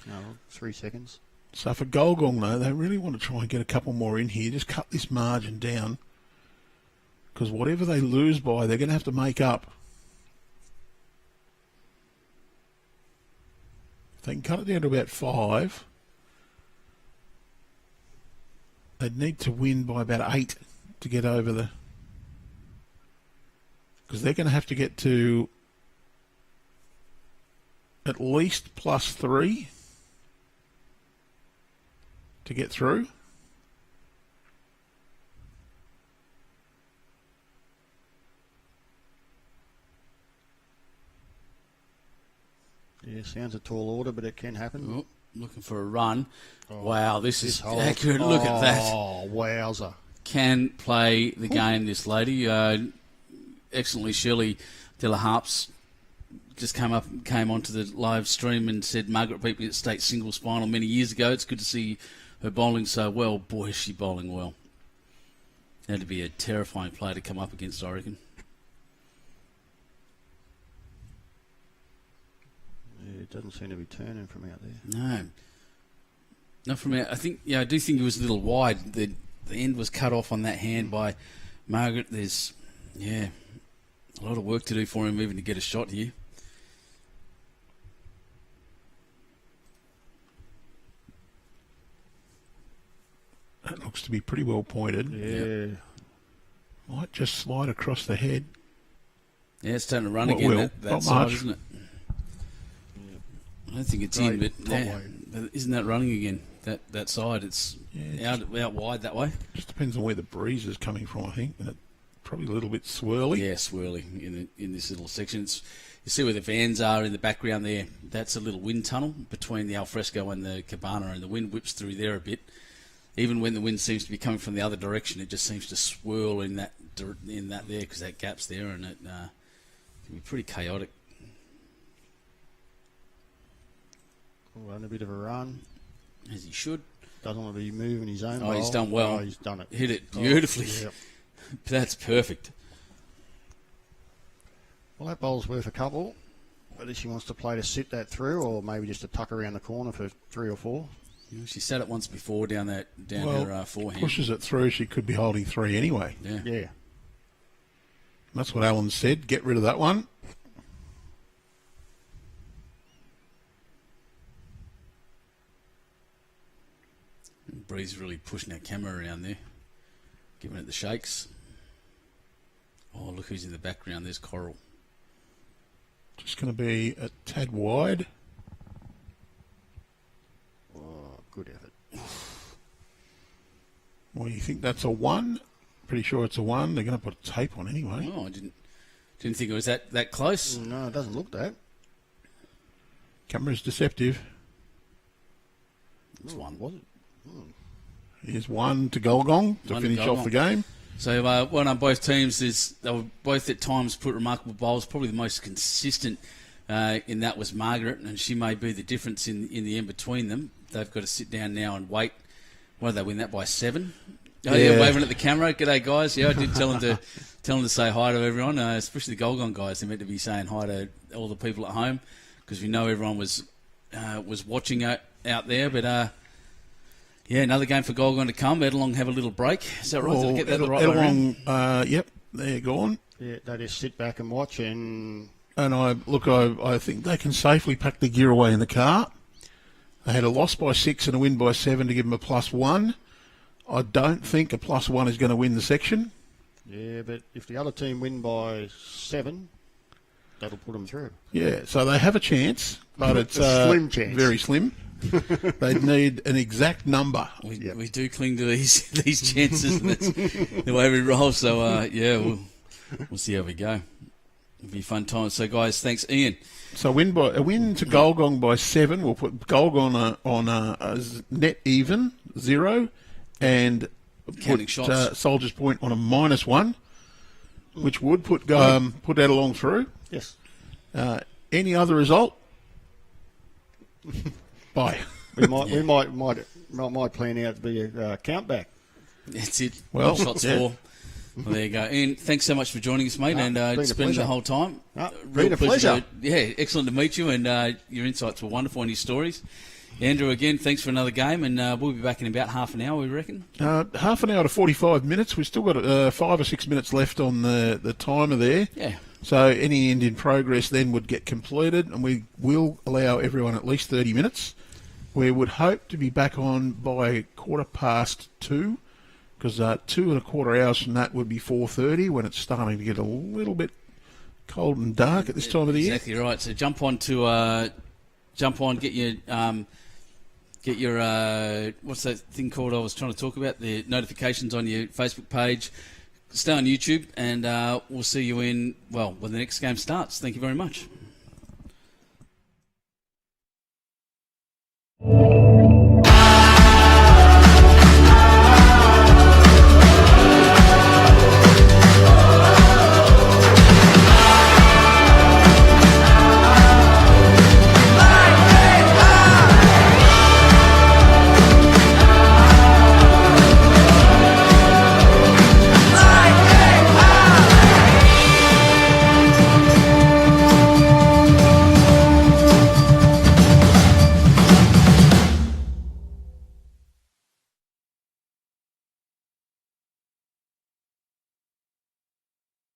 No, 3 seconds. So for Gulgong, though, they really want to try and get a couple more in here. Just cut this margin down. Because whatever they lose by, they're going to have to make up. If they can cut it down to about 5, they'd need to win by about 8 to get over the... Because they're going to have to get to at least +3 to get through. Yeah, sounds a tall order, but it can happen. Oh, looking for a run. Oh, Wow, this is hold. accurate. Look at that. Oh, wowza. Can play the game, this lady. Excellently, Shirley Delaharps just came onto the live stream and said Margaret beat me at state singles final many years ago. It's good to see her bowling so well. Boy, is she bowling well. Had to be a terrifying player to come up against, I reckon. Yeah, it doesn't seem to be turning from out there. No. Not from out. I do think it was a little wide. The end was cut off on that hand by Margaret. There's, a lot of work to do for him even to get a shot here. That looks to be pretty well pointed. Yeah. Might just slide across the head. Yeah, it's starting to run Well, again, well, that not side, much. isn't it? I don't think it's in, but isn't that running again? That side, it's out wide that way. Just depends on where the breeze is coming from, I think. And it's probably a little bit swirly. Yeah, swirly in this little section. You see where the vans are in the background there. That's a little wind tunnel between the Alfresco and the Cabana, and the wind whips through there a bit. Even when the wind seems to be coming from the other direction, it just seems to swirl in that there because that gap's there, and it can be pretty chaotic. Run a bit of a run. As he should. Doesn't want to be moving his own Oh, bowl. he's done well. Oh, he's done it. Hit it beautifully. Yep. That's perfect. Well, that bowl's worth a couple. Whether she wants to play to sit that through, or maybe just to tuck around the corner for 3 or 4. Yeah, she sat it once before down her forehand. Pushes it through, she could be holding 3 anyway. Yeah. That's what Alan said. Get rid of that one. Bree's really pushing that camera around there, giving it the shakes. Oh, look who's in the background. There's Coral. Just going to be a tad wide. Oh, good effort. Well, you think that's a 1? Pretty sure it's a 1. They're going to put tape on anyway. Oh, I didn't think it was that close. No, it doesn't look that. Camera's deceptive. It's 1. Was it? Here's 1 to Gulgong to finish off the game. So one on both teams they were both at times put remarkable bowls. Probably the most consistent in that was Margaret, and she may be the difference in the end between them. They've got to sit down now and wait. What did they win that by 7? Oh, yeah, waving at the camera. G'day, guys. Yeah, I did tell them to say hi to everyone, especially the Gulgong guys. They're meant to be saying hi to all the people at home because we know everyone was watching out there. But yeah, another game for Gulgong to come. Ettalong have a little break. Is that right? Did I get that the right way around? Yep, they're gone. Yeah, they just sit back and watch and I think they can safely pack the gear away in the car. They had a loss by 6 and a win by 7 to give them a +1. I don't think a +1 is going to win the section. Yeah, but if the other team win by 7, that'll put them through. Yeah, so they have a chance, but it's a slim chance. Very slim. They need an exact number. We do cling to these chances, and that's the way we roll. So we'll see how we go. It'll be a fun time. So guys, thanks, Ian. So a win to Gulgong by 7 will put Gulgong on a net even 0, and Counting put shots. Soldiers Point on a -1, which would put Ettalong through. Yes. Any other result? Bye. We might plan out to be a countback. That's it. Well, shots yeah. 4. Well, there you go. Ian, thanks so much for joining us, mate, and spending the whole time. Been a pleasure. Excellent to meet you, and your insights were wonderful and your stories. Andrew, again, thanks for another game, and we'll be back in about half an hour, we reckon. Half an hour to 45 minutes. We've still got 5 or 6 minutes left on the timer there. Yeah. So any end in progress then would get completed, and we will allow everyone at least 30 minutes. We would hope to be back on by 2:15, because 2.25 hours from that would be 4:30, when it's starting to get a little bit cold and dark at this time of the year. Exactly right. So jump on, get your what's that thing called I was trying to talk about? The notifications on your Facebook page. Stay on YouTube, and we'll see you when the next game starts. Thank you very much.